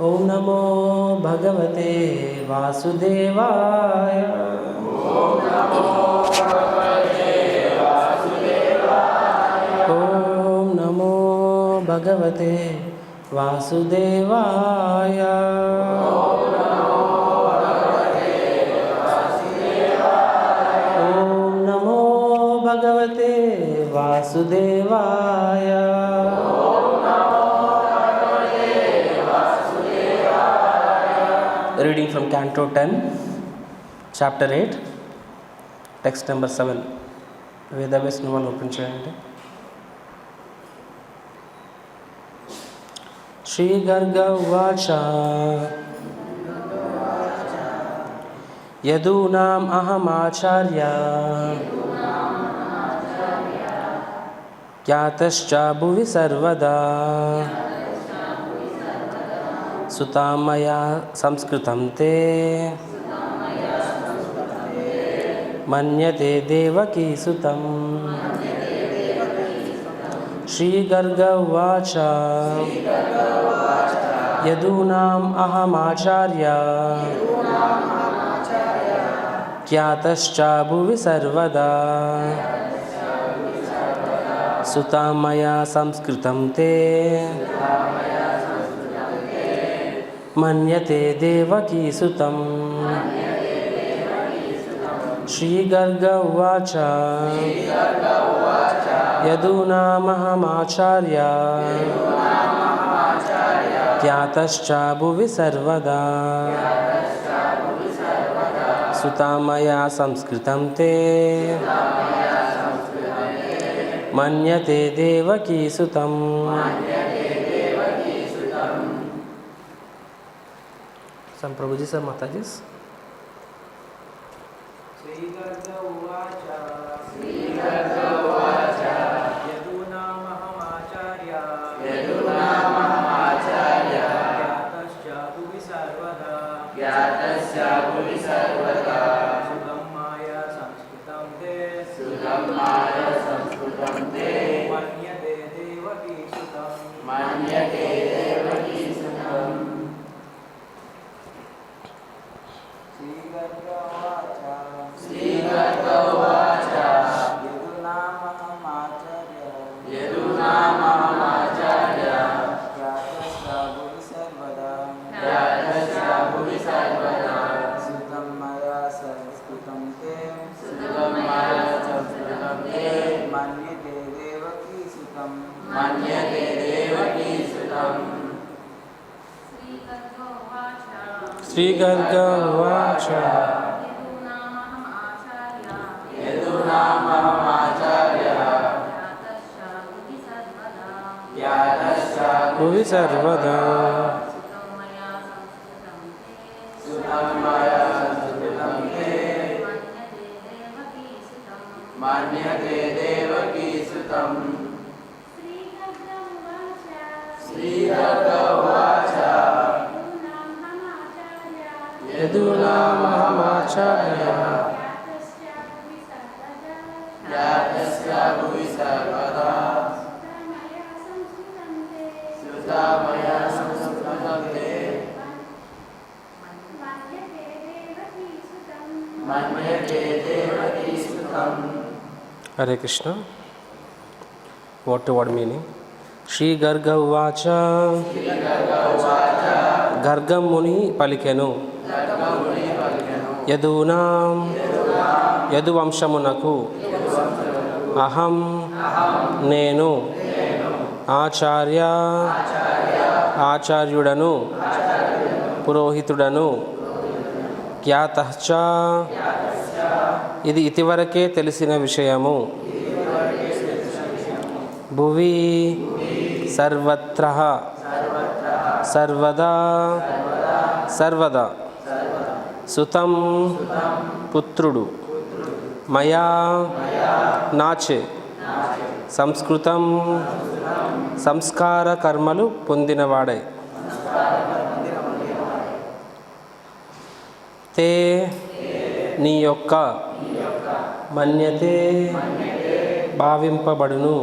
ఓం నమో భగవతే వాసుదేవాయ. ఓం నమో భగవతే వాసుదేవాయ. ఓం నమో భగవతే వాసుదేవాయ. Reading from Canto 10, Chapter 8, Text number 7. Vedabase Nuval open cheyandi. Shri Garga Uvacha Yadunam Aham Acharya Kyatascha Bhuvi Sarvada Sutamaya Samskritam Te Manyate Devaki Sutam. Shri Garga Uvacha Yadunam Aham Acharya Kyatascha Bhuvi Sarvada Sutamaya Samskritam Te Manyate Devaki Sutam. Shri Garga Uvacha Yadunam Aham Acharya Kyatascha Bhuvi Sarvada Sutamaya Samskritam Te Manyate Devaki Sutam. Some Prabhuji sir, Matajis. Shri Garga Uvacha Yadunam Aham Acharya Kyatascha Bhuvi Sarvada Sudam Maya Samskritam Te Manyate Devaki Sutam. Shri Garga Uvacha Yadunam Aham Acharya Kyatascha Bhuvi Sarvada Sudam Maya Samskritam Te Manyate Devaki Sutam. Shri Garga Uvacha Yadunam Aham Acharya Kyatascha Bhuvi Sarvada Sudam Maya Samskritam Te Manyate Devaki Sutam. Shri Garga Uvacha Yadunam Aham Acharya Kyatascha Bhuvi Sarvada Sutamaya Samskritam Te Manyate Devaki Sutam. Hare Krishna. Word to word meaning. Shri Garga Uvacha Gargam Muni Palikenu Yadunam Yadu Vamshamunaku Aham Nenu Acharya Acharyudanu Purohitudanu Kyatahcha ఇది ఇతివరకే తెలిసిన విషయము. భువి సర్వత్రః సర్వదా సర్వదా సుతం పుత్రుడు మయా నాచే సంస్కృతం సంస్కార కర్మలు పొందినవాడై తే నీ యొక్క మన్యతే భావింపబడును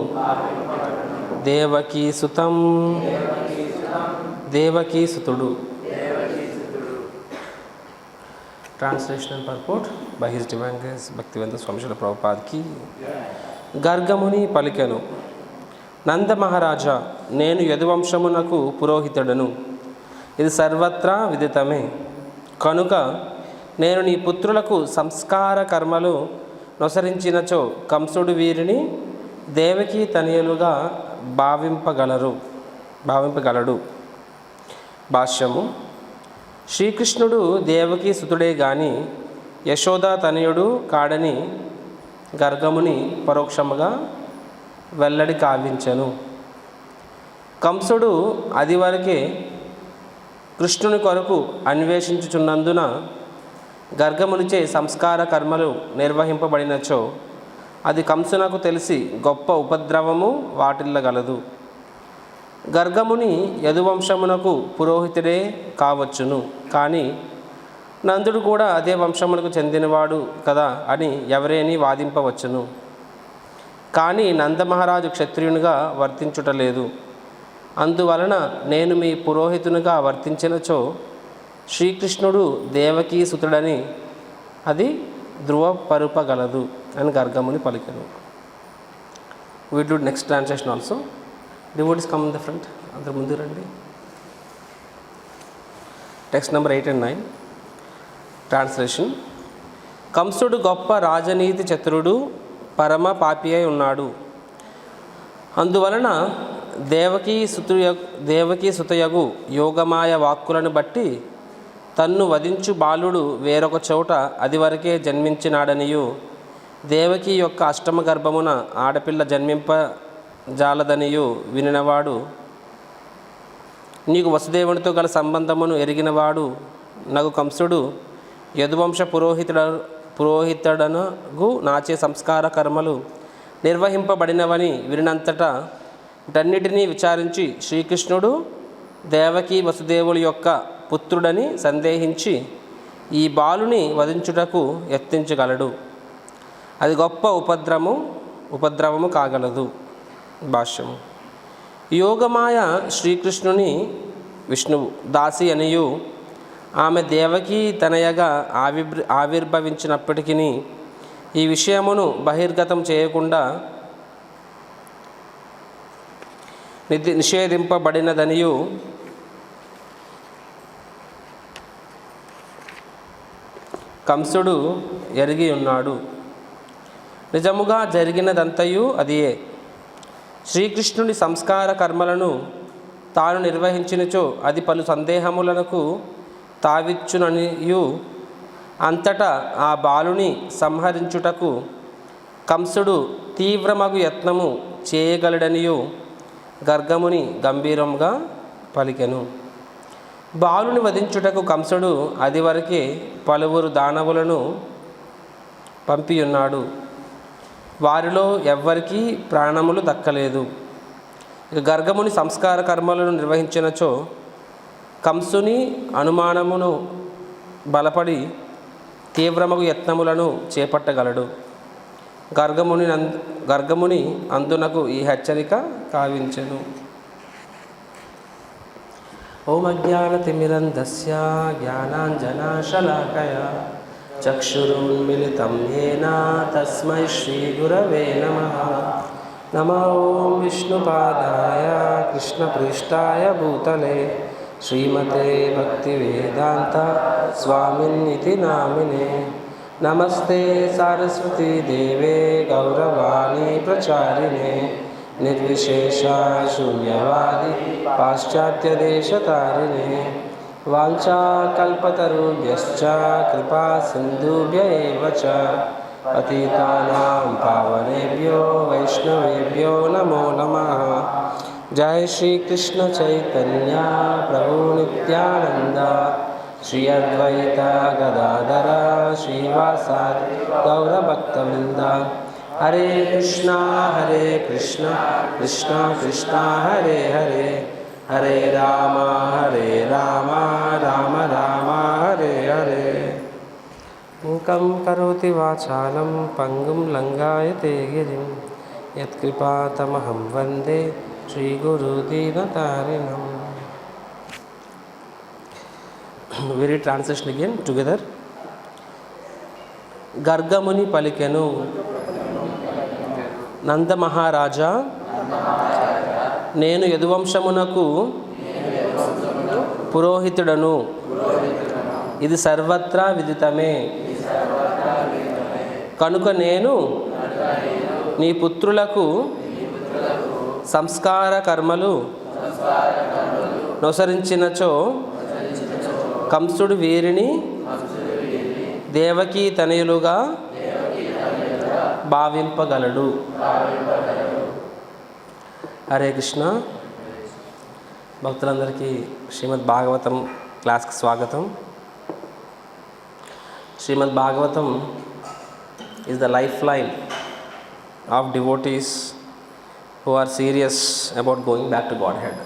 దేవకీ సుతం దేవకీసుతుడు. దేవకీసుతుడు. Translation and purport by His Divine Grace Bhaktivedanta Swami Srila ప్రభుపాద్కి. గర్గముని పలికెను, నంద మహారాజా, నేను యదువంశమునకు పురోహితుడను, ఇది సర్వత్రా విదితమే. కనుక నేను నీ పుత్రులకు సంస్కార కర్మలు నొసరించినచో కంసుడు వీరిని దేవకీ తనయులుగా భావింపగలడు. భాష్యము. శ్రీకృష్ణుడు దేవకీ సుతుడే గాని యశోదా తనయుడు కాడని గర్గముని పరోక్షముగా వెల్లడి కావించెను. కంసుడు అది వరకే కృష్ణుని కొరకు అన్వేషించుచున్నందున గర్గమునిచే సంస్కార కర్మలు నిర్వహింపబడినచో అది కంసునకు తెలిసి గొప్ప ఉపద్రవము వాటిల్లగలదు. గర్గముని యదువంశమునకు పురోహితుడే కావచ్చును, కానీ నందుడు కూడా అదే వంశమునకు చెందినవాడు కదా అని ఎవరేని వాదింపవచ్చును. కానీ నందమహారాజు క్షత్రియునిగా వర్తించుటలేదు. అందువలన నేను మీ పురోహితునిగా వర్తించినచో శ్రీకృష్ణుడు దేవకీసుతుడని అది ధృవపరుపగలదు అని గర్గముని పలికెను. We do next translation also. Devotees come in the front, అందరు ముందు రండి. Text number 8 and 9. ట్రాన్స్లేషన్. కంసుడు గొప్ప రాజనీతి చతురుడు, పరమ పాపి అయి ఉన్నాడు. అందువలన దేవకీ సుతయగు యోగమాయ వాక్కులను బట్టి తన్ను వధించు బాలుడు వేరొక చోట అది వరకే జన్మించినాడనియు, దేవకి యొక్క అష్టమ గర్భమున ఆడపిల్ల జన్మింపజాలదనియు వినినవాడు, నీకు వసుదేవునితో గల సంబంధమును ఎరిగినవాడు నగు కంసుడు యదువంశ పురోహితుడనగు నాచే సంస్కార కర్మలు నిర్వహింపబడినవని వినినంతటా వీటన్నిటినీ విచారించి శ్రీకృష్ణుడు దేవకీ వసుదేవుల యొక్క పుత్రుడని సందేహించి ఈ బాలుని వధించుటకు యత్నించగలడు. అది గొప్ప ఉపద్రవము కాగలదు. భాష్యము. యోగమాయ శ్రీకృష్ణుని విష్ణువు దాసి అనియు ఆమె దేవకీ తనయగా ఆవిర్భవించినప్పటికీ ఈ విషయమును బహిర్గతం చేయకుండా నిషేధింపబడినదనియు కంసుడు ఎరిగి ఉన్నాడు. నిజముగా జరిగినదంతయు అదియే. శ్రీకృష్ణుని సంస్కార కర్మలను తాను నిర్వహించినచో అది పలు సందేహములకు తావిచ్చుననియు, అంతటా ఆ బాలుని సంహరించుటకు కంసుడు తీవ్రమగు యత్నము చేయగలడనియు గర్గముని గంభీరంగా పలికెను. బాలుని వధించుటకు కంసుడు అది వరకే పలువురు దానవులను పంపియున్నాడు. వారిలో ఎవ్వరికీ ప్రాణములు దక్కలేదు. ఇక గర్గముని సంస్కార కర్మలను నిర్వహించినచో కంసుని అనుమానమును బలపడి తీవ్రమగు యత్నములను చేపట్టగలడు. గర్గముని అందునకు ఈ హెచ్చరిక కావించెను. ఓం అజ్ఞానతిమిరంధస్య జ్ఞానాంజనాశలాకయా చక్షురున్మిలితం యేన తస్మై శ్రీగురవే నమః. నమో ఓం విష్ణుపాదాయ కృష్ణపృష్ఠాయ భూతలే శ్రీమతే భక్తివేదాంత స్వామిన్నితి నామినే. నమస్తే సారస్వతీ దేవే గౌరవాణి ప్రచారిణే నిర్విశేష శూన్యవాది పాశ్చాత్యదేశతారిణే. వాంఛాకల్పతరుభ్యశ్చ కృపా సింధుభ్య ఏవ చ పతితానాం పావనేభ్యో వైష్ణవేభ్యో నమో నమః. జై శ్రీకృష్ణ చైతన్య ప్రభు నిత్యానంద శ్రీ అద్వైత గదాధర శ్రీవాసాది గౌరభక్తవృంద. హరే కృష్ణ కృష్ణ కృష్ణ హరే హరే, హరే రామ రామ రామ హరే హరే. మూకం కరోతి వాచాలం పంగుం లంఘాయతే గిరిం యత్కృపాతమహం వందే శ్రీగురుదీనతారిణం. we read translation again together. Gargamuni పలికెను, నంద మహారాజా, నేను యదువంశమునకు పురోహితుడను, ఇది సర్వత్రా విదితమే. కనుక నేను నీ పుత్రులకు సంస్కార కర్మలు నొసరించినచో కంసుడు వీరిని దేవకీ తనయులుగా భావింపగలడు. హరే కృష్ణ. భక్తులందరికీ శ్రీమద్ భాగవతం క్లాస్కి స్వాగతం. శ్రీమద్ Bhagavatam is the lifeline of devotees who are serious about going back to Godhead.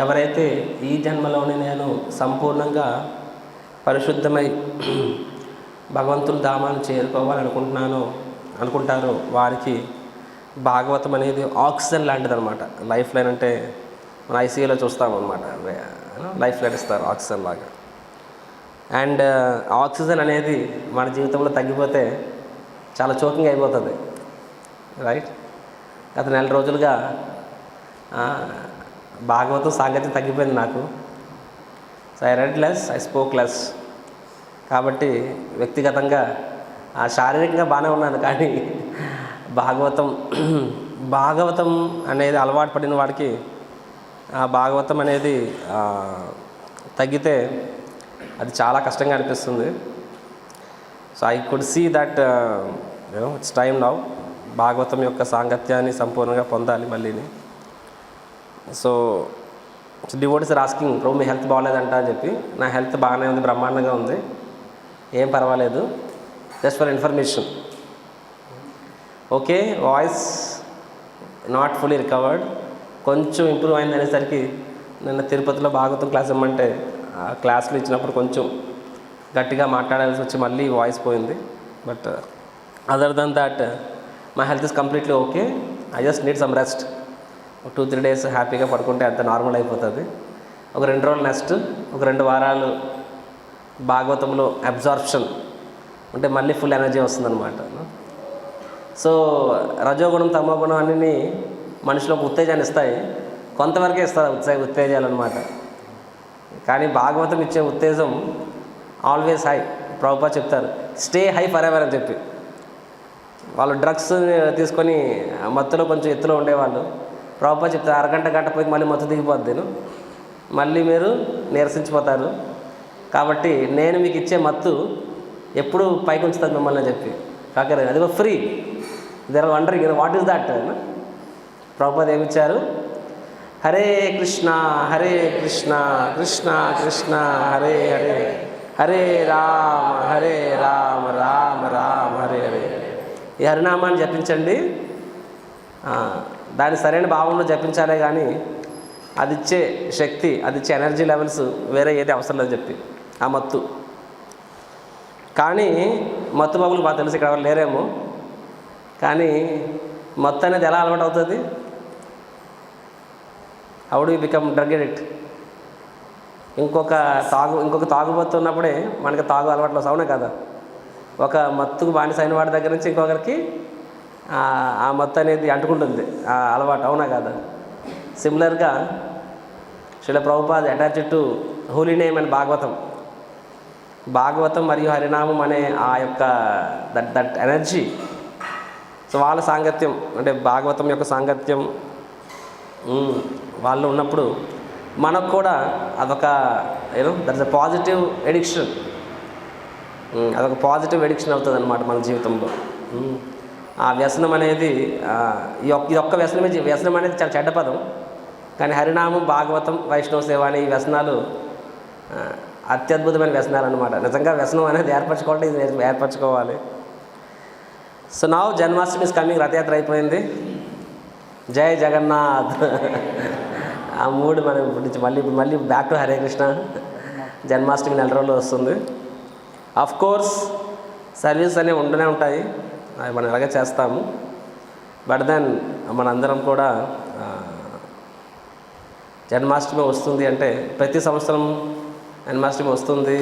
ఎవరైతే ఈ జన్మలోనే నేను సంపూర్ణంగా పరిశుద్ధమై భగవంతుని ధామాన్ని అనుకుంటారో వారికి భాగవతం అనేది ఆక్సిజన్ లాంటిది అనమాట. లైఫ్ లైన్ అంటే మన ఐసీయూలో చూస్తాం అనమాట, లైఫ్ లైన్ ఇస్తారు ఆక్సిజన్ లాగా. అండ్ ఆక్సిజన్ అనేది మన జీవితంలో తగ్గిపోతే చాలా చోకింగ్ అయిపోతుంది, రైట్? గత నెల రోజులుగా భాగవతం సాంగత్యం తగ్గిపోయింది నాకు. So I read less, I spoke less. కాబట్టి వ్యక్తిగతంగా శారీరకంగా బాగానే ఉన్నాను, కానీ భాగవతం అనేది అలవాటు పడిన వాడికి ఆ భాగవతం అనేది తగ్గితే అది చాలా కష్టంగా అనిపిస్తుంది. So I could see that it's time now Bhagavatam యొక్క సాంగత్యాన్ని సంపూర్ణంగా పొందాలి మళ్ళీని. So devotees are asking, Prabhu మీ హెల్త్ బాగోలేదంట అని చెప్పి. నా హెల్త్ బాగానే ఉంది, బ్రహ్మాండంగా ఉంది, ఏం పర్వాలేదు, just for information. Okay, voice not fully recovered, కొంచెం ఇంప్రూవ్ అయింది అనేసరికి నిన్న తిరుపతిలో భాగవతం క్లాస్ ఇమ్మంటే ఆ క్లాసులు ఇచ్చినప్పుడు కొంచెం గట్టిగా మాట్లాడాల్సి వచ్చి మళ్ళీ వాయిస్ పోయింది. But other than that my health is completely okay. I just need some rest. 2-3 days హ్యాపీగా పడుకుంటే అంత నార్మల్ అయిపోతుంది. ఒక 2 రోజులు నెక్స్ట్, ఒక 2 వారాలు భాగవతంలో అబ్జార్ప్షన్ అంటే మళ్ళీ ఫుల్ ఎనర్జీ వస్తుందన్నమాట. సో రజోగుణం తమోగుణం అన్నీ మనిషిలో ఉత్తేజాన్ని ఇస్తాయి, కొంతవరకే ఇస్తారు ఉత్తేజాలు అనమాట. కానీ భాగవతం ఇచ్చే ఉత్తేజం ఆల్వేస్ హై. ప్రభుపాద చెప్తారు, స్టే హై ఫర్ ఎవర్ అని చెప్పి. వాళ్ళు డ్రగ్స్ తీసుకొని మత్తులో కొంచెం ఎత్తులో ఉండేవాళ్ళు, ప్రభుపాద చెప్తారు అరగంట పోయి మళ్ళీ మత్తు దిగిపోద్ది, మళ్ళీ మీరు నీరసించిపోతారు. కాబట్టి నేను మీకు ఇచ్చే మత్తు ఎప్పుడు పైకి ఉంచుతాను మిమ్మల్ని అని చెప్పి. కాకరే అది free. There are wondering what is that. Prabhupada ఏమిచ్చారు? హరే కృష్ణ హరే కృష్ణ కృష్ణ కృష్ణ హరే హరే, హరే రామ రామ రామ హరే హరే. ఈ హరినామాన్ని జపించండి. దాని సరైన భావంలో జపించాలే కానీ అది ఇచ్చే శక్తి, అది ఇచ్చే ఎనర్జీ లెవెల్స్ వేరే ఏది అవసరం లేదు చెప్పి ఆ మత్తు. కానీ మత్తు బాబులు బాగా తెలుసు, ఇక్కడ ఎవరు లేరేమో. కానీ మత్తు అనేది ఎలా అలవాటు అవుతుంది? How do you become drug addict? ఇంకొక తాగుబోతున్నప్పుడే మనకి తాగు అలవాట్లు అవునా కదా. ఒక మత్తుకు బానిస అయిన వాడి దగ్గర నుంచి ఇంకొకరికి ఆ మత్తు అనేది అంటుకుంటుంది, ఆ అలవాటు, అవునా కదా. సిమిలర్గా Srila Prabhupada attached to holy name and Bhagavatam మరియు హరినామం అనే ఆ యొక్క దట్ ఎనర్జీ. సో వాళ్ళ సాంగత్యం అంటే భాగవతం యొక్క సాంగత్యం వాళ్ళు ఉన్నప్పుడు మనకు కూడా అదొక that is a positive addiction. అదొక పాజిటివ్ ఎడిక్షన్ అవుతుంది అనమాట మన జీవితంలో. ఆ వ్యసనం అనేది ఈ ఒక్క వ్యసనం అనేది చాలా చెడ్డ పదం. కానీ హరినామం, భాగవతం, వైష్ణవ సేవ అనే ఈ వ్యసనాలు అత్యద్భుతమైన వ్యసనాలు అనమాట. నిజంగా వ్యసనం అనేది ఏర్పరచుకోవాలంటే ఇది ఏర్పరచుకోవాలి. So now Janmashtami is coming. Rathayatra అయిపోయింది. జై జగన్నాథ్. ఆ మూడు మనం మళ్ళీ బ్యాక్ టు హరే కృష్ణ. జన్మాష్టమి 4 రోజులు వస్తుంది. ఆఫ్ కోర్స్ సర్వీస్ అనేవి ఉంటూనే ఉంటాయి, అవి మనం ఎలాగే చేస్తాము. బట్ దెన్ మనందరం కూడా జన్మాష్టమి వస్తుంది అంటే ప్రతి సంవత్సరం జన్మాష్టమి వస్తుంది,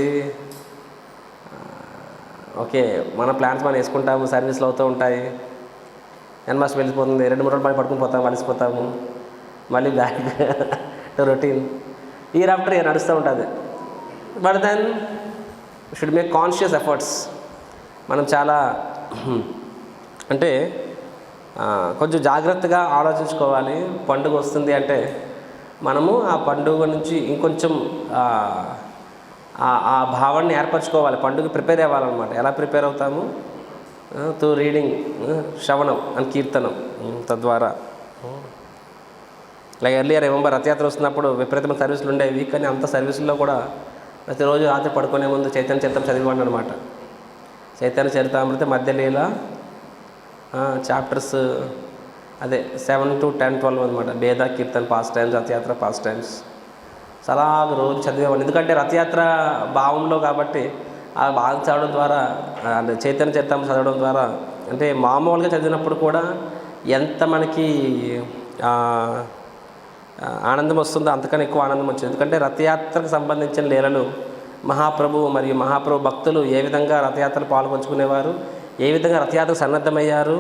ఓకే, మన ప్లాన్స్ మనం వేసుకుంటాము, సర్వీస్లు అవుతూ ఉంటాయి. జన్మాష్టమి వెళ్ళిపోతుంది, 2-3 రోజులు పని పడుకుని పోతాము, అలసిపోతాము, మళ్ళీ back to routine. Year after year నడుస్తూ ఉంటుంది. But then should make conscious efforts. మనం చాలా అంటే కొంచెం జాగ్రత్తగా ఆలోచించుకోవాలి. పండుగ వస్తుంది అంటే మనము ఆ పండుగ నుంచి ఇంకొంచెం ఆ భావాన్ని ఏర్పరచుకోవాలి. పండుగ ప్రిపేర్ అవ్వాలన్నమాట. ఎలా ప్రిపేర్ అవుతాము? త్రూ రీడింగ్, శ్రవణం అండ్ కీర్తనం. తద్వారా లైక్ ఎర్లియర్ రిమెంబర్ రథయాత్ర వస్తున్నప్పుడు విపరీతమైన సర్వీసులు ఉండేవి, కానీ అంత సర్వీసుల్లో కూడా ప్రతిరోజు రాత్రి పడుకునే ముందు చైతన్య చరితం చదివాడు అనమాట. చైతన్య చరితామృత మధ్యలీల చాప్టర్స్ అదే 7 to 10, 12 అనమాట. భేద, కీర్తన, పాస్ టైమ్స్, రథయాత్ర, పాస్ టైమ్స్. చాలా రోజు చదివేవాళ్ళు. ఎందుకంటే రథయాత్ర భావంలో కాబట్టి ఆ బాగా చదవడం ద్వారా, చైతన్య చరితామృత చదవడం ద్వారా, అంటే మామూలుగా చదివినప్పుడు కూడా ఎంత మనకి ఆనందం వస్తుందో అంతకన్నా ఎక్కువ ఆనందం వచ్చింది. ఎందుకంటే రథయాత్రకు సంబంధించిన లీలలు మహాప్రభు మరియు మహాప్రభు భక్తులు ఏ విధంగా రథయాత్రలు పాల్గొంచుకునేవారు, ఏ విధంగా రథయాత్రకు సన్నద్ధమయ్యారు,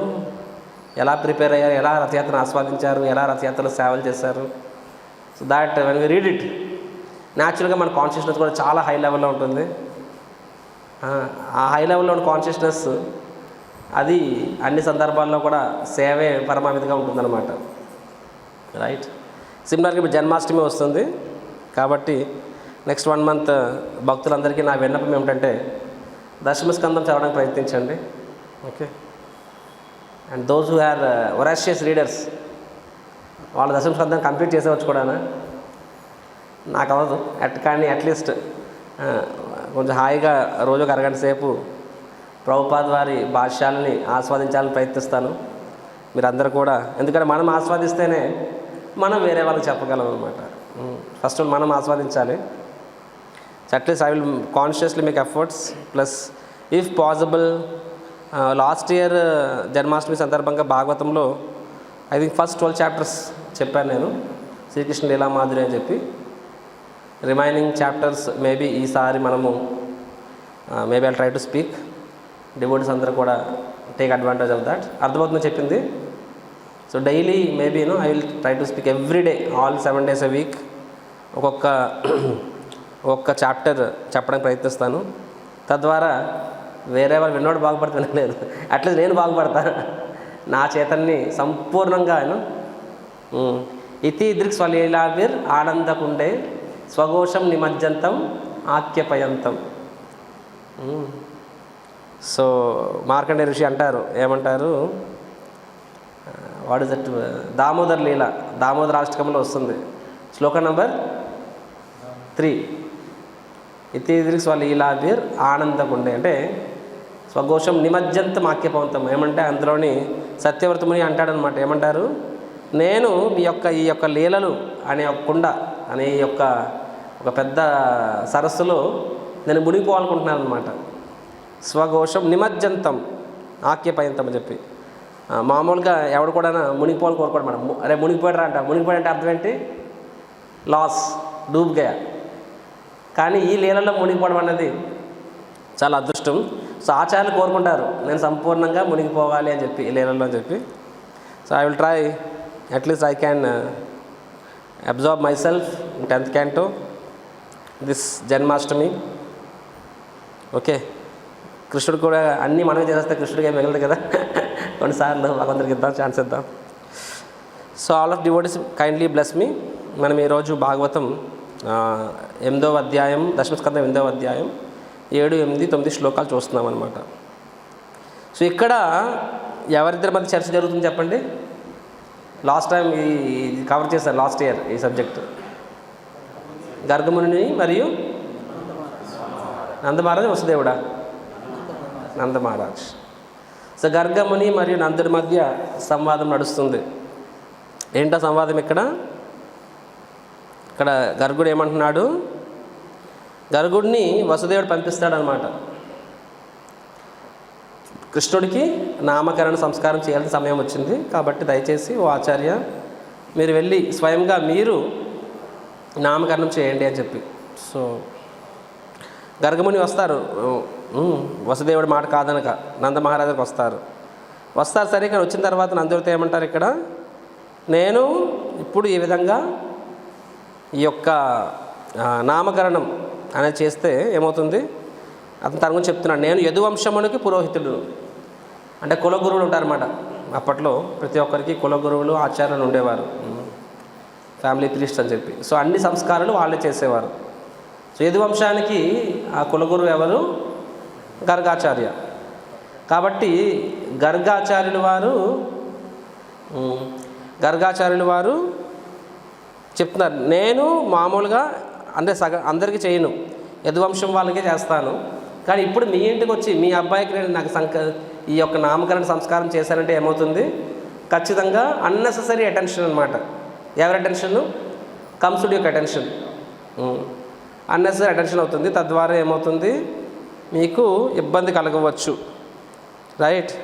ఎలా ప్రిపేర్ అయ్యారు, ఎలా రథయాత్రను ఆస్వాదించారు, ఎలా రథయాత్రలో సేవలు చేశారు. So that when we read it న్యాచురల్గా మన కాన్షియస్నెస్ కూడా చాలా హై లెవెల్లో ఉంటుంది. ఆ హై లెవెల్లో ఉన్న కాన్షియస్నెస్ అది అన్ని సందర్భాల్లో కూడా సేవే పరమావధిగా ఉంటుందన్నమాట. రైట్. సిమిలర్గా ఇప్పుడు జన్మాష్టమి వస్తుంది కాబట్టి నెక్స్ట్ 1 month భక్తులందరికీ నా విన్నపం ఏమిటంటే దశమస్కందం చదవడానికి ప్రయత్నించండి. Okay. And those who are voracious readers వాళ్ళ దశమస్కందం కంప్లీట్ చేసేవచ్చు కూడా. నాకు అవ్వదు కానీ అట్లీస్ట్ కొంచెం హాయిగా రోజుకు అరగంట సేపు ప్రభుపాద్ వారి భాష్యాలని ఆస్వాదించాలని ప్రయత్నిస్తాను. మీరందరూ కూడా, ఎందుకంటే మనం ఆస్వాదిస్తేనే మనం వేరే వాళ్ళకి చెప్పగలం అనమాట. ఫస్ట్ మనం ఆస్వాదించాలి. At least I will consciously make efforts. Plus if possible last year Janmashtami సందర్భంగా భాగవతంలో ఐ థింక్ ఫస్ట్ 12 chapters చెప్పాను నేను, శ్రీకృష్ణ లీలా మాధురి అని చెప్పి. రిమైనింగ్ చాప్టర్స్ మేబీ ఈసారి మనము maybe I try to speak. Devotees అందరూ కూడా టేక్ అడ్వాంటేజ్ ఆఫ్ దాట్. అర్థమవుతుందని చెప్పింది. So daily maybe I will try to speak every day, all 7 days a week ఒక్కొక్క చాప్టర్ చెప్పడానికి ప్రయత్నిస్తాను. తద్వారా వేరే వాళ్ళు విన్నోడు బాగుపడుతున్నా లేదు, అట్లీస్ట్ నేను బాగుపడతా. నా చేతన్ని సంపూర్ణంగా ఇతి దృక్ స్వలీలాభిర్ ఆనందకుండే స్వఘోషం నిమజ్జంతం ఆఖ్యపయంతం. సో మార్కండేయ ఋషి అంటారు, ఏమంటారు, వాట్ ఇస్ దట్, దామోదర్ లీల, దామోదరాష్టకంలో వస్తుంది, శ్లోకం నంబర్ 3. ఇతి దృక్ స్వలీలాభిర్ ఆనందకుండే అంటే స్వఘోషం నిమజ్జంతం ఆఖ్యపవంతం. ఏమంటే అందులోని సత్యవ్రతముని అంటాడనమాట. ఏమంటారు, నేను ఈ యొక్క లీలలు అనే ఒక కుండ అనే ఒక పెద్ద సరస్సులో నేను మునిగిపోవాలనుకుంటున్నాను అనమాట. స్వఘోషం నిమజ్జంతం ఆఖ్యపయంతం అని చెప్పి. మామూలుగా ఎవడు కూడా మునిగిపోవాలని కోరుకోడు మేడం. అరే మునిగిపోయాడు అంట, మునిగిపోయాడంటే అర్థం ఏంటి? లాస్, డూబ్ గయా. కానీ ఈ లీలలో మునిగిపోవడం అన్నది చాలా అదృష్టం. సో ఆచార్యులు కోరుకుంటారు నేను సంపూర్ణంగా మునిగిపోవాలి అని చెప్పి ఈ లీలలో అని చెప్పి. So I will try, at least I can observe my self in 10th canto this Janmashtami. Okay. కృష్ణుడు కూడా అన్నీ మనమే చేసేస్తే కృష్ణుడికి ఏమి మిగలదు కదా. కొన్నిసార్లు కొందరికి ఇద్దాం, ఛాన్స్ ఇద్దాం. So all of devotees kindly bless me. మనం ఈరోజు భాగవతం 8వ అధ్యాయం, దశమస్కందం 8వ అధ్యాయం 7, 8, 9 శ్లోకాలు చూస్తున్నాం అనమాట. సో ఇక్కడ ఎవరిద్దరి మధ్య చర్చ జరుగుతుంది చెప్పండి? లాస్ట్ టైం ఈ కవర్ చేశాను, లాస్ట్ ఇయర్ ఈ సబ్జెక్ట్. గర్గముని మరియు నందమహారాజ్, వసుదేవుడా? నందమహారాజ్. సో గర్గముని మరియు నందుడి మధ్య సంవాదం నడుస్తుంది. ఏంటో సంవాదం ఇక్కడ గర్గుడు ఏమంటున్నాడు, గర్గుడిని వసుదేవుడు పంపిస్తాడనమాట. కృష్ణుడికి నామకరణ సంస్కారం చేయాల్సిన సమయం వచ్చింది కాబట్టి దయచేసి ఓ ఆచార్య మీరు వెళ్ళి స్వయంగా మీరు నామకరణం చేయండి అని చెప్పి. సో గర్గముని వస్తారు, వసుదేవుడి మాట కాదనక నందమహారాజుకి వస్తారు సరే. కానీ వచ్చిన తర్వాత నందుడితో ఏమంటారు ఇక్కడ, నేను ఇప్పుడు ఈ విధంగా ఈ యొక్క నామకరణం అనేది చేస్తే ఏమవుతుంది, అతను తన గురించి చెప్తున్నాడు. నేను యదువంశమునికి పురోహితుడు, అంటే కులగురువులు ఉంటారన్నమాట. అప్పట్లో ప్రతి ఒక్కరికి కులగురువులు ఆచార్యులు ఉండేవారు, ఫ్యామిలీ ప్రీస్ట్ అని చెప్పి. సో అన్ని సంస్కారాలు వాళ్ళే చేసేవారు. సో యదువంశానికి ఆ కులగురువు ఎవరు, గర్గాచార్య. కాబట్టి గర్గాచార్యులు వారు చెప్తున్నారు, నేను మామూలుగా అంటే అందరికీ చేయను, యదువంశం వాళ్ళకే చేస్తాను. కానీ ఇప్పుడు మీ ఇంటికి వచ్చి మీ అబ్బాయికి నేను నాకు ఈ యొక్క నామకరణ సంస్కారం చేశానంటే ఏమవుతుంది, ఖచ్చితంగా అన్నెసెసరీ అటెన్షన్ అనమాట. ఎవరి అటెన్షన్, కంసుడి యొక్క అటెన్షన్, అన్నెసెసరీ అటెన్షన్ అవుతుంది. తద్వారా ఏమవుతుంది, మీకు ఇబ్బంది కలగవచ్చు, రైట్.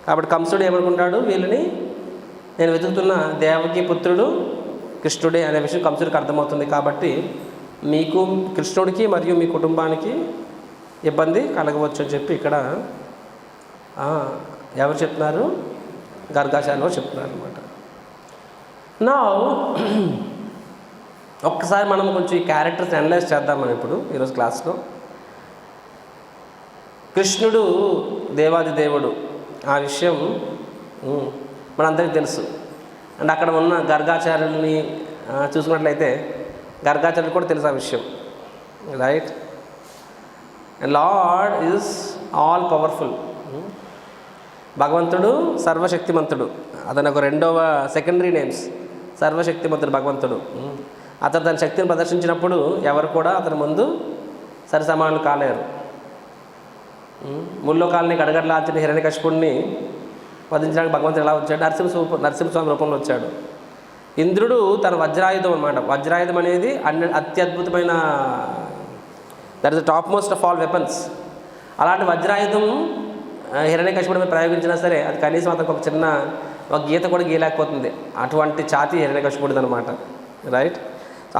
కాబట్టి కంసుడు ఏమనుకుంటాడు, వీళ్ళని నేను వెతుకుతున్న దేవకి పుత్రుడు కృష్ణుడే అనే విషయం కంసుడికి అర్థమవుతుంది. కాబట్టి మీకు కృష్ణుడికి మరియు మీ కుటుంబానికి ఇబ్బంది కలగవచ్చు అని చెప్పి ఇక్కడ ఎవరు చెప్తున్నారు, గర్గాచార్యులు చెప్తున్నారు అనమాట. నా ఒక్కసారి మనం కొంచెం ఈ క్యారెక్టర్స్ అనలైజ్ చేద్దాం మనం ఇప్పుడు ఈరోజు క్లాస్లో. కృష్ణుడు దేవాది దేవుడు, ఆ విషయం మనందరికీ తెలుసు. అండ్ అక్కడ ఉన్న గర్గాచార్యుల్ని చూసుకున్నట్లయితే గర్గాచార్యులు కూడా తెలుసు ఆ విషయం, right. Lord is all powerful, భగవంతుడు సర్వశక్తిమంతుడు. అతని ఒక రెండవ సెకండరీ నేమ్స్ సర్వశక్తిమంతుడు భగవంతుడు. అతను తన శక్తిని ప్రదర్శించినప్పుడు ఎవరు కూడా అతని ముందు సరి సమానులు కాలేరు. ముల్లోకాలని గడగడలాల్చిన హిరణ్యకశిపుడిని వధించడానికి భగవంతుడు ఎలా వచ్చాడు, నరసింహస్వామి రూపంలో వచ్చాడు. ఇంద్రుడు తన వజ్రాయుధం అనమాట. వజ్రాయుధం అనేది అత్యద్భుతమైన, that is the top most of all weapons. అలాంటి వజ్రాయుధం హిరణ్యకశిపుడి మీద ప్రయోగించినా సరే అది కనీసం అతనికి ఒక గీత కూడా గీయలేకపోతుంది. అటువంటి ఛాతి హిరణ్యకశిపుడిది అనమాట, రైట్.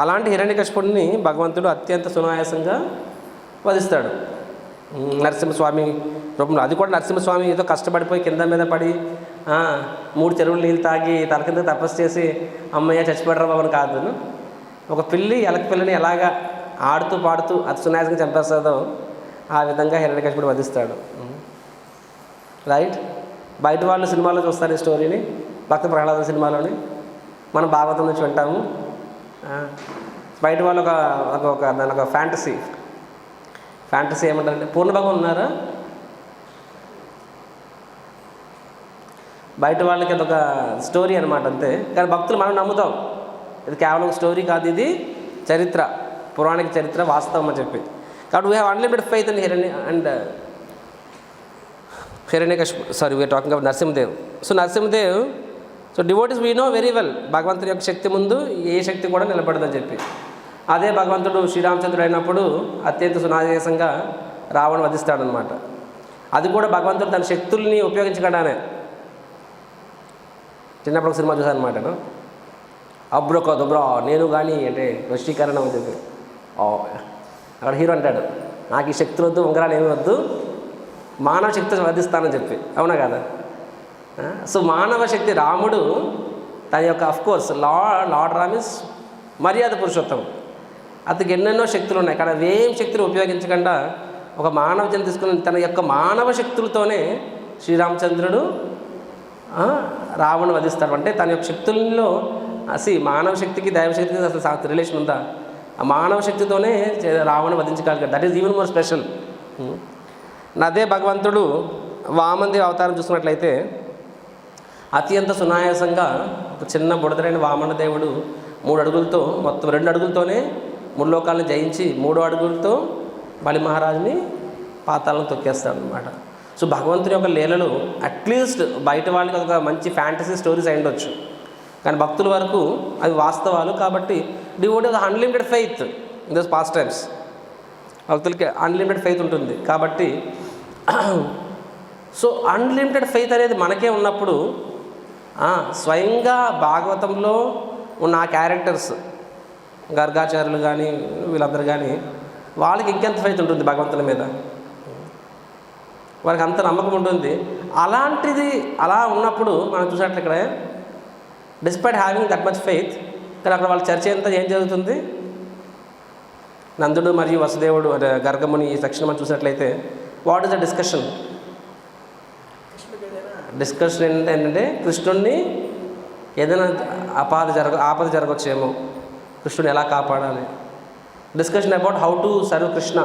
అలాంటి హిరణ్యకశిపుడిని భగవంతుడు అత్యంత సునాయాసంగా వధిస్తాడు నరసింహస్వామి రూపంలో. అది కూడా నరసింహస్వామి ఏదో కష్టపడిపోయి కింద మీద పడి 3 చెరువులు నీళ్ళు తాగి తల కింద తపస్సు చేసి అమ్మయ్య చచ్చిపోయారు బాబు అని కాదు. ఒక పిల్లి ఎలక పిల్లని ఎలాగా ఆడుతూ పాడుతూ అతి సునాయాసంగా చంపేస్తుందో ఆ విధంగా హిరణ్యకశిపుడు వధిస్తాడు, రైట్. బయట వాళ్ళు సినిమాలో చూస్తారు ఈ స్టోరీని, భక్త ప్రహ్లాద సినిమాలోని, మనం భాగవతం నుంచి వింటాము. బయట వాళ్ళు దాని ఒక ఫ్యాంటసీ ఏమంటారంటే పూర్ణ భగవాన్ ఉన్నారా, బయట వాళ్ళకి అదొక స్టోరీ అనమాట అంతే. కానీ భక్తులు మనం నమ్ముతాం ఇది కేవలం స్టోరీ కాదు, ఇది చరిత్ర, పురాణిక చరిత్ర, వాస్తవం అని చెప్పి. కాబట్టి we have unlimited faith in హిరణ్యకశిపుడు, sorry we're talking about Narasimhadev. So Narasimhadev, so devotees we know very well భగవంతుని యొక్క శక్తి ముందు ఏ శక్తి కూడా నిలబడదని చెప్పి. అదే భగవంతుడు శ్రీరామచంద్రుడు అయినప్పుడు అత్యంత సునాయాసంగా రావణ వధిస్తాడనమాట. అది కూడా భగవంతుడు తన శక్తుల్ని ఉపయోగించకుండానే. చిన్నప్పుడు ఒక సినిమా చూసాను అనమాట, అబ్రొక దుబ్రా నేను కానీ అంటే వశీకరణం అని చెప్పి. అక్కడ హీరో అంటాడు, నాకు ఈ శక్తులు వద్దు, ఉంగరాలు ఏమి వద్దు, మానవ శక్తి వధిస్తానని చెప్పి. అవునా కదా? సో మానవ శక్తి రాముడు తన యొక్క అఫ్కోర్స్ లార్డ్ రామ్ ఇస్ మర్యాద పురుషోత్తం, అతనికి ఎన్నెన్నో శక్తులు ఉన్నాయి. కానీ అవేం శక్తులు ఉపయోగించకుండా ఒక మానవ జన్మ తీసుకుని తన యొక్క మానవ శక్తులతోనే శ్రీరామచంద్రుడు రావణ వధిస్తాడు. అంటే తన యొక్క శక్తుల్లో మానవ శక్తికి దైవశక్తికి అసలు రిలేషన్ ఉందా? ఆ మానవ శక్తితోనే రావణ వధించగలిగాడు. That is even more special. అదే భగవంతుడు వామనదేవి అవతారం చూసుకున్నట్లయితే అత్యంత సునాయాసంగా ఒక చిన్న బుడదరైన వామనదేవుడు 3 అడుగులతో మొత్తం 2 అడుగులతోనే 3 లోకాలను జయించి 3వ అడుగులతో బలి మహారాజుని పాతాలను తొక్కేస్తాడు అనమాట. సో భగవంతుని యొక్క లీలలు అట్లీస్ట్ బయట వాళ్ళకి ఒక మంచి ఫ్యాంటసీ స్టోరీస్ అయి ఉండొచ్చు, కానీ భక్తుల వరకు అవి వాస్తవాలు. కాబట్టి devotee of unlimited faith in those past times. భక్తులకి అన్లిమిటెడ్ ఫెయిత్ ఉంటుంది. కాబట్టి సో అన్లిమిటెడ్ ఫెయిత్ అనేది మనకే ఉన్నప్పుడు స్వయంగా భాగవతంలో ఉన్న ఆ క్యారెక్టర్స్ గర్గాచార్యులు కానీ వీళ్ళందరూ కానీ వాళ్ళకి ఇంకెంత ఫెయిత్ ఉంటుంది భగవంతుని మీద, వాళ్ళకి అంత నమ్మకం ఉంటుంది. అలాంటిది అలా ఉన్నప్పుడు మనం చూసినట్లు ఇక్కడ despite having that much faith, కానీ అక్కడ వాళ్ళ చర్చ అంతా ఏం జరుగుతుంది, నందుడు మరియు వసుదేవుడు గర్గముని ఈ సెక్షన్ మనం చూసినట్లయితే వాట్ ఇస్ ద డిస్కషన్ ఏంటంటే కృష్ణుడిని ఏదైనా ఆపద జరగవచ్చేమో, కృష్ణుని ఎలా కాపాడాలి, discussion about how to serve Krishna,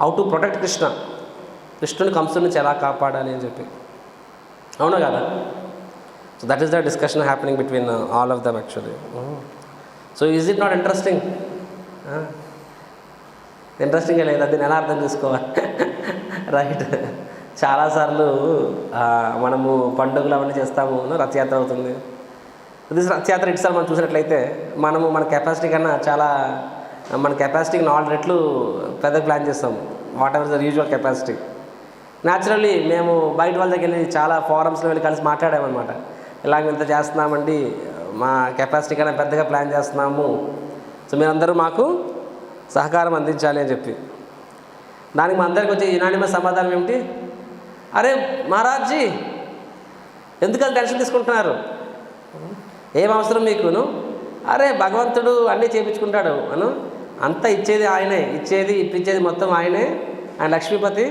how to protect Krishna, కృష్ణుని కంసుడి నుంచి ఎలా కాపాడాలి అని చెప్పి. అవునా కదా? So that is the discussion happening between all of them actually. So is it not interesting? ఇంట్రెస్టింగ్గా లేదా? దీన్ని ఎలా అర్థం చేసుకోవాలి? రైట్. చాలాసార్లు మనము పండుగలు అవన్నీ చేస్తాము, రథయాత్ర అవుతుంది. ఇది రథయాత్ర ఇటుసారి మనం చూసినట్లయితే మనము మన కెపాసిటీ కన్నా మన కెపాసిటీకి 4 రెట్లు పెద్ద ప్లాన్ చేస్తాము, what ever the usual capacity. Naturally మేము బయట వాళ్ళ దగ్గర వెళ్ళి చాలా ఫోరమ్స్లో వెళ్ళి కలిసి మాట్లాడామన్నమాట. ఇలాగ ఇంత చేస్తున్నామండి, మా కెపాసిటీ కన్నా పెద్దగా ప్లాన్ చేస్తున్నాము, సో మీరందరూ మాకు సహకారం అందించాలి అని చెప్పి. దానికి మా అందరికి వచ్చే యునానిమస్ సమాధానం ఏమిటి? అరే మహారాజ్జీ, ఎందుకని టెన్షన్ తీసుకుంటున్నారు, ఏం అవసరం మీకును? అరే భగవంతుడు అన్నీ చేయించుకుంటాడు అంతా ఇచ్చేది ఆయనే, ఇప్పించేది మొత్తం ఆయనే, ఆయన లక్ష్మీపతి,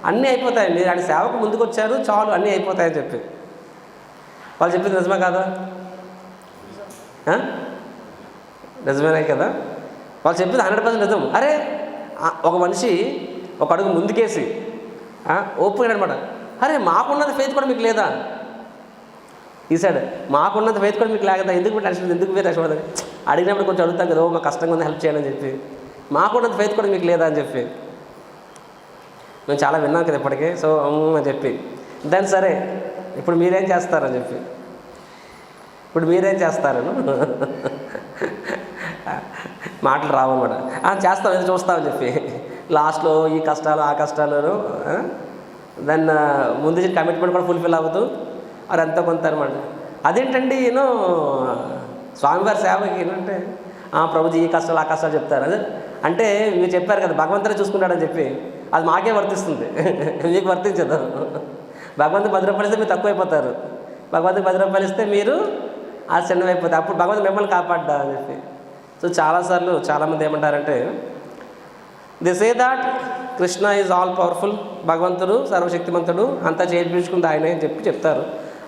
అన్నీ అయిపోతాయి, మీరు ఆయన సేవకు ముందుకు వచ్చారు చాలు, అన్నీ అయిపోతాయని చెప్పి. వాళ్ళు చెప్పింది నిజమే కాదా? నిజమేనే కదా? వాళ్ళు చెప్పింది 100% నిజం. అరే ఒక మనిషి ఒక అడుగు ముందుకేసి ఓపెన్ అనమాట, అరే మాకున్నది ఫెయిత్ కూడా మీకు లేదా, ఈ సైడ్ మాకున్నది ఫెయిత్ కూడా మీకు లేకదా, ఎందుకు మీరు టెన్షన్ పడదు, అడిగినప్పుడు కొంచెం అడుగుతాం కదా, మాకు కష్టంగా ఉంది హెల్ప్ చేయాలని చెప్పి, మాకున్నది ఫెయిత్ కూడా మీకు లేదా అని చెప్పి. మేము చాలా విన్నాం కదా ఇప్పటికే. సో అని చెప్పి దాని సరే ఇప్పుడు మీరేం చేస్తారని చెప్పి, మాటలు రావన్నమాట. చేస్తాం, ఏదో చూస్తామని చెప్పి లాస్ట్లో ఈ కష్టాలు ఆ కష్టాలు దాన్ని ముందు కమిట్మెంట్ కూడా ఫుల్ఫిల్ అవుతూ అది ఎంతో కొంత అనమాట. అదేంటండి స్వామివారి సేవకి ఏంటంటే ప్రభుజీ ఈ కష్టాలు ఆ కష్టాలు చెప్తారు. అదే అంటే మీరు చెప్పారు కదా భగవంతుడే చూసుకుంటాడని చెప్పి, అది మాకే వర్తిస్తుంది, మీకు వర్తించదు. భగవంతుడు 10 రూపాయలు ఇస్తే మీరు తక్కువైపోతారు, భగవంతుడు 10 రూపాయలు ఇస్తే మీరు ఆశ్చర్యమైపోతారు, అప్పుడు భగవంతుడు మిమ్మల్ని కాపాడ్డా అని చెప్పి. సో చాలాసార్లు చాలామంది ఏమంటారంటే they say that Krishna is all powerful, భగవంతుడు సర్వశక్తిమంతుడు, అంతా చేయించుకుంది ఆయనే అని చెప్తారు.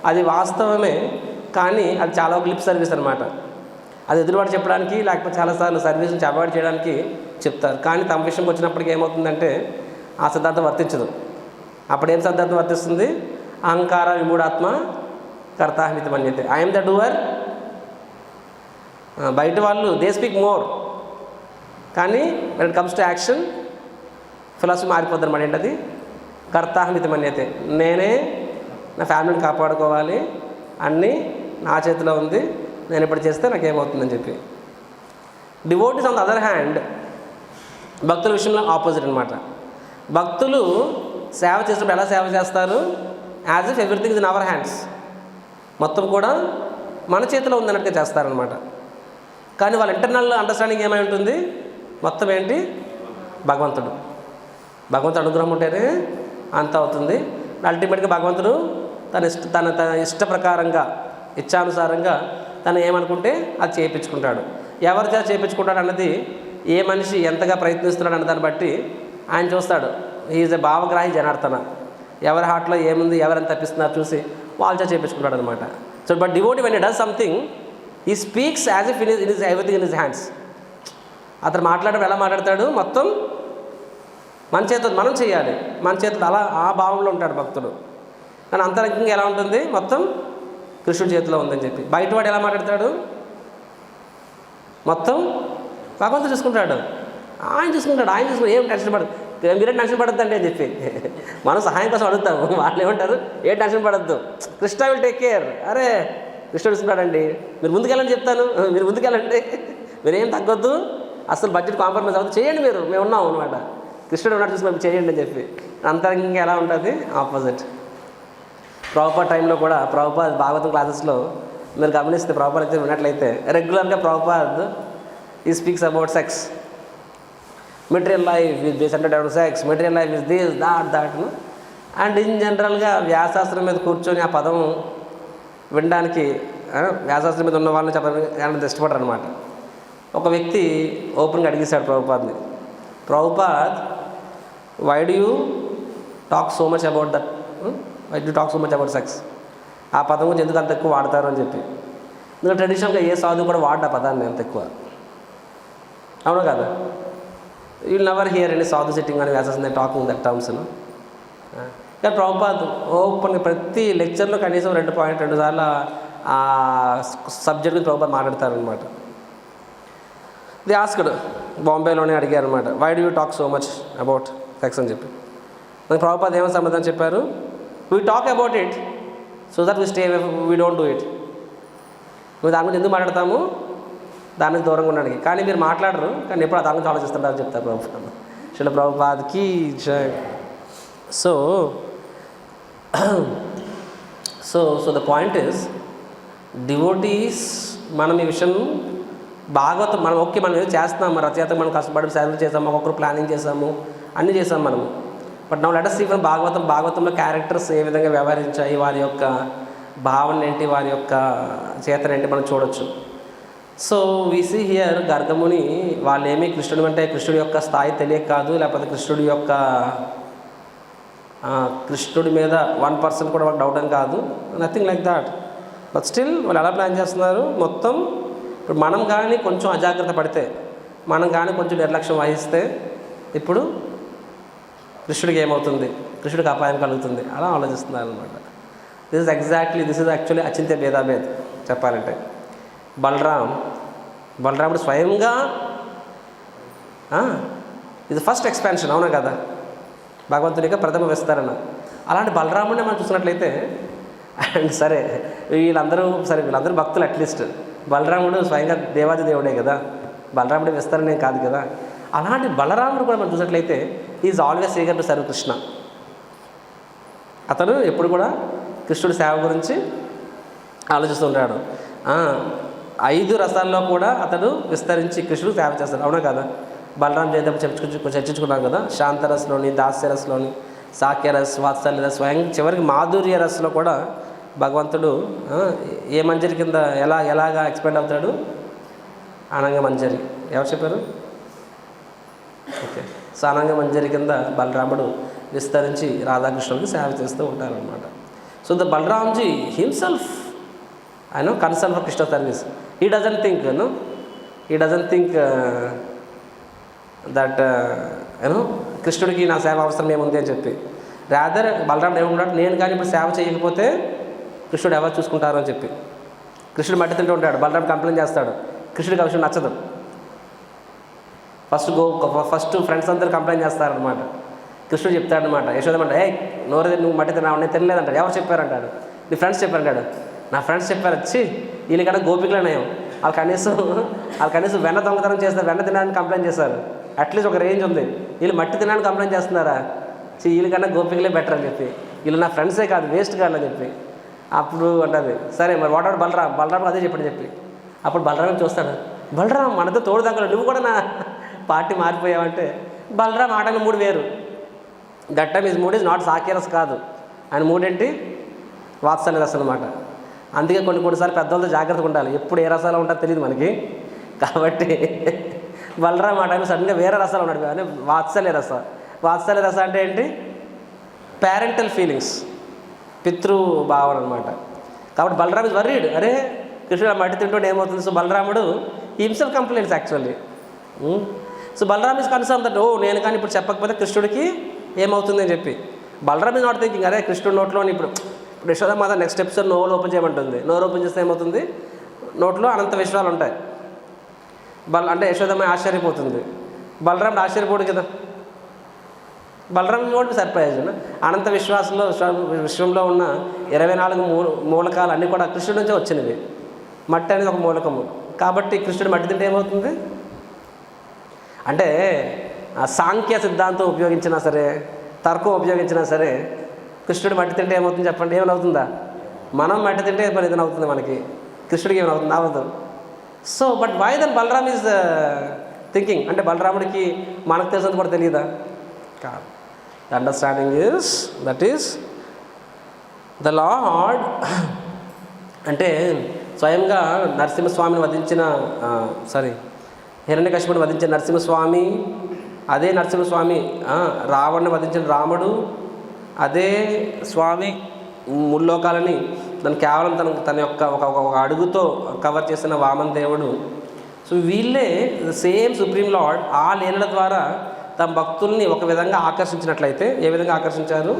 అది వాస్తవమే, కానీ అది చాలా ఒక లిప్ సర్వీస్ అనమాట. అది ఎదురుబాటు చెప్పడానికి, లేకపోతే చాలాసార్లు సర్వీస్ నుంచి అవాయిడ్ చేయడానికి చెప్తారు. కానీ తమ విషయంకి వచ్చినప్పటికీ ఏమవుతుందంటే ఆ సిద్ధాంతం వర్తించదు. అప్పుడు ఏం సిద్ధాంతం వర్తిస్తుంది? అహంకార విమూఢాత్మ కర్తాహమితి మన్యతే, ఐఎమ్ ద డూవర్. బయట వాళ్ళు దే స్పీక్ మోర్, కానీ when it comes to action philosophy మారిపోద్ది అనమాట. ఏంటది? కర్తాహమితి మన్యతే, నేనే నా ఫ్యామిలీని కాపాడుకోవాలి, అన్నీ నా చేతిలో ఉంది, నేను ఇప్పుడు చేస్తే నాకేమవుతుందని చెప్పి. Devotees on the other hand భక్తుల విషయంలో ఆపోజిట్ అనమాట. భక్తులు సేవ చేసినప్పుడు ఎలా సేవ చేస్తారు? As if everything is in our hands, మొత్తం కూడా మన చేతిలో ఉందన్నట్టుగా చేస్తారనమాట. కానీ వాళ్ళ ఇంటర్నల్ అండర్స్టాండింగ్ ఏమై ఉంటుంది? మొత్తం ఏంటి? భగవంతుడు అనుగ్రహం ఉంటేనే అంత అవుతుంది. అల్టిమేట్గా భగవంతుడు తన ఇష్ట ప్రకారంగా, ఇచ్ఛానుసారంగా తను ఏమనుకుంటే అది చేయించుకుంటాడు. ఎవరి చేత చేయించుకుంటాడు అన్నది, ఏ మనిషి ఎంతగా ప్రయత్నిస్తున్నాడు అన్న దాన్ని బట్టి ఆయన చూస్తాడు. ఈజ్ ఎ భావగ్రాహి జనార్దన, ఎవరి హార్ట్లో ఏముంది, ఎవరైనా తప్పిస్తున్నారు చూసి వాళ్ళ చేత చేయించుకుంటాడు అనమాట. So but devotee when he does something he speaks as if it is everything in his hands. అతను మాట్లాడడం ఎలా మాట్లాడతాడు? మొత్తం మన చేతులు మనం చేయాలి, మన చేతులు అలా ఆ భావంలో ఉంటాడు భక్తుడు. కానీ అంతరంగంగా ఎలా ఉంటుంది? మొత్తం కృష్ణుడి చేతిలో ఉందని చెప్పి. బయటవాడు ఎలా మాట్లాడతాడు? మొత్తం భగవంతుడు చూసుకుంటాడు, ఆయన చూసుకుంటాడు. ఏం టెన్షన్ పడదు, మీరే టెన్షన్ పడద్దండి అని చెప్పి మనం సహాయం కోసం అడుగుతాము. వాళ్ళు ఏమంటారు? ఏ టెన్షన్ పడద్దు, కృష్ణ విల్ టేక్ కేర్. అరే కృష్ణుడు చూసుకుంటాడండి, మీరు ముందుకెళ్ళండి చెప్తాను, మీరు ముందుకెళ్ళండి, మీరేం తగ్గొద్దు, అసలు బడ్జెట్ కాంప్రమైజ్ అవ్వద్దు, చేయండి, మేము ఉన్నాం అనమాట, కృష్ణుడు ఉన్నాడు చూసి మేము చేయండి అని చెప్పి. అంతరంగంగా ఎలా ఉంటుంది? ఆపోజిట్. ప్రభుపాద టైంలో కూడా ప్రభుపాద భాగవతం క్లాసెస్లో మీరు గమనిస్తే, ప్రభుపాద అయితే విన్నట్లయితే రెగ్యులర్గా ప్రభుపాద ఈ speaks about sex. Material life is centred on sex, material life is this that. And in జనరల్గా వ్యాసాస్త్రం మీద కూర్చొని ఆ పదం వినడానికి వ్యాసాస్త్రం మీద ఉన్న వాళ్ళని చెప్పడానికి ఇష్టపడరు అనమాట. ఒక వ్యక్తి ఓపెన్గా అడిగేశాడు ప్రభుపాద్ని, Prabhupad, why do you talk so much about that, why do talk so much about sex, ఆ పదం గురించి ఎందుకు అంత ఎక్కువ వాడతారు అని చెప్పి. ఎందుకంటే ట్రెడిషనల్గా ఏ సాధువు కూడా వాడ ఆ పదాన్ని అంత ఎక్కువ, అవును కదా. You will never here any సాధు సిట్టింగ్ అని వ్యాసాస్ టాకింగ్ దట్ టర్మ్స్. కానీ ప్రభుపాద్ ఓపెన్గా ప్రతి లెక్చర్లో కనీసం 2 సార్లు ఆ సబ్జెక్ట్ గురించి ప్రభుపాద్ మాట్లాడతారనమాట. ది ఆస్క్డ్, బాంబేలోనే అడిగారు అనమాట, why do you talk so much about sex అని చెప్పి. దానికి ప్రభుపాద్ ఏమో సమాధానం చెప్పారు, we talk about it so that we stay we don't do it. నువ్వు దాని గురించి ఎందుకు మాట్లాడతాము, దాని నుంచి దూరంగా ఉండడానికి, కానీ మీరు మాట్లాడరు, కానీ ఎప్పుడు దాని గురించి ఆలోచిస్తుంటారు చెప్తారు ప్రభుపాద్. శిల ప్రభుపాద్కి so the point is, devotees మనం ఈ విషయం భాగవతం మనం ఓకే మనం ఏదో చేస్తున్నాం, మన రచయిత మనం కష్టపడి సేవలు చేసాము, ఒక్కొక్కరు ప్లానింగ్ చేసాము, అన్నీ చేసాము మనము. But now let us see from భాగవతంలో క్యారెక్టర్స్ ఏ విధంగా వ్యవహరించాయి, వారి యొక్క భావన ఏంటి, వారి యొక్క చేతన ఏంటి మనం చూడొచ్చు. So we see here Gargamuni వాళ్ళు ఏమీ కృష్ణుడు అంటే కృష్ణుడి యొక్క స్థాయి తెలియక కాదు, లేకపోతే కృష్ణుడి మీద 1% కూడా వాళ్ళకి డౌట్ అని కాదు, nothing like that. But still వాళ్ళు ఎలా ప్లాన్ చేస్తున్నారు మొత్తం. ఇప్పుడు మనం కానీ కొంచెం అజాగ్రత్త పడితే, మనం కానీ కొంచెం నిర్లక్ష్యం వహిస్తే ఇప్పుడు కృష్ణుడికి ఏమవుతుంది, కృష్ణుడికి అపాయం కలుగుతుంది, అలా ఆలోచిస్తున్నారు అనమాట. దిస్ ఇస్ యాక్చువల్లీ అచింత్య భేదాభేద్ చెప్పాలంటే. బలరాముడు స్వయంగా ఇది ఫస్ట్ ఎక్స్పాన్షన్, అవునా కదా, భగవంతుని యొక్క ప్రథమ విస్తరణ. అలాంటి బలరాముడిని మనం చూసినట్లయితే, అండ్ వీళ్ళందరూ భక్తులు. అట్లీస్ట్ బలరాముడు స్వయంగా దేవాది దేవుడే కదా, బలరాముడి విస్తరణ కాదు కదా. అలాంటి బలరాముడు కూడా మనం చూసినట్లయితే is always eager to serve Krishna. అతను ఎప్పుడు కూడా కృష్ణుడి సేవ గురించి ఆలోచిస్తుంటాడు. 5 రసాల్లో కూడా అతడు విస్తరించి కృష్ణుడు సేవ చేస్తాడు, అవునా కదా. బలరాం జయంతి చర్చించుకున్నాం కదా, శాంతరస్లోని, దాస్యరస్లోని, సాక్యరస్, వాత్సల్యరస్, స్వయం చివరికి మాధుర్య రస్లో కూడా భగవంతుడు ఏ మంజరి కింద ఎలాగా ఎక్స్పెండ్ అవుతాడు, అనంగ మంజరి. ఎవరు చెప్పారు? ఓకే. సో అనంగ మంజరి కింద బలరాముడు విస్తరించి రాధాకృష్ణుడికి సేవ చేస్తూ ఉంటారనమాట. So the Balaramji himself concern for Krishna service. He doesn't think that కృష్ణుడికి నా సేవ అవసరం ఏముంది అని చెప్పి. రాదర్ బలరాముడు ఏమన్నాడు, నేను కానీ ఇప్పుడు సేవ చేయకపోతే కృష్ణుడు ఎవరు చూసుకుంటారు అని చెప్పి. కృష్ణుడు మట్టి తింటూ ఉంటాడు, బలరాముడు కంప్లైంట్ చేస్తాడు, కృష్ణుడికి ఆ విషయం నచ్చదు. ఫస్ట్ ఫ్రెండ్స్ అందరూ కంప్లైంట్ చేస్తారనమాట. కృష్ణుడు చెప్తాడనమాట, యశోదమంట, నువ్వు మట్టి తిన్నావు, నేను తినలేదంటాడు. ఎవరు చెప్పారంటాడు, నీ ఫ్రెండ్స్ చెప్పారంటాడు. నా ఫ్రెండ్స్ చెప్పారు, వచ్చి వీళ్ళకన్నా గోపికలే నయం, వాళ్ళు కనీసం వెన్న దొంగతనం చేస్తారు, వెన్న తినడానికి కంప్లైంట్ చేస్తారు, అట్లీస్ట్ ఒక రేంజ్ ఉంది. వీళ్ళు మట్టి తినడానికి కంప్లైంట్ చేస్తున్నారా, వీళ్ళకన్నా గోపికలే బెటర్ అని చెప్పి, వీళ్ళు నా ఫ్రెండ్సే కాదు వేస్ట్ కాదు అని చెప్పి. అప్పుడు అంటుంది, సరే మరి వాట్ అవుట్ బలరాం అదే చెప్పి. అప్పుడు బలరాం చూస్తాడు, బలరాం మనతో తోడు దగ్గర నువ్వు కూడా నా పార్టీ మారిపోయావంటే, బలరాం ఆటని 3 వేరు. That time mood is not సాక్యరస్ కాదు, ఆయన మూడేంటి, వాత్సల్య రసం అనమాట. అందుకే కొన్నిసార్లు పెద్దవాళ్ళతో జాగ్రత్తగా ఉండాలి, ఎప్పుడు ఏ రసాలు ఉంటారో తెలియదు మనకి. కాబట్టి బలరాం ఆ టైంలో సడన్గా వేరే రసాలు ఉన్నాడు, అని వాత్సల్య రస అంటే ఏంటి, పేరెంటల్ ఫీలింగ్స్, పితృభావన అనమాట. కాబట్టి బలరామ్ ఇస్ వర్రీడ్, అరే కృష్ణుడు మట్టి తింటుంటే ఏమవుతుంది. సో బలరాముడు himself complaints actually. So Balram is concern that నేను కానీ ఇప్పుడు చెప్పకపోతే కృష్ణుడికి ఏమవుతుంది అని చెప్పి. బలరామ్ ఇస్ నాట్ థింకింగ్, అరే కృష్ణుడు నోట్లోని ఇప్పుడు యశోదమాత నెక్స్ట్ ఎపిసోడ్ నోరు ఓపెన్ చేయమంటుంది. నోరు ఓపెన్ చేస్తే ఏమవుతుంది, నోట్లో అనంత విశ్వాలు ఉంటాయి. అంటే యశోదమ్మ ఆశ్చర్యపోతుంది, బలరాముడు ఆశ్చర్యపోడు కదా. బలరాం కూడా సర్ప్రైజ్. అనంత విశ్వంలో ఉన్న 24 మూలకాలు అన్నీ కూడా కృష్ణుడి నుంచే వచ్చినవి. మట్టి అనేది ఒక మూలకము. కాబట్టి కృష్ణుడు మట్టి తింటే ఏమవుతుంది అంటే, సాంఖ్య సిద్ధాంతం ఉపయోగించినా సరే, తర్కం ఉపయోగించినా సరే, కృష్ణుడు మట్టి తింటే ఏమవుతుంది చెప్పండి, ఏమైనా అవుతుందా? మనం మట్టి తింటే మరి ఏదైనా అవుతుంది మనకి, కృష్ణుడికి ఏమైనా అవుతుంది? అవ్వదు. So but why then Balram is thinking. అంటే బలరాముడికి మనకు తెలిసినంత కూడా తెలియదా? కాదు. The understanding is that is the lord. అంటే స్వయంగా నరసింహస్వామిని వధించిన హిరణ్యకశిపుని వధించిన నరసింహస్వామి, అదే నరసింహస్వామి రావణ్ణి వధించిన రాముడు, అదే స్వామి ముల్లోకాలని తను కేవలం తన యొక్క ఒక అడుగుతో కవర్ చేసిన వామన్ దేవుడు. సో వీళ్ళే సేమ్ సుప్రీం లార్డ్ ఆ లీలల ద్వారా తమ భక్తుల్ని ఒక విధంగా ఆకర్షించినట్లయితే, ఏ విధంగా ఆకర్షించారు?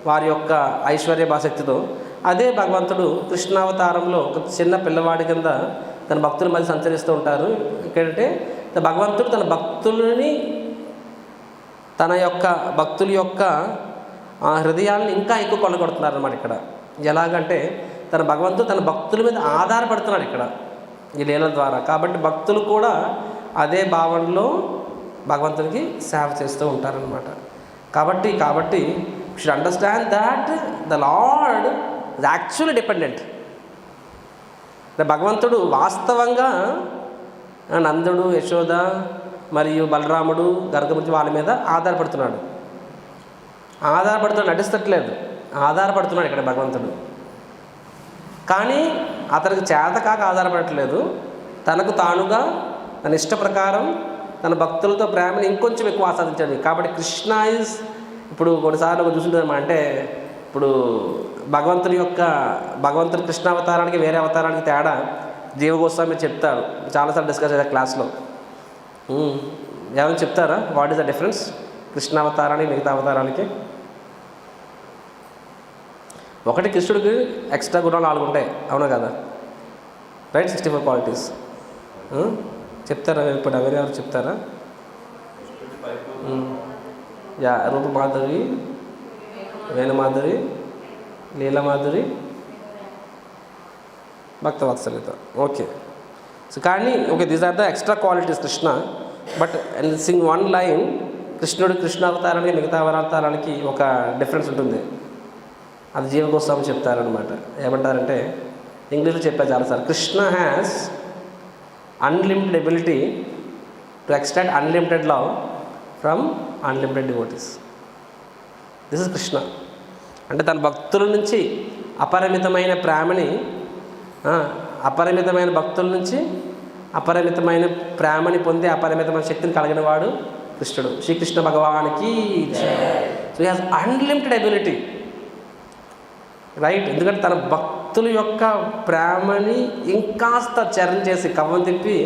వారి యొక్క ఐశ్వర్య భాశక్తితో. అదే భగవంతుడు కృష్ణావతారంలో ఒక చిన్న పిల్లవాడి కింద తన భక్తుల మధ్య సంచరిస్తూ ఉంటారు. ఏంటంటే భగవంతుడు తన భక్తులని, తన యొక్క భక్తుల యొక్క హృదయాలను ఇంకా ఎక్కువ కొల్లగొడుతున్నారు అన్నమాట ఇక్కడ. ఎలాగంటే భగవంతుడు తన భక్తుల మీద ఆధారపడుతున్నాడు ఇక్కడ ఈ లీలల ద్వారా. కాబట్టి భక్తులు కూడా అదే భావనలో భగవంతుడికి సేవ చేస్తూ ఉంటారనమాట. కాబట్టి should understand that the lord is actually dependent. భగవంతుడు వాస్తవంగా నందుడు, యశోద మరియు బలరాముడు, గర్గముడి వాళ్ళ మీద ఆధారపడుతున్నాడు. నటిస్తట్లేదు, ఆధారపడుతున్నాడు ఇక్కడ భగవంతుడు. కానీ అతనికి చేత కాక ఆధారపడట్లేదు, తనకు తానుగా తన ఇష్ట ప్రకారం తన భక్తులతో ప్రేమను ఇంకొంచెం ఎక్కువ ఆస్వాదించాడు. కాబట్టి కృష్ణ ఈజ్, ఇప్పుడు కొన్నిసార్లు చూస్తుంటామా అంటే, ఇప్పుడు భగవంతుడి కృష్ణ అవతారానికి వేరే అవతారానికి తేడా జీవగోస్వామి చెప్తారు. చాలాసార్లు డిస్కస్ అయ్యారు క్లాస్లో. ఏమైనా చెప్తారా? What is the difference Krishna అవతారానికి మిగతా అవతారానికి? ఒకటి, కృష్ణుడికి ఎక్స్ట్రా గుణాలు 4 ఉంటాయి, అవునా కదా? రైట్, 64 క్వాలిటీస్ చెప్తారా? ఇప్పుడు అవన్నీ ఎవరు చెప్తారా? రూపమాధురి, వేణుమాధురి, లీలమాధురి, భక్తవత్సల్యత. ఓకే. సో కానీ these are the extra qualities Krishna. But and sing one line, Krishna అవతారానికి మిగతా అవతారానికి ఒక డిఫరెన్స్ ఉంటుంది. అది జీవగోస్వామి చెప్తారనమాట. ఏమంటారంటే, ఇంగ్లీష్లో చెప్పారు చాలాసార్లు, Krishna has unlimited ability to extract unlimited love from unlimited devotees. This is Krishna. అంటే తన భక్తుల నుంచి అపరిమితమైన ప్రేమని, అపరిమితమైన భక్తుల నుంచి అపరిమితమైన ప్రేమని పొంది అపరిమితమైన శక్తిని కలిగిన వాడు కృష్ణుడు. శ్రీకృష్ణ భగవానికి so he has unlimited ability, right. ఎందుకంటే తన భక్తుల యొక్క ప్రేమని ఇంకాస్త చరణ్ చేసి, కవ్వం తిప్పి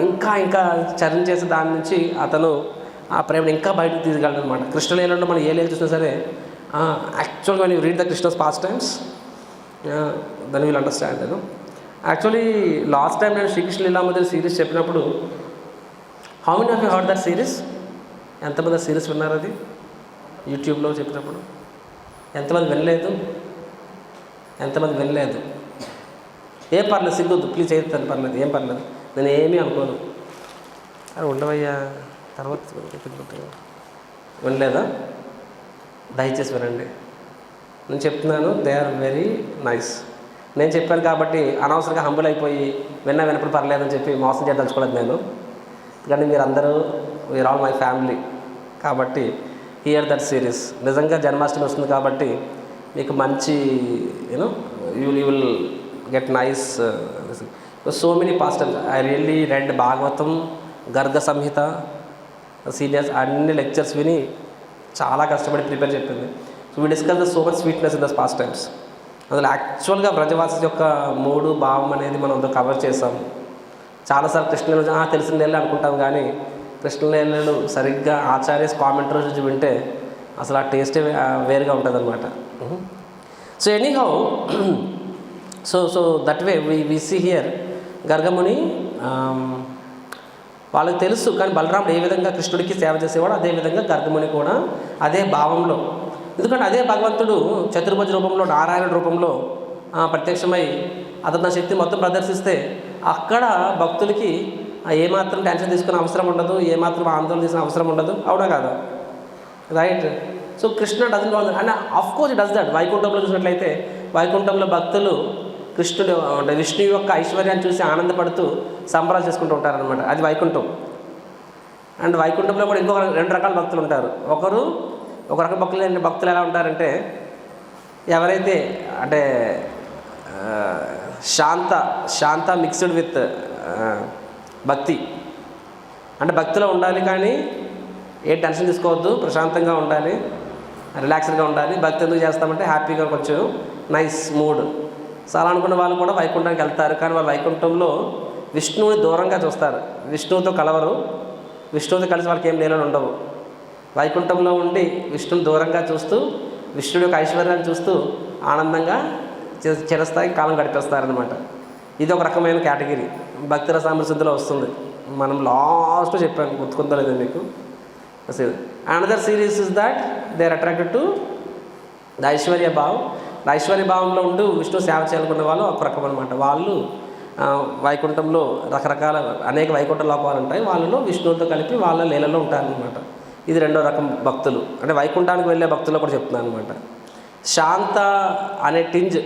ఇంకా చరణ్ చేసి దాని నుంచి అతను ఆ ప్రేమను ఇంకా బయటకు తీసుకెళ్ళాడు అనమాట. కృష్ణలీలలో మనం ఏ లీల చూసినా సరే, యాక్చువల్గా when you read the Krishna's pastimes, then you will understand. Actually last time నేను శ్రీకృష్ణ లీలామధురి సిరీస్ చెప్పినప్పుడు, how many of you heard that series? ఎంతమంది సిరీస్ విన్నారు? అది యూట్యూబ్లో చెప్పినప్పుడు ఎంతమంది వినలేదు? ఏం పర్లేదు, సిగ్గొద్దు ప్లీజ్, చేస్తాను పర్లేదు, ఏం పర్లేదు, నేను ఏమీ అనుకోను. అరే ఉండవయ్యా, తర్వాత వినలేదా? దయచేసి వినండి, నేను చెప్తున్నాను. They are very nice. నేను చెప్పాను కాబట్టి అనవసరంగా హంబుల్ అయిపోయి విన్నప్పుడు పర్లేదని చెప్పి మోసం చేయదలుచుకోలేదు నేను. కానీ మీరు అందరూ, వీఆర్ ఆల్ మై ఫ్యామిలీ. కాబట్టి హియర్ దట్ సిరీస్. నిజంగా జన్మాష్టమి వస్తుంది కాబట్టి మీకు మంచి you will get nice so many pastors. I really read Bhagavatam, Garga Samhita, seniors అన్ని లెక్చర్స్ విని చాలా కష్టపడి ప్రిపేర్ చెప్పింది. So we discuss the so much sweetness in the past times. అందులో యాక్చువల్గా బ్రజవాసి యొక్క మూడు భావం అనేది మనం అందులో కవర్ చేసాం. చాలాసార్లు కృష్ణలీల తెలిసిన నీళ్ళు అనుకుంటాం, కానీ కృష్ణలీలలు సరిగ్గా ఆచార్యస్ కామెంటరీ నుంచి వింటే అసలు ఆ టేస్టే వేరుగా ఉంటుంది అనమాట. So anyhow, so that way we see here Gargamuni వాళ్ళకి తెలుసు. కానీ బలరాముడు ఏ విధంగా కృష్ణుడికి సేవ చేసేవాడు, అదేవిధంగా గర్గముని కూడా అదే భావంలో. ఎందుకంటే అదే భగవంతుడు చతుర్భుజ రూపంలో, నారాయణ రూపంలో ప్రత్యక్షమై అతను శక్తి మొత్తం ప్రదర్శిస్తే అక్కడ భక్తులకి ఏమాత్రం టెన్షన్ తీసుకునే అవసరం ఉండదు, ఏమాత్రం ఆందోళన తీసుకునే అవసరం ఉండదు, అవునా కాదా? Right. So Krishna doesn't want, and of course it does that. వైకుంఠంలో చూసినట్లయితే వైకుంఠంలో భక్తులు కృష్ణుడు అంటే విష్ణువు యొక్క ఐశ్వర్యాన్ని చూసి ఆనందపడుతూ సంబరాలు చేసుకుంటూ ఉంటారనమాట. అది వైకుంఠం. అండ్ వైకుంఠంలో కూడా ఇంకొక 2 రకాల భక్తులు ఉంటారు. ఒక రకం భక్తులు ఎలా ఉంటారంటే, ఎవరైతే అంటే శాంత మిక్స్డ్ విత్ భక్తి, అంటే భక్తిలో ఉండాలి కానీ ఏ టెన్షన్ తీసుకోవద్దు, ప్రశాంతంగా ఉండాలి, రిలాక్స్డ్గా ఉండాలి. భక్తి ఎందుకు చేస్తామంటే హ్యాపీగా కొంచెం నైస్ మూడ్. సో అలా అనుకున్న వాళ్ళు కూడా వైకుంఠానికి వెళ్తారు. కానీ వాళ్ళు వైకుంఠంలో విష్ణువుని దూరంగా చూస్తారు, విష్ణువుతో కలవరు, విష్ణువుతో కలిసి వాళ్ళకి ఏం లీలలు ఉండవు. వైకుంఠంలో ఉండి విష్ణువుని దూరంగా చూస్తూ, విష్ణుడి యొక్క ఐశ్వర్యాన్ని చూస్తూ ఆనందంగా చిరస్థాయి కాలం గడిపేస్తారనమాట. ఇది ఒక రకమైన కేటగిరీ భక్తి రసామృతంలో వస్తుంది. మనం లాస్ట్లో చెప్పాను, గుర్తుకుందా లేదా మీకు? Another series is that they are attracted to the ఐశ్వర్య భావం. ఐశ్వర్య భావంలో ఉంటూ విష్ణు సేవ చేయాలనుకున్న వాళ్ళు ఒక రకం అనమాట. వాళ్ళు వైకుంఠంలో రకరకాల అనేక వైకుంఠ లోకాలు ఉంటాయి, వాళ్ళలో విష్ణువుతో కలిపి వాళ్ళ లీలలో ఉంటారనమాట. ఇది 2వ రకం భక్తులు, అంటే వైకుంఠానికి వెళ్ళే భక్తుల్లో కూడా చెప్తున్నాను అనమాట. శాంత అనే టింజ్,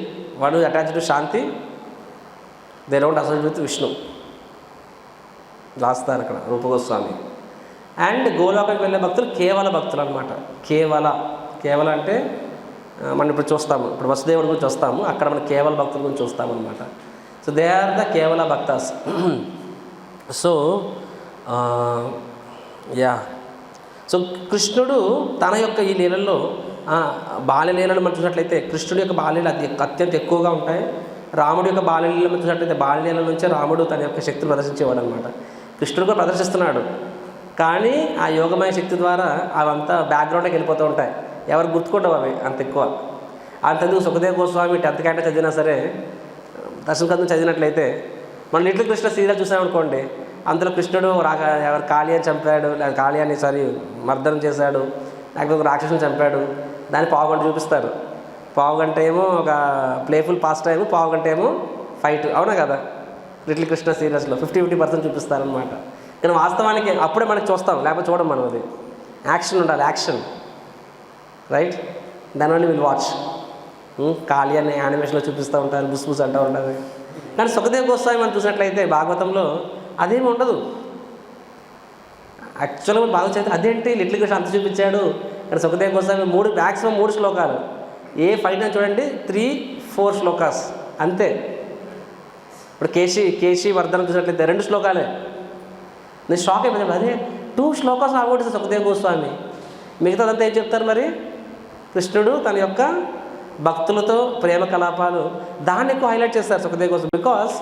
వాడు attached to Shanti, they don't associate with Vishnu, రాస్తారు అక్కడ రూపగోస్వామి. అండ్ గోలోకానికి వెళ్ళే భక్తులు కేవల భక్తులు అనమాట. కేవల అంటే మనం ఇప్పుడు చూస్తాము, ఇప్పుడు వసుదేవుడి గురించి వస్తాము, అక్కడ మనం కేవల భక్తుల గురించి చూస్తాము అనమాట. సో దే ఆర్ ద కేవల భక్తాస్. సో సో కృష్ణుడు తన యొక్క ఈ లీలల్లో బాల్యలీలలు మనం చూసినట్లయితే కృష్ణుడి యొక్క బాల్యలు అత్యంత ఎక్కువగా ఉంటాయి. రాముడి యొక్క బాల్యలీలను మనం చూసినట్లయితే బాల్యలీల నుంచే రాముడు తన యొక్క శక్తిని ప్రదర్శించేవాడు అనమాట. కృష్ణుడు కూడా ప్రదర్శిస్తున్నాడు, కానీ ఆ యోగమయ శక్తి ద్వారా అవంతా బ్యాక్గ్రౌండ్కి వెళ్ళిపోతూ ఉంటాయి. ఎవరు గుర్తుకుంటావు అవి అంత ఎక్కువ. అంతెందుకు సుఖదేవ్ గోస్వామి 10th క్యాంటో చదివినా సరే, దశమకందం చదివినట్లయితే, మన లిటిల్ కృష్ణ సీరియల్ చూసామనుకోండి, అందులో కృష్ణుడు ఎవరు కాళీని చంపాడు, లేదా కాళీని మర్దనం చేశాడు, లేకపోతే ఒక రాక్షసుని చంపాడు, దాన్ని పావుగంట చూపిస్తారు. పావుగంట ఏమో ఒక ప్లేఫుల్ పాస్ టైము, పావుగంట ఏమో ఫైట్, అవునా కదా? లిటిల్ కృష్ణ సీరియల్స్లో 50% చూపిస్తారనమాట. కానీ వాస్తవానికి అప్పుడే మనకి చూస్తాం, లేకపోతే చూడం మనం. అది యాక్షన్ ఉండాలి, యాక్షన్, రైట్? దాని వల్ల విల్ వాచ్. కాళీ అనే యానిమేషన్లో చూపిస్తూ ఉంటారు, బుస్ అంటూ ఉంటుంది. కానీ సుఖదేవ్ గోస్వామి మనం చూసినట్లయితే భాగవతంలో అదేమి ఉండదు. యాక్చువల్గా బాగా చదివితే అదేంటి లిటిల్ కృష్ణ అంత చూపించాడు. కానీ సుఖదేవ్ గోస్వామి మ్యాక్సిమం 3 శ్లోకాలు, ఏ ఫైట్ అని చూడండి 3-4 శ్లోకాస్ అంతే. ఇప్పుడు కేశీ వర్ధనం చూసినట్లయితే 2 శ్లోకాలే. నేను షాక్ అయిపోయాను, అదే 2 శ్లోకాస్ ఆగొట్టేసి సుఖదేవ్ గోస్వామి. మిగతాదంతా ఏం చెప్తారు మరి? కృష్ణుడు తన యొక్క భక్తులతో ప్రేమ కలాపాలు, దాన్ని ఎక్కువ హైలైట్ చేస్తారు సుఖదేవ్ గోస్వామి. బికాస్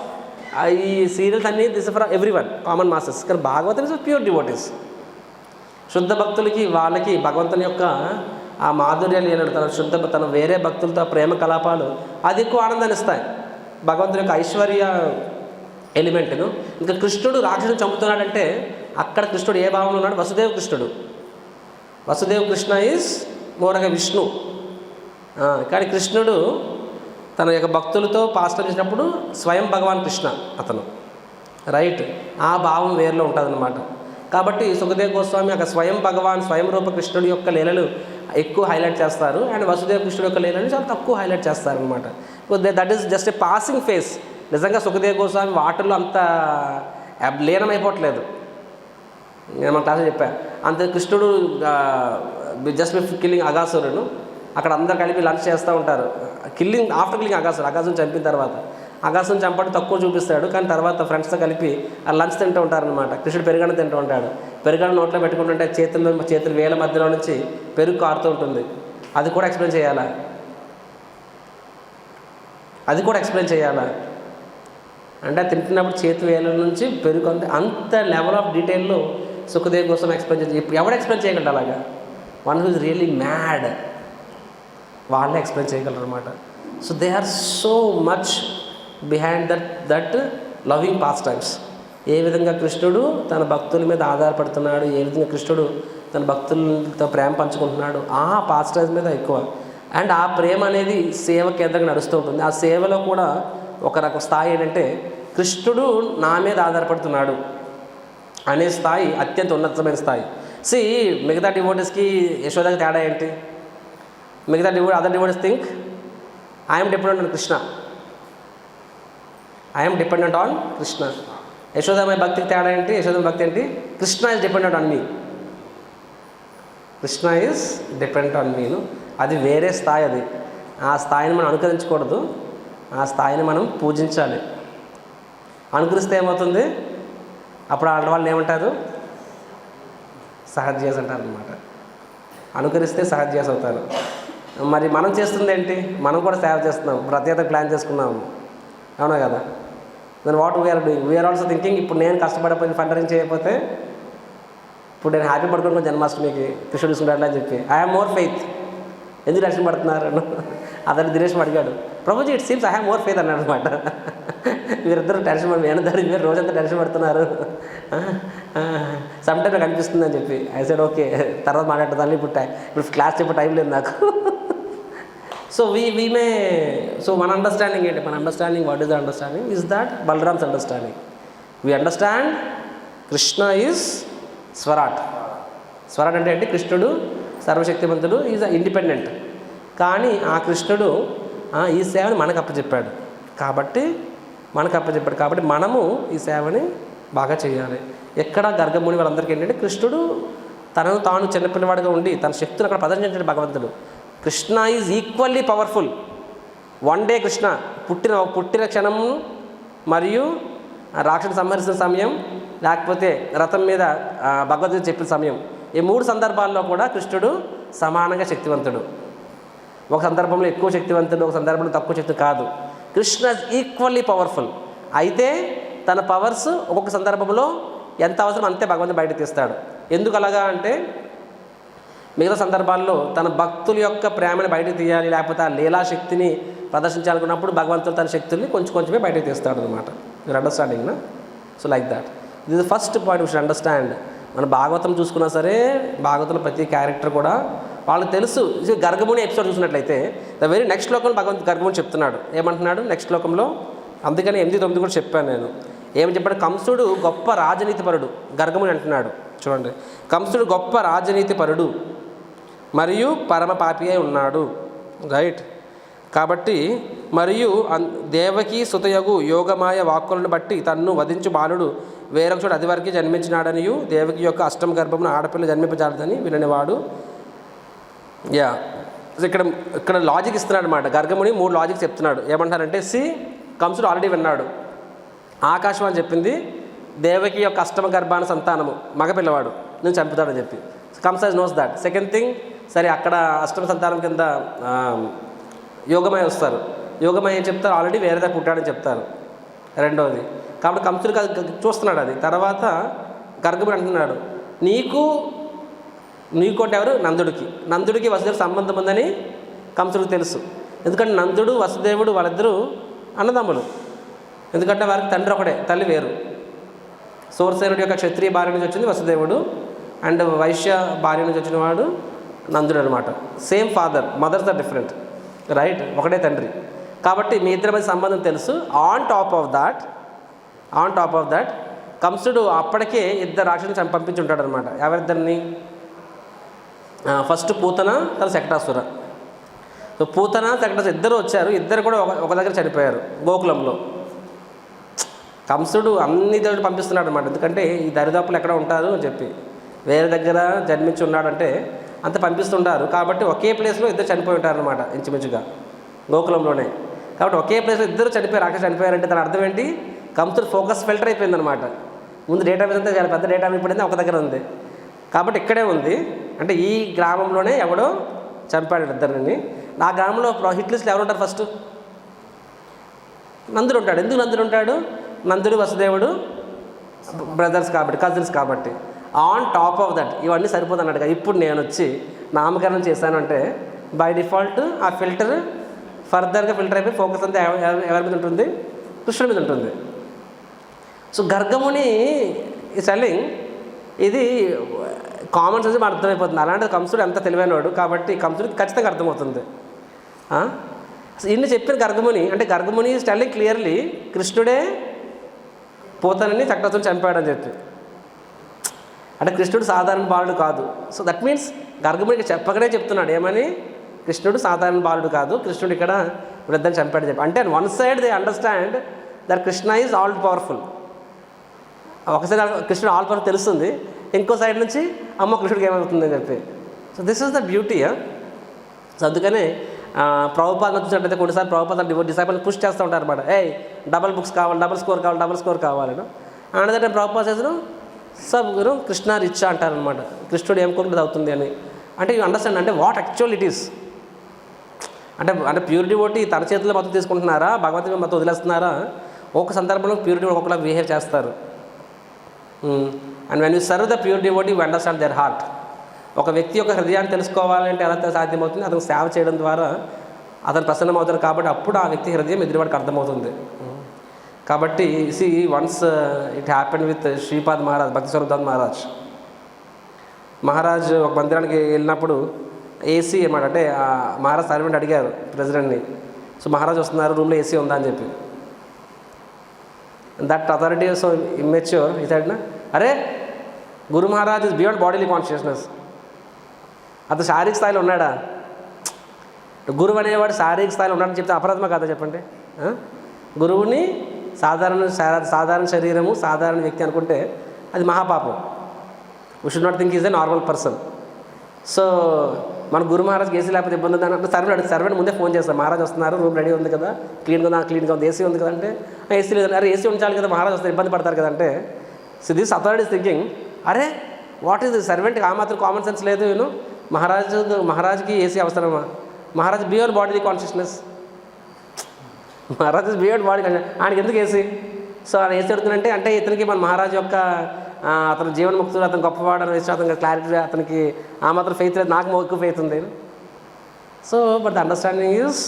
ఈ సీరియల్స్ అన్నీ this for every one, common masses. కానీ భాగవతం ఇస్ ప్యూర్ డివోటీస్. శుద్ధ భక్తులకి వాళ్ళకి భగవంతుని యొక్క ఆ మాధుర్యాలు ఏనాడు తన వేరే భక్తులతో ప్రేమ కలాపాలు అది ఎక్కువ ఆనందాన్ని ఇస్తాయి. భగవంతుని యొక్క ఐశ్వర్య ఎలిమెంట్ను. ఇంకా కృష్ణుడు రాక్షసుని చంపుతున్నాడంటే అక్కడ కృష్ణుడు ఏ భావంలో ఉన్నాడు? వసుదేవ్ కృష్ణ ఈజ్ మోరగా విష్ణు. కానీ కృష్ణుడు తన యొక్క భక్తులతో పాస్టర్ చేసినప్పుడు స్వయం భగవాన్ కృష్ణ అతను, రైట్? ఆ భావం వేరులో ఉంటుందన్నమాట. కాబట్టి సుఖదేవ్ గోస్వామి అక్కడ స్వయం భగవాన్, స్వయం రూప కృష్ణుడి యొక్క లీలలు ఎక్కువ హైలైట్ చేస్తారు. అండ్ వసుదేవ్ కృష్ణుడి యొక్క లీలను చాలా తక్కువ హైలైట్ చేస్తారనమాట. That is just a passing face. నిజంగా సుఖదేవ్ గోస్వామి వాటిల్లో అంత లీనమైపోవట్లేదు. నేను మన క్లాస్లో చెప్పాను, అంత కృష్ణుడు జస్ట్ కిల్లింగ్ అగాసురును అక్కడ అందరు కలిపి లంచ్ చేస్తూ ఉంటారు. ఆఫ్టర్ కిల్లింగ్ అగాసుని చంపిన తర్వాత అగాసుని చంపడం తక్కువ చూపిస్తాడు, కానీ తర్వాత ఫ్రెండ్స్తో కలిపి ఆ లంచ్ తింటూ ఉంటారనమాట. కృష్ణుడు పెరుగన్న తింటూ ఉంటాడు. పెరుగన్న నోట్లో పెట్టుకుంటుంటే చేతుల వేల మధ్యలో నుంచి పెరుగు కారుతూ ఉంటుంది. అది కూడా ఎక్స్ప్లెయిన్ చేయాలా? అంటే తింటున్నప్పుడు చేతి వేల నుంచి పెరుగు అంత లెవెల్ ఆఫ్ డీటెయిల్లో సుఖదేవ్ కోసం ఎక్స్ప్లెయిన్ చేసి ఇప్పుడు ఎవరు ఎక్స్ప్లెయిన్ చేయగలరు అలాగా? One who is really mad, వాళ్ళే ఎక్స్ప్లెయిన్ చేయగలరు అనమాట. So they are so much behind that loving pastimes. ఏ విధంగా కృష్ణుడు తన భక్తుల మీద ఆధారపడుతున్నాడు, ఏ విధంగా కృష్ణుడు తన భక్తులతో ప్రేమ పంచుకుంటున్నాడు, ఆ పాస్ టైమ్స్ మీద ఎక్కువ. అండ్ ఆ ప్రేమ అనేది సేవ కేంద్రంగా నడుస్తూ ఉంటుంది. ఆ సేవలో కూడా ఒక రకం స్థాయి ఏంటంటే కృష్ణుడు నా మీద ఆధారపడుతున్నాడు అనే స్థాయి అత్యంత ఉన్నతమైన స్థాయి. మిగతా డివోటీస్కి యశోదకి తేడా ఏంటి? మిగతా other devotees think I'm dependent on Krishna. యశోదామయ భక్తికి తేడా ఏంటి? యశోదామ భక్తి ఏంటి? Krishna is dependent on me. Krishna is dependent on మీను. అది వేరే స్థాయి. అది ఆ స్థాయిని మనం అనుకరించకూడదు, ఆ స్థాయిని మనం పూజించాలి. అనుకరిస్తే ఏమవుతుంది? అప్పుడు ఆడవాళ్ళు ఏమంటారు? సహజ్యాస్ అంటారు అనమాట. అనుకరిస్తే సహజ్యాస్ అవుతారు. మరి మనం చేస్తుంది ఏంటి? మనం కూడా సేవ చేస్తున్నాం, ప్రత్యేక ప్లాన్ చేసుకున్నాము, అవునా కదా? Then what we are doing? We are also thinking, ఇప్పుడు నేను కష్టపడిపోయి ఫండరింగ్ చేయకపోతే ఇప్పుడు నేను హ్యాపీ పడుకోవడం జన్మాష్టమికి కృష్ణుడు చూసుకుంటాడు అని చెప్పి ఐ హ్యావ్ మోర్ ఫెయిత్. ఎందుకు టెన్షన్ పడుతున్నారు? అతను దినేష్ అడిగాడు, Prabhuji it seems I have more faith అన్నాడు అనమాట. వీరిద్దరు టెన్షన్ పడి మీరు రోజంతా టెన్షన్ పడుతున్నారు, సమ్ టైమ్ నాకు అనిపిస్తుంది అని చెప్పి ఐ సెడ్ ఓకే, తర్వాత మాట్లాడుతాను, ఇప్పుడు క్లాస్ చెప్పే టైం లేదు నాకు. సో సో మన అండర్స్టాండింగ్ ఏంటి? మన understanding, what is the understanding? Is that Balaram's understanding. We understand Krishna is స్వరాట్. స్వరాట్ అంటే ఏంటి? కృష్ణుడు సర్వశక్తివంతుడు, ఈజ్ ఇండిపెండెంట్. కానీ ఆ కృష్ణుడు ఈ సేవని మనకు అప్పచెప్పాడు కాబట్టి మనము ఈ సేవని బాగా చేయాలి. ఎక్కడ గర్గముని వాళ్ళందరికీ ఏంటంటే కృష్ణుడు తనను తాను చిన్నపిల్లవాడిగా ఉండి తన శక్తులు అక్కడ ప్రదర్శించాడు భగవంతుడు. Krishna is equally powerful. One day Krishna పుట్టిన క్షణము మరియు రాక్షసుని సంహరిస్తున్న సమయం, లేకపోతే రథం మీద భగవద్గీత చెప్పిన సమయం, ఈ 3 సందర్భాల్లో కూడా కృష్ణుడు సమానంగా శక్తివంతుడు. ఒక సందర్భంలో ఎక్కువ శక్తివంతుడు, ఒక సందర్భంలో తక్కువ శక్తి కాదు. Krishna equally powerful. అయితే తన పవర్స్ ఒక్కొక్క సందర్భంలో ఎంత అవసరం అంతే భగవంతుడు బయట తీస్తాడు. ఎందుకు అలాగా అంటే మిగతా సందర్భాల్లో తన భక్తుల యొక్క ప్రేమను బయటకు తీయాలి, లేకపోతే ఆ లీలాశక్తిని ప్రదర్శించాలనుకున్నప్పుడు భగవంతుడు తన శక్తుల్ని కొంచెమే బయటకు తీస్తాడు అనమాట. మీరు అండర్స్టాండింగ్ నా? So like that this the first point we should understand. మన భాగవతం చూసుకున్నా సరే, భాగవతంలో ప్రతి క్యారెక్టర్ కూడా వాళ్ళకి తెలుసు. గర్గముని ఎపిసోడ్ చూసినట్లయితే ద వెరీ నెక్స్ట్ శ్లోకంలో భగవంతుడు గర్గముని చెప్తున్నాడు. ఏమంటున్నాడు నెక్స్ట్ శ్లోకంలో? అందుకని 8-9 కూడా చెప్పాను నేను. ఏమని చెప్పాడు? కంసుడు గొప్ప రాజనీతిపరుడు. గర్గముని అంటున్నాడు చూడండి, కంసుడు గొప్ప రాజనీతిపరుడు మరియు పరమ పాపి అయి ఉన్నాడు. రైట్. కాబట్టి మరియు దేవకి సుతయగు యోగమాయ వాక్కులను బట్టి తన్ను వధించు బాలుడు వేరొక చోట అదివరకు జన్మించినాడనియు దేవకి యొక్క అష్టమ గర్భమును ఆడపిల్ల జన్మింపజాలదని విననివాడు. ఇక్కడ లాజిక్ ఇస్తున్నాడు అనమాట. గర్గముని 3 లాజిక్స్ చెప్తున్నాడు. ఏమంటారంటే కంసుడు ఆల్రెడీ విన్నాడు, ఆకాశం అని చెప్పింది దేవకి యొక్క అష్టమ గర్భాన సంతానము మగపిల్లవాడు నేను చంపుతాడని చెప్పి. Kamsa knows that. Second thing, సరే అక్కడ అష్టమ సంతానం కింద యోగమయ వస్తారు. యోగమయ ఏం చెప్తారు? ఆల్రెడీ వేరేదా పుట్టాడని చెప్తారు. రెండవది కాబట్టి కంసుడు చూస్తున్నాడు అది. తర్వాత గర్గముడు అంటున్నాడు, నీకు అంటే ఎవరు? నందుడికి వసుదేవుడు సంబంధం ఉందని కంసుడికి తెలుసు. ఎందుకంటే నందుడు వసుదేవుడు వాళ్ళిద్దరూ అన్నదమ్ములు. ఎందుకంటే వారికి తండ్రి ఒకడే, తల్లి వేరు. సూరసేనుడి యొక్క క్షత్రియ భార్య నుంచి వచ్చింది వసుదేవుడు, అండ్ వైశ్య భార్య నుంచి వచ్చిన వాడు నందుడు అనమాట. Same father, mothers are different, right? ఒకటే తండ్రి. కాబట్టి మీ ఇద్దరి మధ్య సంబంధం తెలుసు. ఆన్ టాప్ ఆఫ్ దాట్ కంసుడు అప్పటికే 2 రాక్షసుని పంపించి ఉంటాడు అనమాట. ఎవరిద్దరిని? ఫస్ట్ పూతన, తర్వాత శకటాసుర. సో పూతన శకటాసుర ఇద్దరు వచ్చారు. ఇద్దరు కూడా ఒక దగ్గర చనిపోయారు గోకులంలో. కంసుడు అన్ని దగ్గర పంపిస్తున్నాడు అనమాట. ఎందుకంటే ఈ దరిదాపులు ఎక్కడ ఉంటారు అని చెప్పి, వేరే దగ్గర జన్మించి ఉన్నాడంటే అంత పంపిస్తుంటారు. కాబట్టి ఒకే ప్లేస్లో ఇద్దరు చనిపోయి ఉంటారనమాట ఇంచుమించుగా గోకులంలోనే. కాబట్టి ఒకే ప్లేస్లో ఇద్దరు రాక్షసు చనిపోయారంటే దాని అర్థం ఏంటి? కంసుడు ఫోకస్ ఫిల్టర్ అయిపోయిందనమాట. ముందు డేటాబేస్ అంతా చాలా పెద్ద డేటాబేస్ పడింది, ఒక దగ్గర ఉంది. కాబట్టి ఇక్కడే ఉంది. అంటే ఈ గ్రామంలోనే ఎవడో చంపాడు ఇద్దరిని. నా గ్రామంలో హిట్ లిస్ట్లో ఎవరు ఉంటారు? ఫస్ట్ నందుడు ఉంటాడు. ఎందుకు నందుడు ఉంటాడు? నందుడు వసుదేవుడు బ్రదర్స్ కాబట్టి, కజిన్స్ కాబట్టి. ఆన్ టాప్ ఆఫ్ దట్ ఇవన్నీ సరిపోదు అన్నట్టుగా ఇప్పుడు నేను వచ్చి నామకరణం చేశాను అంటే బై డిఫాల్ట్ ఆ ఫిల్టర్ ఫర్దర్గా ఫిల్టర్ అయిపోయి ఫోకస్ అంతా ఎవరి మీద ఉంటుంది? కృష్ణుడి మీద ఉంటుంది. సో గర్గముని ఈ సెల్లింగ్ ఇది కామన్ సెన్స్ అర్థమైపోతుంది. అలాంటి కంసుడు ఎంత తెలివైనవాడు కాబట్టి కంసుడికి ఖచ్చితంగా అర్థమవుతుంది. ఇన్ని చెప్పిన గర్గముని అంటే గర్గముని స్టెల్లింగ్ క్లియర్లీ కృష్ణుడే పోతానని చక్రవర్తిని చంపాడని చెప్పి. అంటే కృష్ణుడు సాధారణ బాలుడు కాదు. సో దట్ మీన్స్ గర్గమునికి చెప్పకనే చెప్తున్నాడు ఏమని? కృష్ణుడు సాధారణ బాలుడు కాదు, కృష్ణుడు ఇక్కడ వృద్ధని చంపాడని చెప్పి. అంటే one side they understand that Krishna is all powerful. ఒక సైడ్ కృష్ణుడు ఆల్ పవర్ తెలుస్తుంది, ఇంకో సైడ్ నుంచి అమ్మ కృష్ణుడికి ఏమవుతుందని చెప్పి. So this is the beauty. So అందుకనే ప్రభుపాద చూసినట్టయితే కొన్నిసార్లు ప్రభుపాద డిసైపుల్ పుష్ చేస్తూ ఉంటారు అనమాట. డబల్ బుక్స్ కావాలి, డబల్ స్కోర్ కావాలని. అనదర్ ప్రభుపాద చేసిన సబ్ గురు కృష్ణ రిచ్ అంటారనమాట. కృష్ణుడు ఏం కోరుకుంటే అవుతుంది అని. అంటే యూ అండర్స్టాండ్ అంటే వాట్ యాక్చువల్ ఇట్ ఈస్. అంటే ప్యూరిటీ ఒకటి తన చేతిలో మొత్తం తీసుకుంటున్నారా, భగవంతుని మొత్తం వదిలేస్తున్నారా? ఒక సందర్భంలో ప్యూరిటీ ఒక్కొక్కలా బిహేవ్ చేస్తారు. And when you serve the pure devotee you understand their heart. ఒక వ్యక్తి యొక్క హృదయాన్ని తెలుసుకోవాలంటే ఎలా సాధ్యమవుతుంది? అతను సేవ చేయడం ద్వారా అతను ప్రసన్నమవుతారు. కాబట్టి అప్పుడు ఆ వ్యక్తి హృదయం ఎదురువాడికి అర్థమవుతుంది. కాబట్టి once it happen with Shripad Maharaj, భక్తి స్వరూపదాస్ మహారాజ్ ఒక మందిరానికి వెళ్ళినప్పుడు ఏసీ అన్నమాట. అంటే మహారాజ్ సర్వెంట్ అడిగారు ప్రెసిడెంట్ని, సో మహారాజ్ వస్తున్నారు, రూమ్లో ఏసీ ఉందా అని చెప్పి. దట్ అథారిటీ సో ఇమ్మెచ్యూర్ ఈ సైడ్న, అరే guru Maharaj is beyond bodily consciousness. అతను శారీరక స్థాయిలో ఉన్నాడా? గురువు అనేవాడు శారీరక స్థాయిలో ఉన్నాడని చెప్తే అపరాధమా కాదా చెప్పండి? గురువుని సాధారణ శరీరము, సాధారణ వ్యక్తి అనుకుంటే అది మహాపాపం. We should not think is a normal person. So మన గురు మహారాజ్కి ఏసీ లేకపోతే ఇబ్బంది ఉంది అన్నప్పుడు సర్వెంట్ ముందే ఫోన్ చేస్తారు, మహారాజ్ వస్తున్నారు, రూమ్ రెడీ ఉంది కదా, క్లీన్గా ఉంది, ఏసీ ఉంది కదంటే ఏసీ లేదు. అరే ఏసీ ఉంచాలి కదా, మహారాజ్ వస్తే ఇబ్బంది పడతారు కదంటే. So this authority is thinking, అరే వాట్ ఈస్ సర్వెంట్కి ఆ మాత్రం కామన్ సెన్స్ లేదు. మహారాజ్కి ఏసీ అవసరమా? Maharaj beyond body consciousness, Maharaj is beyond body conscious. ఆయనకి ఎందుకు ఏసీ? సో ఆయన ఏసీ అడుగుతుందంటే అంటే ఇతనికి మన మహారాజ్ యొక్క అతను జీవన్ముక్తుడు, అతను గొప్పవాడు అనే విషయం అతనికి క్లారిటీ, అతనికి ఆ మాత్రం ఫెయిత్ లేదు, నాకు ఎక్కువ ఫెయిత్ ఉంది. So but the understanding is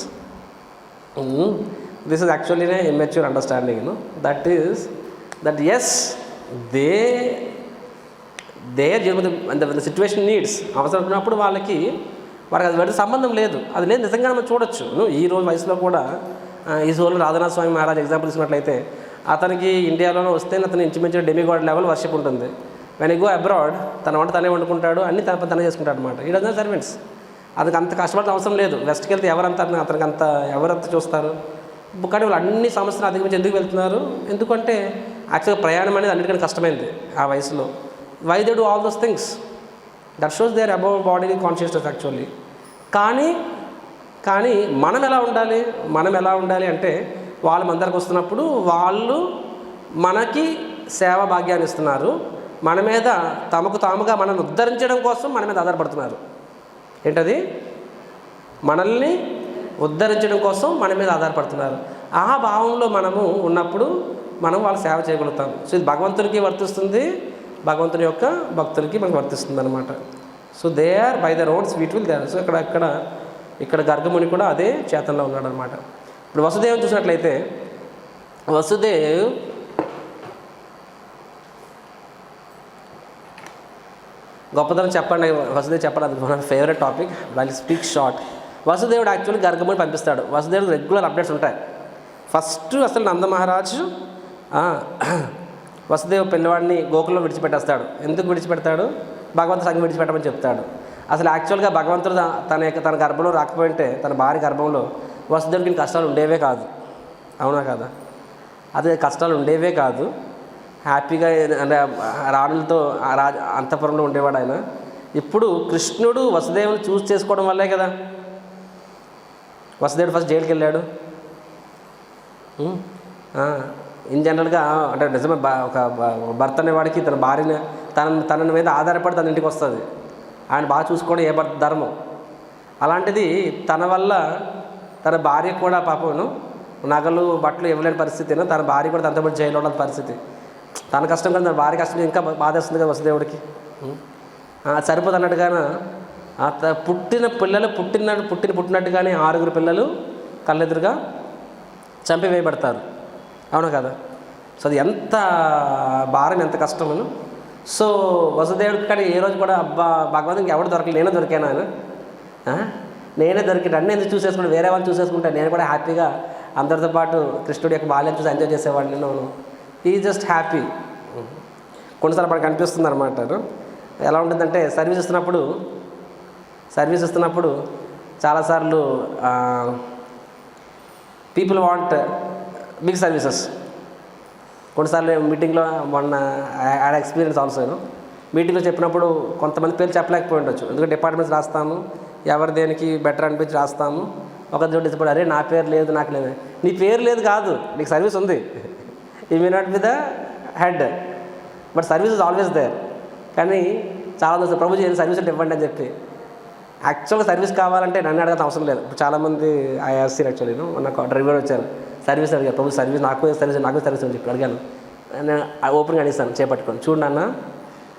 this is actually immature understanding. That is that is their జీవన సిచ్యువేషన్ నీడ్స్, అవసరం ఉన్నప్పుడు వాళ్ళకి అది వాటి సంబంధం లేదు. అది లేదు నిజంగా మనం చూడొచ్చు. ఈ రోజు వయసులో కూడా ఈ సోలు రాధానాథ స్వామి మహారాజ్ ఎగ్జాంపుల్ తీసుకున్నట్లయితే అతనికి ఇండియాలోనే వస్తే అతను ఇంచుమించు డెమిగాడ్ లెవెల్ వర్షిప్ ఉంటుంది. వెన్ గో అబ్రాడ్ తన వంట తనే వండుకుంటాడు, అన్ని తనే చేసుకుంటాడు అనమాట. ఈ డజన్ సర్వెంట్స్. అతనికి అంత కష్టపడిన అవసరం లేదు. వెస్ట్కి వెళ్తే అతనికి అంత ఎవరంతా చూస్తారు. కానీ వాళ్ళు అన్ని సమస్యలు అధిగమించి ఎందుకు వెళ్తున్నారు? ఎందుకంటే యాక్చువల్గా ప్రయాణం అనేది అన్నిటికంటే కష్టమైంది ఆ వయసులో. Why they do all those things? That shows their above body consciousness actually. కానీ మనం ఎలా ఉండాలి అంటే వాళ్ళు మన దగ్గరకు వస్తున్నప్పుడు వాళ్ళు మనకి సేవా భాగ్యాన్ని ఇస్తున్నారు. మన మీద తమకు తాముగా మనల్ని ఉద్ధరించడం కోసం మన మీద ఆధారపడుతున్నారు. ఏంటది? మనల్ని ఉద్ధరించడం కోసం మన మీద ఆధారపడుతున్నారు. ఆ భావంలో మనము ఉన్నప్పుడు మనం వాళ్ళ సేవ చేయగలుగుతాం. సో ఇది భగవంతునికి వర్తిస్తుంది, భగవంతుని యొక్క భక్తులకి మనకు వర్తిస్తుంది అనమాట. So they are by their own sweet will they are. So ఇక్కడ గర్గముని కూడా అదే చేతనలో ఉన్నాడు అనమాట. ఇప్పుడు వసుదేవుని చూసినట్లయితే వసుదేవ్ గొప్పతనం చెప్పండి, వసుదేవ్ చెప్పండి, అది మన ఫేవరెట్ టాపిక్. వాళ్ళు స్పీక్ షార్ట్. వసుదేవుడు యాక్చువల్లీ గర్గముని పంపిస్తాడు. వసుదేవుడు రెగ్యులర్ అప్డేట్స్ ఉంటాయి. ఫస్ట్ అసలు నంద మహారాజు వసుదేవ పిల్లవాడిని గోకులంలో విడిచిపెట్టేస్తాడు. ఎందుకు విడిచిపెడతాడు? భగవంతుడు సంగం విడిచిపెట్టమని చెప్తాడు. అసలు యాక్చువల్గా భగవంతుడు తన గర్భంలో రాకపోయింటే, తన భార్య గర్భంలో వసుదేవుడికి కష్టాలు ఉండేవే కాదు. అవునా కదా? అదే కష్టాలు ఉండేవే కాదు. హ్యాపీగా అంటే రాణులతో అంతఃపురంలో ఉండేవాడు ఆయన. ఇప్పుడు కృష్ణుడు వసుదేవుని చూస్ చేసుకోవడం వల్లే కదా వసుదేవుడు ఫస్ట్ జైలుకి వెళ్ళాడు. ఇన్ జనరల్గా అంటే నిజమే, ఒక భర్త అనేవాడికి తన భార్యని తన మీద ఆధారపడి తన ఇంటికి వస్తుంది. ఆయన బాగా చూసుకోవడం ఏ భర్త ధర్మం. అలాంటిది తన వల్ల తన భార్య కూడా పాపం నగలు బట్టలు ఇవ్వలేని పరిస్థితిను, తన భార్య కూడా తనతో పాటు జైలు ఉండాల్సిన పరిస్థితి. తన కష్టం కదా, తన భార్య కష్టం ఇంకా బాధేస్తుంది కదా వసుదేవుడికి. సరిపోదు అన్నట్టుగానే పుట్టిన పిల్లలు పుట్టినట్టుగానే 6 పిల్లలు కళ్ళెదురుగా చంపివేయబడతారు. అవునా కదా? సో అది ఎంత భారం, ఎంత కష్టమను. సో వసుదేవుడికి కానీ ఏ రోజు కూడా అబ్బా భగవంతునికి ఎవడు దొరకలేదు, నేనే దొరికాను ఆయన, నేనే దొరికి అన్నీ ఎందుకు చూసేసుకుంటే వేరే వాళ్ళు చూసేసుకుంటే నేను కూడా హ్యాపీగా అందరితో పాటు కృష్ణుడి యొక్క బాల్యం చూసి ఎంజాయ్ చేసేవాడిని. నేను ఈ జస్ట్ హ్యాపీ. కొన్నిసార్లు మనకు అనిపిస్తుంది అనమాట. ఎలా ఉంటుందంటే సర్వీస్ ఇస్తున్నప్పుడు చాలాసార్లు పీపుల్ వాంట్ బిగ్ సర్వీసెస్. కొన్నిసార్లు మీటింగ్లో మొన్న యాడ్ ఎక్స్పీరియన్స్ ఆల్సో మీటింగ్లో చెప్పినప్పుడు కొంతమంది పేరు చెప్పలేకపోయి ఉండొచ్చు, ఎందుకంటే డిపార్ట్మెంట్స్ రాస్తాము, ఎవరు దేనికి బెటర్ అనిపించి రాస్తాము. ఒక చోటు ఇష్టపడి అరే నా పేరు లేదు నాకు లేదు, నీ పేరు లేదు కాదు, నీకు సర్వీస్ ఉంది. He may not be the head but service is always there. కానీ చాలా దోస్తు ప్రభుజీ సర్వీస్ అంటే ఇవ్వండి అని చెప్పి, యాక్చువల్గా సర్వీస్ కావాలంటే నన్ను అడగాల్సిన అవసరం లేదు. ఇప్పుడు చాలామంది ఐఆర్సీ యాక్చువల్లీ నాకు డ్రైవర్ వచ్చారు, సర్వీస్ అడిగారు, ప్రభు సర్వీస్ నాకు సర్వీస్ అని చెప్పి అడిగాను. నేను ఓపెన్గా అడిగాను చేపట్టుకొని, చూడు నాన్న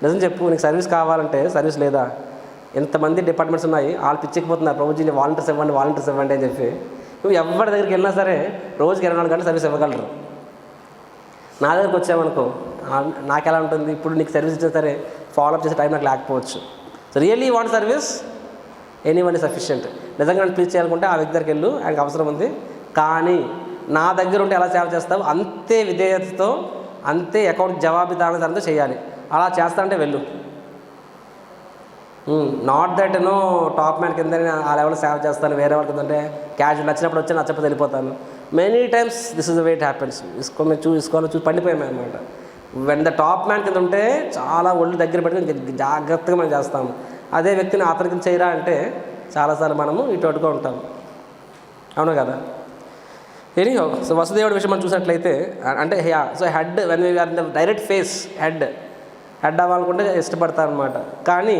నిజం చెప్పు, నీకు సర్వీస్ కావాలంటే సర్వీస్ లేదా, ఎంతమంది డిపార్ట్మెంట్స్ ఉన్నాయి, వాళ్ళు పిచ్చెక్కిపోతున్నారు, ప్రభుజీని వాలంటీర్స్ ఇవ్వండి అని చెప్పి. నువ్వు ఎవరి దగ్గరికి వెళ్ళినా సరే రోజుకి 24 గంటలు సర్వీస్ ఇవ్వగలరు. నా దగ్గరికి వచ్చామనుకో నాకు ఎలా ఉంటుంది, ఇప్పుడు నీకు సర్వీస్ ఇచ్చినా సరే ఫాలోఅప్ చేసే టైం నాకు లేకపోవచ్చు. So really want service, any one is sufficient. నిజంగా నన్ను ప్లీజ్ చేయాలనుకుంటే ఆ వ్యక్తి దగ్గరికి వెళ్ళు, ఆయనకు అవసరం ఉంది. కానీ నా దగ్గర ఉంటే ఎలా సేవ చేస్తావు అంతే విధేయతతో, అంతే అకౌంట్ జవాబుదారీతనంతో చేయాలి. అలా చేస్తా అంటే వెళ్ళు. నాట్ దట్ టాప్ మ్యాన్ కింద ఆ లెవెల్లో సేవ చేస్తాను, వేరే వాళ్ళ కింద అంటే క్యాజువల్ నచ్చినప్పుడు వచ్చి నచ్చకపోతే వెళ్ళిపోతాను. Many times this is the way it happens. ఇసుకోవాలి చూసి పండిపోయాము అనమాట. వెన్ ద టాప్ మ్యాన్ కింద ఉంటే చాలా ఒళ్ళు దగ్గర పెట్టుకుని జాగ్రత్తగా మనం చేస్తాము. అదే వ్యక్తిని అతనికి చేయరా అంటే చాలాసార్లు మనము ఇటుగా ఉంటాము, అవును కదా. ఎనీహౌ, సో వసుదేవుడి విషయం మనం చూసినట్లయితే అంటే so head when we're in the direct face head అవ్వాలనుకుంటే ఇష్టపడతారు అనమాట. కానీ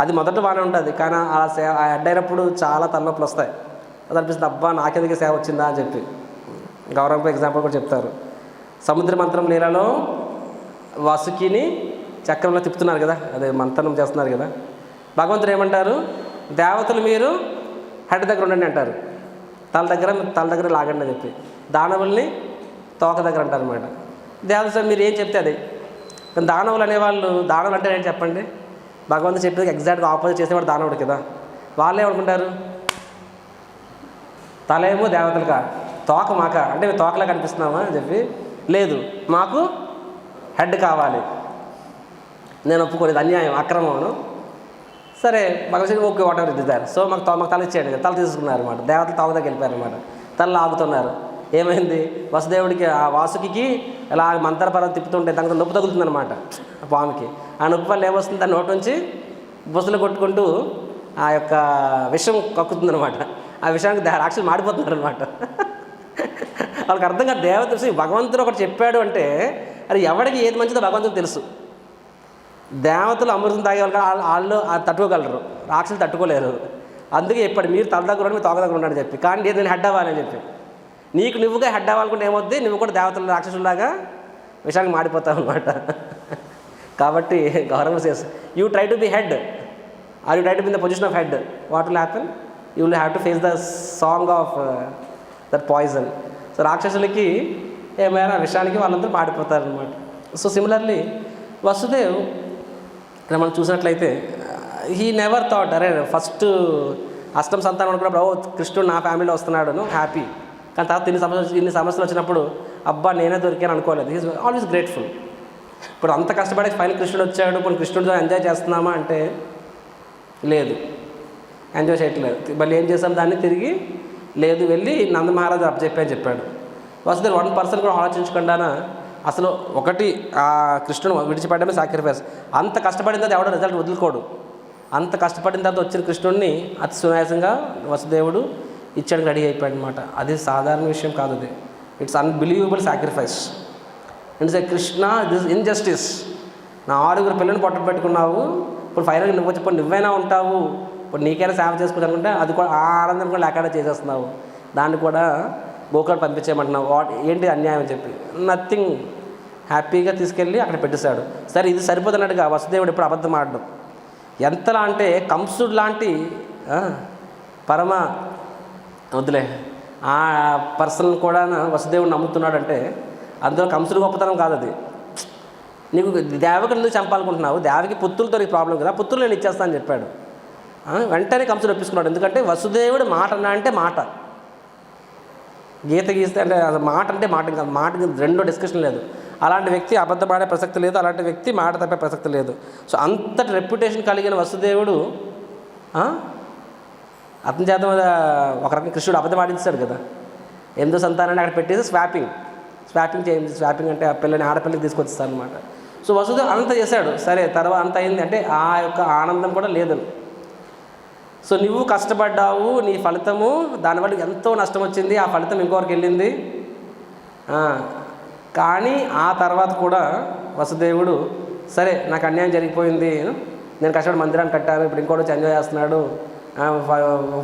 అది మొదట బాగానే ఉంటుంది, కానీ ఆ హెడ్ అయినప్పుడు చాలా తలనొప్పులు వస్తాయి. అది అనిపిస్తుంది, అబ్బా నాకెందుకు సేవ వచ్చిందా అని చెప్పి. గౌరవంపై ఎగ్జాంపుల్ కూడా చెప్తారు. సముద్ర మంత్రం లీలలో వాసుకిని చక్రంలో తిప్పుతున్నారు కదా, అదే మంత్రం చేస్తున్నారు కదా. భగవంతుడు ఏమంటారు, దేవతలు మీరు హెడ్ దగ్గర ఉండండి అంటారు, తల దగ్గర లాగండి అని చెప్పి. దానవుల్ని తోక దగ్గర అంటారు అనమాట. దేవతలు మీరు ఏం చెప్తే అదే. కానీ దానవులు అనేవాళ్ళు, దానవులు అంటే ఏంటి చెప్పండి, భగవంతుడు చెప్పేది ఎగ్జాక్ట్గా ఆపోజిట్ చేసేవాడు దానవుడు కదా. వాళ్ళు ఏమనుకుంటారు, తల ఏమో దేవతలుగా, తోక మాక, అంటే మేము తోకలా కనిపిస్తున్నామా అని చెప్పి. లేదు, మాకు హెడ్ కావాలి, నేను ఒప్పుకోలేదు, అన్యాయం అక్రమం. సరే భగవంతుడు okay whatever it there. So మాకు తల ఇచ్చేయండి, తల తీసుకున్నారు అనమాట. దేవతలు తోక దగ్గర వెళ్ళిపోయారు అనమాట, తల ఆగుతున్నారు. ఏమైంది, వసుదేవుడికి ఆ వాసుకి ఇలా మంత్రపరం తిప్పుతుంటే దానికి నొప్పి తగులుతుందనమాట పాముకి. ఆ నొప్పి వల్ల ఏమొస్తుంది, దాని నోటి నుంచి బుసలు కొట్టుకుంటూ ఆ యొక్క విషం కక్కుతుందనమాట. ఆ విషయానికి రాక్షసులు మాడిపోతున్నారు అనమాట. వాళ్ళకి అర్థం కాదు, దేవత భగవంతుడు ఒకటి చెప్పాడు అంటే అది ఎవరికి ఏది మంచిదో భగవంతుడికి తెలుసు. దేవతలు అమృతం తాగేవాళ్ళు వాళ్ళు తట్టుకోగలరు, రాక్షసులు తట్టుకోలేరు. అందుకే చెప్పాడు మీరు తల దగ్గర ఉండి, మీ తోక దగ్గర ఉన్నాడని చెప్పి. కానీ నేను హెడ్ అవ్వాలని చెప్పి, నీకు నువ్వుగా హెడ్ అవ్వాలనుకుంటే ఏమవుద్ది, నువ్వు కూడా దేవతలు రాక్షసులాగా విషయానికి మాడిపోతావు అనమాట. కాబట్టి గౌరవం says you try to be head are you try to be in the position of head, what will happen, you will have to face the song of that poison. So రాక్షసులకి ఏమైనా విషయానికి వాళ్ళందరూ మాడిపోతారనమాట. సో సిమిలర్లీ వసుదేవ్ మనం చూసినట్లయితే he never thought అరే first అష్టమ సంతానం అనుకున్నప్పుడు ఓ కృష్ణుడు నా ఫ్యామిలీలో వస్తున్నాడు హ్యాపీ. కానీ తర్వాత ఇన్ని సమస్యలు వచ్చినప్పుడు అబ్బా నేనే దొరికాను అనుకోలేదు. He's always grateful. ఇప్పుడు అంత కష్టపడి ఫైనల్ కృష్ణుడు వచ్చాడు, ఇప్పుడు కృష్ణుడితో ఎంజాయ్ చేస్తున్నామా అంటే లేదు, ఎంజాయ్ చేయట్లేదు. మళ్ళీ ఏం చేసాం, దాన్ని తిరిగి లేదు వెళ్ళి నందమహారాజు చెప్పాడు. వసుదేవ్ 1% కూడా ఆలోచించకుండా అసలు ఒకటి ఆ కృష్ణుడు విడిచిపెట్టడమే సాక్రిఫైస్. అంత కష్టపడిన తర్వాత ఎవడో రిజల్ట్ వదులుకోడు. అంత కష్టపడిన తర్వాత వచ్చిన కృష్ణుడిని అతి సునాయాసంగా వసుదేవుడు ఇచ్చడానికి రెడీ అయిపోయాడు అనమాట. అది సాధారణ విషయం కాదు, అది it's unbelievable sacrifice. It's a Krishna this injustice. నా 6 పిల్లల్ని పొట్ట పెట్టుకున్నావు, ఇప్పుడు ఫైనల్గా నువ్వు వచ్చి ఇప్పుడు నువ్వైనా ఉంటావు, ఇప్పుడు నీకైనా సేవ చేసుకుంటానుకుంటే అది కూడా ఆ ఆనందం కూడా లేకుండా చేసేస్తున్నావు, దాన్ని కూడా గోకులం పంపించేయమంటున్నావు, ఏంటి అన్యాయం అని చెప్పి. నథింగ్, హ్యాపీగా తీసుకెళ్ళి అక్కడ పెట్టేశాడు. సరే ఇది సరిపోతున్నట్టుగా వసుదేవుడు ఎప్పుడు అబద్ధం ఆడడం. ఎంతలా అంటే కంసుడు లాంటి పరమ వద్దులే ఆ పర్సన్ కూడా వసుదేవుడు నమ్ముతున్నాడంటే అందులో కంసుడు గొప్పతనం కాదు అది. నీకు దేవకి ఎందుకు చంపాలనుకుంటున్నావు, దేవకి పుత్రులతో నీకు ప్రాబ్లం కదా, పుత్రులు నేను ఇచ్చేస్తాను అని చెప్పాడు. వెంటనే కంసుడు ఒప్పించుకున్నాడు. ఎందుకంటే వసుదేవుడు మాట అంటే మాట, గీత గీస్తే అంటే మాట అంటే మాట కాదు, మాట రెండో డిస్కషన్ లేదు. అలాంటి వ్యక్తి అబద్ధం ఆడే ప్రసక్తి లేదు, అలాంటి వ్యక్తి మాట తప్పే ప్రసక్తి లేదు. సో అంతటి రెప్యుటేషన్ కలిగిన వసుదేవుడు అతని చేత ఒక రకంగా కృష్ణుడు అబద్ధం ఆడించాడు కదా. 8వ సంతానాన్ని అక్కడ పెట్టేసి స్వాపింగ్ స్వాపింగ్ అంటే ఆ పిల్లని ఆడపిల్లకి తీసుకొచ్చేస్తాను అనమాట. సో వసుదేవుడు అంత చేశాడు. సరే, తర్వాత అంత అయింది అంటే ఆ యొక్క ఆనందం కూడా లేదు. సో నువ్వు కష్టపడ్డావు, నీ ఫలితము దానివల్ల ఎంతో నష్టం వచ్చింది, ఆ ఫలితం ఇంకొకరికి వెళ్ళింది. కానీ ఆ తర్వాత కూడా వసుదేవుడు సరే నాకు అన్యాయం జరిగిపోయింది, నేను కష్టపడి మందిరాన్ని కట్టాను, ఇప్పుడు ఇంకోటి వచ్చి ఎంజాయ్ చేస్తున్నాడు,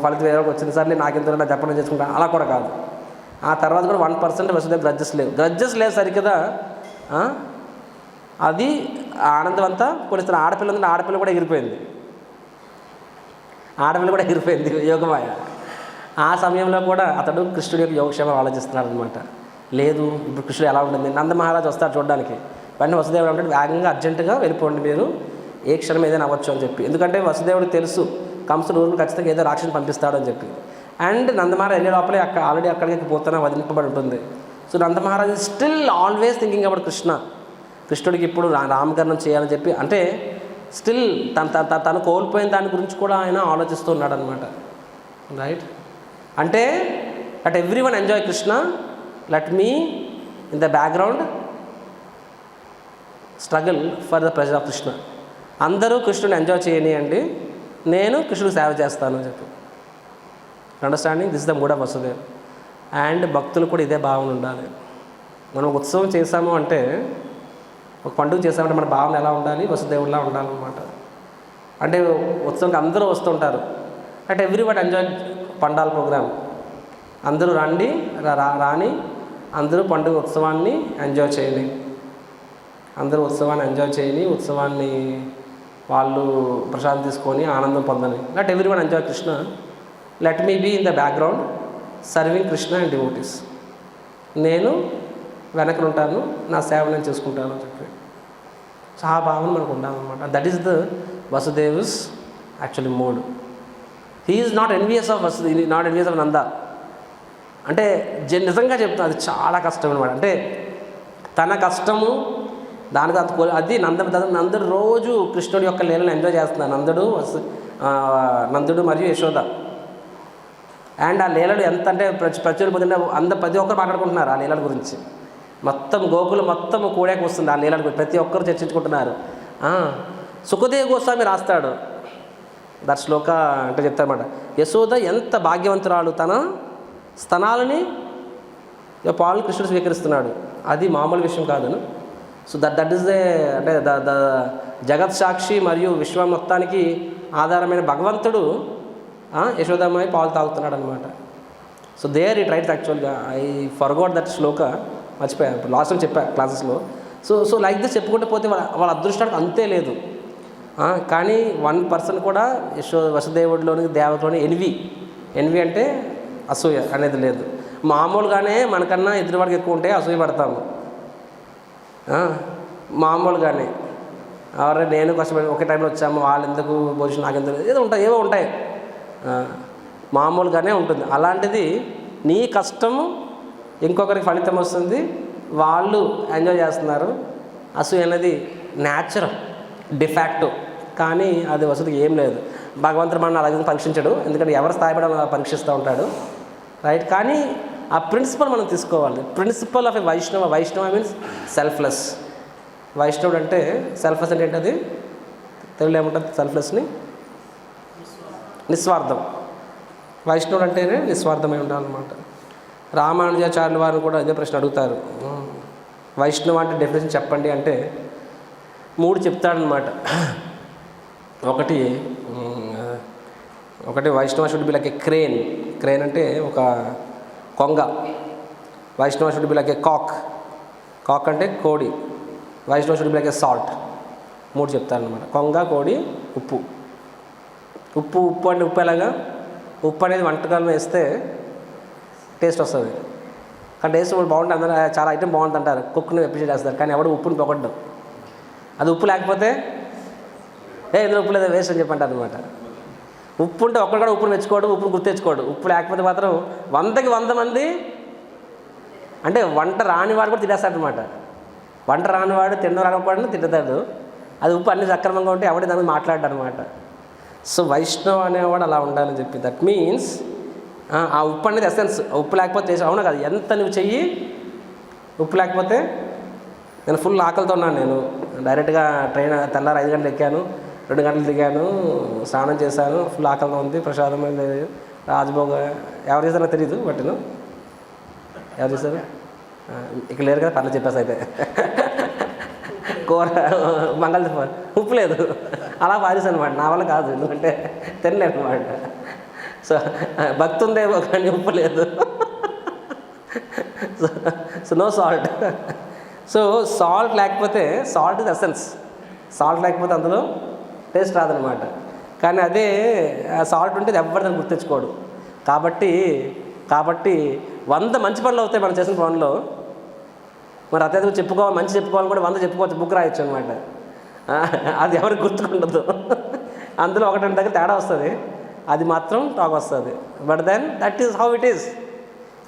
ఫలితం ఏదో వచ్చింది, సర్లే నాకెంత నా చెప్పడం చేసుకుంటాను, అలా కూడా కాదు. ఆ తర్వాత కూడా 1% వసుదేవుడు గ్రడ్జెస్ లేవు సరికదా. అది ఆనందం అంతా పోలీసు ఆడపిల్ల కూడా ఎగిరిపోయింది, యోగమాయ. ఆ సమయంలో కూడా అతడు కృష్ణుడి యొక్క యోగక్షేమం ఆలోచిస్తున్నాడు అనమాట. లేదు, ఇప్పుడు కృష్ణుడు ఎలా ఉంటుంది, నందమహారాజు వస్తాడు చూడడానికి. వెంటనే వసుదేవుడు అంటే వేగంగా అర్జెంటుగా వెళ్ళిపోండి, మీరు ఏ క్షణం ఏదైనా అవ్వచ్చు అని చెప్పి. ఎందుకంటే వసుదేవుడికి తెలుసు కంసుడు రోజులు ఖచ్చితంగా ఏదో రాక్షసుని పంపిస్తాడు అని చెప్పి. అండ్ నందమహారాజు వెళ్ళే లోపలే ఆల్రెడీ అక్కడికి పోతున్నా వదిలింపబడి ఉంటుంది. So Nanda Maharaj still always thinking about కృష్ణుడికి ఇప్పుడు నామకరణం చేయాలని చెప్పి, అంటే స్టిల్ తను కోల్పోయిన దాని గురించి కూడా ఆయన ఆలోచిస్తున్నాడు అనమాట. రైట్, అంటే let everyone enjoy Krishna, let me in the background struggle for the pressure of Krishna. అందరూ కృష్ణుని ఎంజాయ్ చేయనియండి, నేను కృష్ణుడికి సేవ చేస్తాను అని చెప్పి. Understanding this is the mood of Vasudev. And భక్తులు కూడా ఇదే భావన ఉండాలి. మనం ఉత్సవం చేసాము అంటే, ఒక పండుగ చేసామంటే మన భావన ఎలా ఉండాలి, వసుదేవుడిలా ఉండాలన్నమాట. అంటే ఉత్సవంకి అందరూ వస్తుంటారు, అంటే every one enjoy pandal programme. అందరూ రాని అందరూ పండుగ ఉత్సవాన్ని ఎంజాయ్ చేయాలి, ఉత్సవాన్ని వాళ్ళు ప్రశాంతి తీసుకొని ఆనందం పొందాలి. Let everyone enjoy Krishna, let me be in the background serving Krishna and devotees. నేను వెనకలు ఉంటాను, నా సేవ నేను చేసుకుంటాను అని చెప్పి. సో ఆ భావన మనకు ఉండాలన్నమాట. That is the Vasudev's actually mood. He is not envious of Nanda. అంటే నిజంగా చెప్తాను, అది చాలా కష్టం అనమాట. అంటే తన కష్టము దానికి అది నందుడు రోజు కృష్ణుడి యొక్క లీలను ఎంజాయ్ చేస్తున్నారు. నందుడు మరియు యశోద. అండ్ ఆ లీలలు ఎంత అంటే ప్రచురం పొందిన ప్రతి ఒక్కరు మాట్లాడుకుంటున్నారు ఆ లీలల గురించి. మొత్తం గోకులు మొత్తం కూడాకి వస్తుంది ఆ లీలల గురించి, ప్రతి ఒక్కరు చర్చించుకుంటున్నారు. సుఖదేవ్ గోస్వామి రాస్తాడు దట్ శ్లోక అంటే చెప్తారన్నమాట. యశోద ఎంత భాగ్యవంతురాలు, తన స్తనాలని పాలు కృష్ణుడు స్వీకరిస్తున్నాడు, అది మామూలు విషయం కాదును. సో దట్ ఈస్ అంటే ద జగత్ సాక్షి మరియు విశ్వం మొత్తానికి ఆధారమైన భగవంతుడు యశోదమ్మాయి పాలు తాగుతున్నాడు అనమాట. సో దేర్ ఇట్ రైట్స్ యాక్చువల్గా. ఐ ఫర్గోట్ దట్ శ్లోక, మర్చిపోయాను, ఇప్పుడు లాస్ట్లో చెప్పా క్లాసెస్లో. సో లైక్ దిస్ చెప్పుకుంటూ పోతే వాళ్ళ అదృష్టానికి అంతే లేదు. కానీ 1% కూడా వసుదేవుడిలోని దేవతలోని ఎన్వి అంటే అసూయ అనేది లేదు. మామూలుగానే మనకన్నా ఎదురువాడికి ఎక్కువ ఉంటే అసూయ పడతాము, మామూలుగానే. ఎవరైనా నేను కష్టపడి ఒకే టైంలో వచ్చాము, వాళ్ళు ఎందుకు పొజిషన్ నాకెందుకు ఏవో ఉంటాయి, మామూలుగానే ఉంటుంది. అలాంటిది నీ కష్టము ఇంకొకరికి ఫలితం వస్తుంది, వాళ్ళు ఎంజాయ్ చేస్తున్నారు. అసూయ అనేది న్యాచురల్ డిఫాక్టో, కానీ అది వసతికి ఏం లేదు. భగవంతుడు మనం అలాగే పరీక్షించడు, ఎందుకంటే ఎవరు స్థాయిపడ పరీక్షిస్తూ ఉంటాడు. రైట్, కానీ ఆ ప్రిన్సిపల్ మనం తీసుకోవాలి. ప్రిన్సిపల్ ఆఫ్ ఎ వైష్ణవ మీన్స్ సెల్ఫ్లెస్. వైష్ణవుడు అంటే సెల్ఫ్లెస్ అంటే ఏంటది తెలుగులో ఏముంటుంది? సెల్ఫ్లెస్ని నిస్వార్థం. వైష్ణవుడు అంటేనే నిస్వార్థమై ఉండాలన్నమాట. రామానుజాచార్యుల వారు కూడా ఇదే ప్రశ్న అడుగుతారు, వైష్ణవ అంటే డెఫినేషన్ చెప్పండి అంటే 3 చెప్తాడనమాట. ఒకటి వైష్ణవ should be like A crane అంటే ఒక కొంగ. వైష్ణవ షుడ్ బి లైక్ ఏ కాక్ అంటే కోడి. వైష్ణవ should be like A salt. 3 చెప్తారనమాట. కొంగ, కోడి, ఉప్పు అంటే ఉప్పు ఎలాగా? ఉప్పు అనేది వంటకాలను వేస్తే టేస్ట్ వస్తుంది, కానీ టేస్ట్ బాగుంటుంది, అందరూ చాలా ఐటెం బాగుంటుంది అంటారు, కుక్ని అప్రిషియేట్ చేస్తారు, కానీ ఎవడు ఉప్పుని పొగడ్డు. అది ఉప్పు లేకపోతే ఇందులో ఉప్పు లేదా వేస్ట్ అని చెప్పంటారు అనమాట. ఉప్పు ఉంటే ఒక్కడు కూడా ఉప్పును మెచ్చుకోడు, ఉప్పును గుర్తెచ్చుకోడు. ఉప్పు లేకపోతే మాత్రం 100కి 100 మంది, అంటే వంట రానివాడు కూడా తినేస్తాడు అనమాట. వంట రానివాడు తినడం రానివాడిని తింటాడు. అది ఉప్పు అన్ని సక్రమంగా ఉంటే ఎవడి దాని మాట్లాడాడు అనమాట. సో వైష్ణవ్ అనేవాడు అలా ఉండాలని చెప్పి. దట్ మీన్స్ ఆ ఉప్పు అనేది ఎసెన్స్. ఉప్పు లేకపోతే అవును కదా, ఎంత నువ్వు చెయ్యి ఉప్పు లేకపోతే నేను ఫుల్ ఆకలితో ఉన్నాను. నేను డైరెక్ట్గా ట్రైన్ తెల్లారి 5 గంటలు ఎక్కాను, 2 గంటలు దిగాను, స్నానం చేశాను, ఫుల్ ఆకలితో ఉంది, ప్రసాదం లేదు, రాజభోగ ఎవరు చేశారో తెలియదు, బట్ ఎవరు చేశారు ఇక్కడ లేరు కదా, పర్లేదు చెప్పేసి అయితే కూర బంగాళదుంప ఉప్పు లేదు అలా పారేసాను అనమాట. నా వల్ల కాదు, ఎందుకంటే తినలేను అనమాట. సో భక్తి ఉందేమో కానీ ఉప్పు లేదు. So no salt. So salt లేకపోతే, సాల్ట్ ఇస్ ఎసెన్స్, సాల్ట్ లేకపోతే అందులో టేస్ట్ రాదనమాట. కానీ అదే సాల్ట్ ఉంటే ఎవరు దాన్ని గుర్తించుకోడు. కాబట్టి 100 మంచి పనులు అవుతాయి మనం చేసిన పనుల్లో. మరి అత్యధిక చెప్పుకోవాలి, మంచి చెప్పుకోవాలి కూడా 100 చెప్పుకోవచ్చు, బుక్ రాయొచ్చు అనమాట. అది ఎవరికి గుర్తుకుండదు. అందులో 1-2 దగ్గర తేడా వస్తుంది, అది మాత్రం టాక్ వస్తుంది. But then that is how it is.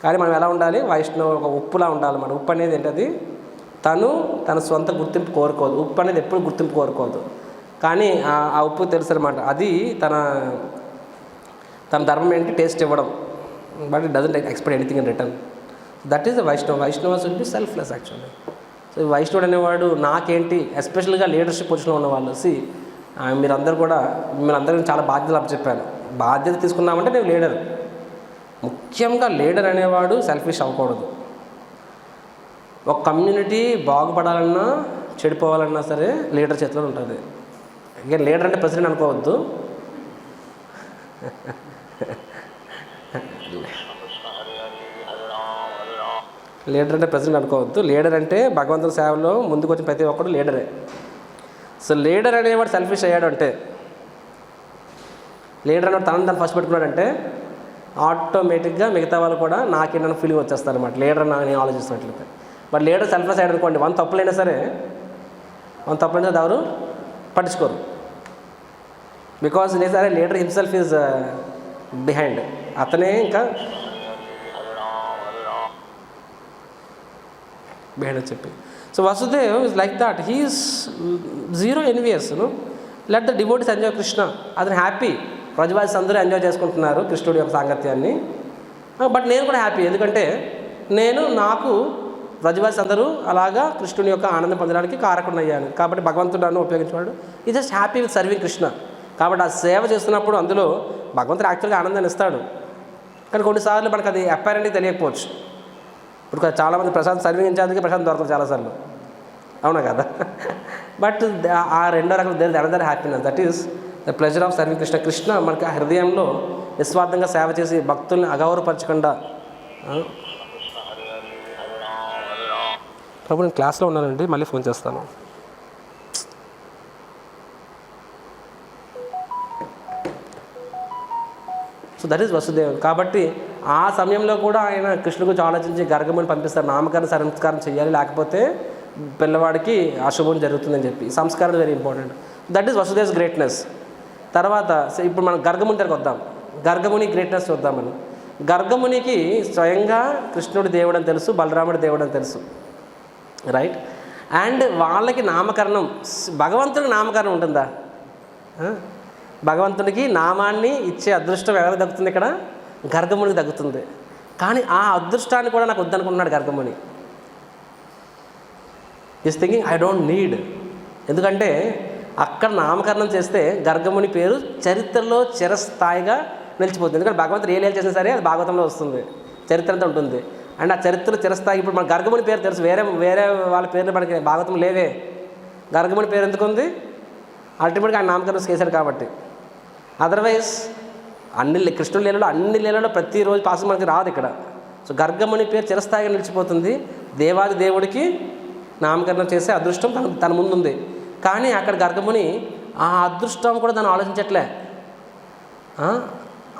కానీ మనం ఎలా ఉండాలి? వైష్ణవ ఒక ఉప్పులా ఉండాలి. మన ఉప్పు అనేది ఏంటది? తన సొంత గుర్తింపు కోరుకోదు. ఉప్పు అనేది ఎప్పుడు గుర్తింపు కోరుకోదు. కానీ ఆ ఉప్పు తెలుసు అనమాట, అది తన ధర్మం ఏంటి? టేస్ట్ ఇవ్వడం. But it doesn't expect anything in return. That is the Vaishnava. Vaishnava will be selfless actually. So వైష్ణవుడు అనేవాడు నాకేంటి, ఎస్పెషల్గా లీడర్షిప్ పొజిషన్లో ఉన్నవాళ్ళు. మీరందరూ కూడా, మిమ్మల్ని అందరికీ చాలా బాధ్యతలు అప్పచెప్పాను. బాధ్యత తీసుకున్నామంటే నేను లీడర్. ముఖ్యంగా లీడర్ అనేవాడు సెల్ఫిష్ అవ్వకూడదు. ఒక కమ్యూనిటీ బాగుపడాలన్నా చెడిపోవాలన్నా సరే లీడర్ చేతిలో ఉంటుంది. ఇంకా లీడర్ అంటే ప్రెసిడెంట్ అనుకోవద్దు. లీడర్ అంటే ప్రెసిడెంట్ అనుకోవద్దు. లీడర్ అంటే భగవంతుని సేవలో ముందుకు వచ్చిన ప్రతి ఒక్కడు లీడరే. సో లీడర్ అనేవాడు సెల్ఫిష్ అయ్యాడు అంటే, లీడర్ అనేవాడు తనని ఫస్ట్ పెట్టుకున్నాడంటే ఆటోమేటిక్గా మిగతా వాళ్ళు కూడా నాకేంటన్న ఫీలింగ్ వచ్చేస్తారు అనమాట, లీడర్ నేను ఆలోచిస్తున్నట్లయితే. బట్ లీడర్ సెల్ఫ్లెస్ అయ్యాడు అనుకోండి, 1 తప్పులైనా సరే ఎవరు పట్టించుకోరు. బికాజ్ సరే లీడర్ హిమ్సెల్ఫ్ ఈజ్ బిహైండ్, అతనే ఇంకా బిహైండ్ అని చెప్పి. So Vasudev is like that. He is zero envious. Let the devotees enjoy Krishna. అతను హ్యాపీ. ప్రజవాసి అందరూ ఎంజాయ్ చేసుకుంటున్నారు కృష్ణుడి యొక్క సాంగత్యాన్ని. బట్ నేను కూడా హ్యాపీ, ఎందుకంటే నాకు ప్రజవాసి అందరూ అలాగా కృష్ణుని యొక్క ఆనందం పొందడానికి కారకుండా అయ్యాను. కాబట్టి భగవంతుడు నన్ను ఉపయోగించేవాడు. ఈ just happy with serving Krishna. కాబట్టి ఆ సేవ చేస్తున్నప్పుడు అందులో భగవంతుడు యాక్చువల్గా ఆనందాన్ని ఇస్తాడు. కానీ కొన్నిసార్లు మనకు అది అపారెంట్గా తెలియకపోవచ్చు. ఇప్పుడు చాలామంది ప్రశాంత్ సర్వింగ్ ఇన్ఛార్జ్కి ప్రశాంత్ దొరకదు చాలాసార్లు, అవునా కదా? బట్ ఆ రెండో రకం there another happiness, that is the pleasure of serving Krishna. Krishna మనకి ఆ హృదయంలో నిస్వార్థంగా సేవ చేసి భక్తుల్ని అగౌరవపరచకుండా. ప్రభు నేను క్లాస్లో ఉన్నానండి, మళ్ళీ ఫోన్ చేస్తాను. సో దట్ ఈస్ వసుదేవుడు. కాబట్టి ఆ సమయంలో కూడా ఆయన కృష్ణుడి గురించి ఆలోచించి గర్గముని పంపిస్తారు, నామకరణ సంస్కారం చేయాలి, లేకపోతే పిల్లవాడికి అశుభం జరుగుతుందని చెప్పి. సంస్కారం very important. That is Vasudev's greatness. తర్వాత ఇప్పుడు మనం గర్గముని దగ్గరికి వద్దాం. గర్గముని గ్రేట్నెస్ చూద్దాం మనం. గర్గమునికి స్వయంగా కృష్ణుడి దేవుడు అని తెలుసు, బలరాముడి దేవుడు అని తెలుసు, రైట్? అండ్ వాళ్ళకి నామకరణం, భగవంతుడికి నామకరణం ఉంటుందా? భగవంతుడికి నామాన్ని ఇచ్చే అదృష్టం ఎవరికి దక్కుతుంది? ఇక్కడ గర్గమునికి దక్కుతుంది. కానీ ఆ అదృష్టాన్ని కూడా నాకు వద్దనుకుంటున్నాడు Gargamuni. Is thinking I don't need. ఎందుకంటే అక్కడ నామకరణం చేస్తే గర్గముని పేరు చరిత్రలో చిరస్థాయిగా నిలిచిపోతుంది. ఎందుకంటే భగవంతుడు ఏ లీల చేసినా సరే అది భాగవతంలో వస్తుంది, చరిత్రతో ఉంటుంది. అండ్ ఆ చరిత్రలో చిరస్థాయి. ఇప్పుడు మన గర్గముని పేరు తెలుసు, వేరే వాళ్ళ పేర్లు మనకి భాగవతం లేవే. గర్గముని పేరు ఎందుకు ఉంది? అల్టిమేట్గా ఆయన నామకరణం చేశాడు కాబట్టి. అదర్వైజ్ కృష్ణుడి లీలలో అన్ని లీలలో ప్రతిరోజు పాసం మనకి రాదు ఇక్కడ. సో గర్గముని పేరు చిరస్థాయిగా నిలిచిపోతుంది. దేవాది దేవుడికి నామకరణం చేసే అదృష్టం తన ముందుంది. కానీ అక్కడ గర్గముని ఆ అదృష్టం కూడా దాన్ని ఆలోచించట్లే,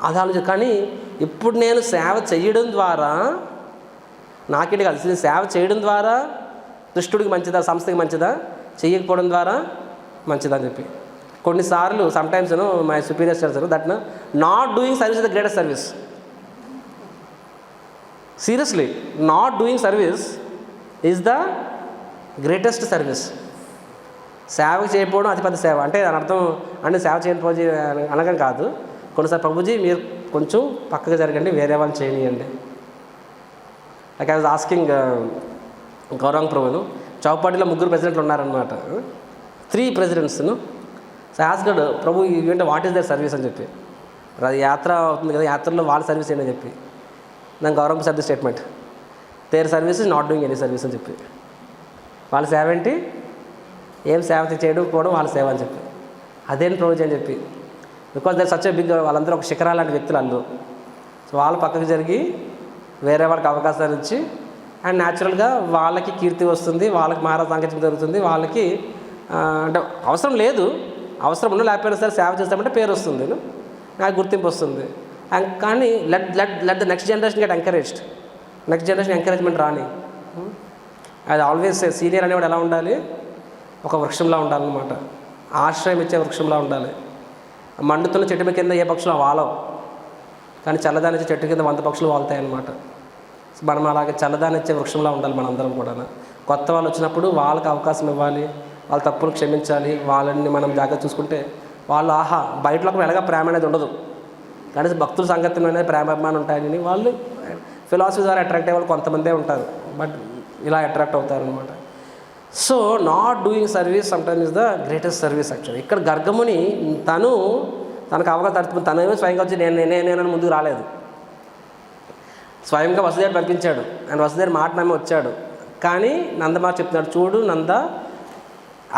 అది కానీ ఇప్పుడు నేను సేవ చేయడం ద్వారా నాకేంటి కాదు, సేవ చేయడం ద్వారా కృష్ణుడికి మంచిదా, సంస్థకి మంచిదా, చేయకపోవడం ద్వారా మంచిదా అని చెప్పి. కొన్నిసార్లు సమ్టైమ్స్ మై సుపీరియర్స్ చెప్తారు that not doing service is the greatest service. Seriously, not doing service is the greatest service. సేవ చేయకపోవడం అతిపెద్ద సేవ. అంటే దాని అర్థం అంటే సేవ చేయకపోతే అనగా కాదు. కొన్నిసార్లు ప్రభుజీ మీరు కొంచెం పక్కగా జరగండి, వేరే వాళ్ళు చేయనియండి. Like I was asking Gaurang ప్రభును. చౌపాటిలో 3 ప్రెసిడెంట్లు ఉన్నారనమాట, 3 ప్రెసిడెంట్స్ను. సో ఆస్గడ్ ప్రభు ఏంటంటే వాట్ ఈస్ దర్ సర్వీస్ అని చెప్పి, యాత్ర అవుతుంది కదా, యాత్రలో వాళ్ళ సర్వీస్ ఏంటని చెప్పి. నాకు గౌరవం service statement, there service is not doing any service అని చెప్పి. వాళ్ళ సేవ ఏంటి, ఏం సేవ చేయడం కూడా వాళ్ళ సేవ అని చెప్పి. అదేంటి ప్రభుజీ అని చెప్పి, because there such a big, వాళ్ళందరూ ఒక శిఖరాలు లాంటి వ్యక్తులు అందరూ. సో వాళ్ళు పక్కకు జరిగి వేరే వాళ్ళకి అవకాశాలు ఇచ్చి, అండ్ న్యాచురల్గా వాళ్ళకి కీర్తి వస్తుంది, వాళ్ళకి మహారాజ సాంకేతికం జరుగుతుంది, వాళ్ళకి అంటే అవసరం లేదు, అవసరం ఉన్న లేకపోయినా సరే సేవ చేస్తామంటే పేరు వస్తుంది, నాకు గుర్తింపు వస్తుంది. అండ్ కానీ let the next generation get encouraged, next generation encouragement రాని. అది ఆల్వేస్ సీనియర్ అనేవాడు ఎలా ఉండాలి, ఒక వృక్షంలా ఉండాలన్నమాట, ఆశ్రయం ఇచ్చే వృక్షంలా ఉండాలి. మండుతున్న చెట్టు కింద ఏ పక్షులు వాలవు, కానీ చల్లదానిచ్చే చెట్టు కింద 100 పక్షులు వాళ్తాయి అన్నమాట. మనం అలాగే చల్లదానిచ్చే వృక్షంలా ఉండాలి మనందరం కూడా. కొత్త వాళ్ళు వచ్చినప్పుడు వాళ్ళకి అవకాశం ఇవ్వాలి, వాళ్ళ తప్పులు క్షమించాలి, వాళ్ళని మనం జాగ్రత్త చూసుకుంటే వాళ్ళు బయటలోకి వెళ్ళగా ప్రేమ అనేది ఉండదు, కానీ భక్తుల సంగతి అనేది ప్రేమాభిమానం ఉంటాయని వాళ్ళు ఫిలాసఫీ ద్వారా అట్రాక్ట్ అయ్యే వాళ్ళు కొంతమందే ఉంటారు, బట్ ఇలా అట్రాక్ట్ అవుతారు అనమాట. So not doing service sometime is the greatest service actually. ఇక్కడ గర్గముని తనకు అవగాహన, తనేమో స్వయంగా వచ్చి నేనని ముందుకు రాలేదు, స్వయంగా వసుదేవుడు పంపించాడు, అండ్ వసుదేవుడు మాట నమ్మి వచ్చాడు. కానీ నందమార్ చెప్తున్నాడు, చూడు Nanda,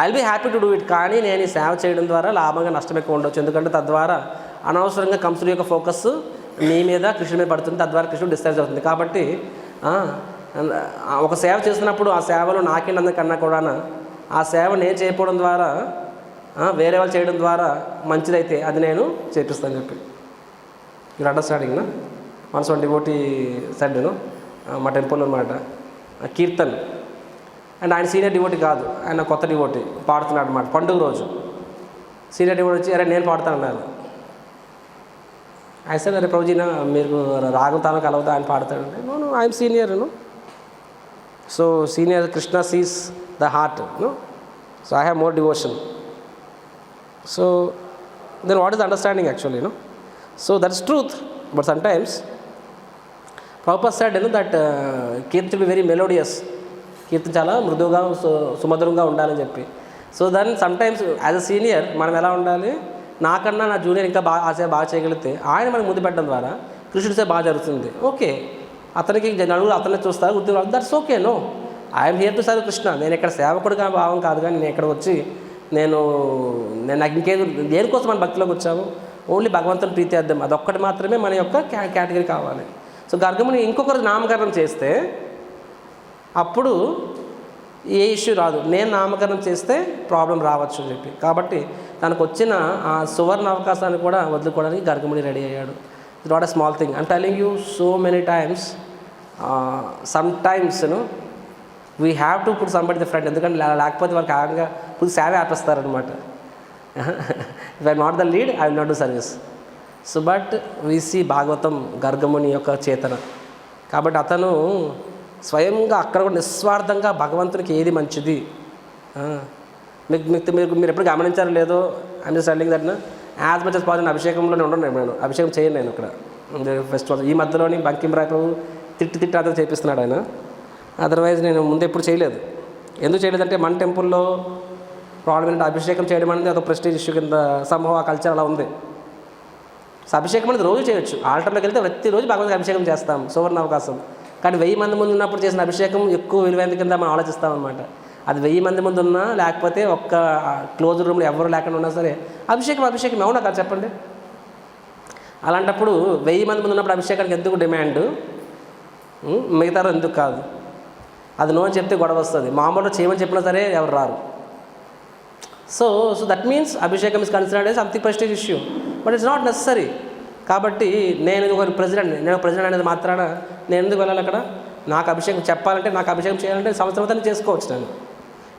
I will be happy to do it, కానీ నేను ఈ సేవ చేయడం ద్వారా లాభంగా నష్టం ఎక్కువ ఉండొచ్చు, ఎందుకంటే తద్వారా అనవసరంగా కంసుడి యొక్క ఫోకస్ నీ మీద కృష్ణుడి మీద పడుతుంది, తద్వారా కృష్ణుడు డిశ్చార్జ్ అవుతుంది. కాబట్టి ఒక సేవ చేస్తున్నప్పుడు ఆ సేవలో నాకేందకన్నా కూడా ఆ సేవ నేను చేయకపోవడం ద్వారా వేరే వాళ్ళు చేయడం ద్వారా మంచిదైతే అది నేను చేపిస్తాను చెప్పి. మీరు understanding once one devotee said మా టెంపుల్ అనమాట, కీర్తన్, అండ్ ఆయన సీనియర్ డివోటీ కాదు, ఆయన కొత్త డివోటీ పాడుతున్నాడు అనమాట. పండుగ రోజు సీనియర్ డివోటీ వచ్చి, అరే నేను పాడుతాను అన్నారు. ఆయన సార్, అరే ప్రభుజీనా మీరు రాగం తాను కలవదా, ఆయన పాడతాడంటే, no I'm senior. So senior Krishna sees the heart, so I have more devotion. So then what is understanding actually, so that's truth. But sometimes Prabhupada said that kirtan should be very melodious, kirtan చాలా మృదువుగా సుమధురంగా ఉండాలని చెప్పి. So then sometimes as a senior మనం ఎలా ఉండాలి, నాకన్నా నా జూనియర్ ఇంకా బాగా చేయగలిగితే ఆయన మనకు ముందు పెట్టడం ద్వారా కృష్ణుడి సేవ బాగా జరుగుతుంది. ఓకే, అతనికి నలుగురు అతన్ని చూస్తారు, గుర్తు, that's okay. No, I'm here to serve Krishna. నేను ఇక్కడ సేవకుడిగా భావం కాదు, కానీ నేను ఇక్కడ వచ్చి నేను నాకు ఇంకేదో దేనికోసం మన భక్తిలోకి వచ్చాము, ఓన్లీ భగవంతుని ప్రీతి అర్థం, అదొక్కటి మాత్రమే మన యొక్క కేటగిరీ కావాలి. సో గర్గముని ఇంకొకరు నామకరణం చేస్తే అప్పుడు ఏ ఇష్యూ రాదు, నేను నామకరణం చేస్తే ప్రాబ్లం రావచ్చు అని చెప్పి. కాబట్టి తనకు వచ్చిన ఆ సువర్ణ అవకాశాన్ని కూడా వదులుకోవడానికి గర్గముని రెడీ అయ్యాడు. It's not a small thing. I'm telling you so many times, sometimes we have to put somebody the front, ఎందుకంటే లేకపోతే వాళ్ళకి ఆగంగా పుది సేవ ఆపేస్తారనమాట. If I not the lead, I will not do service. So but we see Bhagavatam Gargamuni యొక్క చేతన. కాబట్టి అతను స్వయంగా అక్కడ కూడా నిస్వార్థంగా భగవంతునికి ఏది మంచిది, మీరు ఎప్పుడు గమనించారో లేదో, I'm just telling that as much as positive అభిషేకంలోనే ఉండను, నేను అభిషేకం చేయను నేను ఇక్కడ ఫెస్టివల్. ఈ మధ్యలోని బంకింరాయ్ ప్రభు తిట్టి అతను చేపిస్తున్నాడు ఆయన, అదర్వైజ్ నేను ముందు ఎప్పుడు చేయలేదు. ఎందుకు చేయలేదంటే మన టెంపుల్లో ప్రాబ్లం ఏంటంటే అభిషేకం చేయడం అనేది అదొక ప్రెస్టీజ్ ఇష్యూ కింద సంభవం, ఆ కల్చర్ అలా ఉంది. సో అభిషేకం అనేది రోజు చేయొచ్చు, ఆల్టర్లోకి వెళ్తే ప్రతిరోజు భగవంతుడికి అభిషేకం చేస్తాం, సువర్ణ అవకాశం. కానీ 1000 మంది ముందు ఉన్నప్పుడు చేసిన అభిషేకం ఎక్కువ విలువైన కింద మనం ఆలోచిస్తామన్నమాట. అది 1000 మంది ముందు ఉన్నా, లేకపోతే ఒక్క క్లోజ్ రూమ్లో ఎవరు లేకుండా ఉన్నా సరే అభిషేకం అవునా కాదు చెప్పండి. అలాంటప్పుడు 1000 మంది ముందు ఉన్నప్పుడు అభిషేకానికి ఎందుకు డిమాండ్, మిగతా ఎందుకు కాదు? అది నో అని చెప్తే గొడవ వస్తుంది, మామూలుగా చేయమని చెప్పినా సరే ఎవరు రారు. సో దట్ మీన్స్ అభిషేకం is considered as something prestige issue, but it's not necessary. కాబట్టి నేను ఒక ప్రెసిడెంట్ అనేది మాత్రాన నేను ఎందుకు వెళ్ళాలి అక్కడ? నాకు అభిషేకం చెప్పాలంటే, నాకు అభిషేకం చేయాలంటే సంవత్సరం చేసుకోవచ్చు నేను,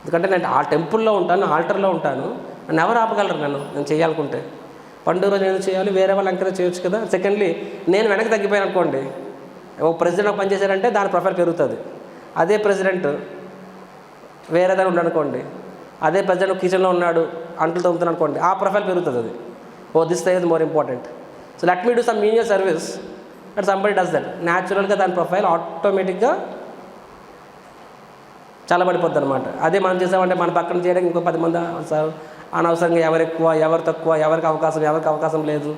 ఎందుకంటే నేను ఆ టెంపుల్లో ఉంటాను, ఆల్టర్లో ఉంటాను, నన్ను ఎవరు ఆపగలరు నేను చేయాలనుకుంటే? పండుగ రోజు నేను చేయాలి, వేరే వాళ్ళు ఎంకరేజ్ చేయొచ్చు కదా. సెకండ్లీ, నేను వెనక్కి తగ్గిపోయాను అనుకోండి, ఒక ప్రెసిడెంట్ ఒక పని చేశారంటే దాని ప్రొఫైల్ పెరుగుతుంది. అదే ప్రెసిడెంట్ వేరే దాన్ని ఉండనుకోండి, అదే ప్రెసిడెంట్ కిచెన్లో ఉన్నాడు అంట్లు తోముతున్నాను అనుకోండి, ఆ ప్రొఫైల్ పెరుగుతుంది. అది this is more important. So let me do some menial service, but somebody does that, న్యాచురల్గా దాని ప్రొఫైల్ ఆటోమేటిక్గా చల్లబడిపోద్ది అనమాట. అదే మనం చేసామంటే మన పక్కన చేయడానికి ఇంకో 10 మంది వస్తారు. అనవసరంగా ఎవరు ఎక్కువ ఎవరు తక్కువ, ఎవరికి అవకాశం లేదు.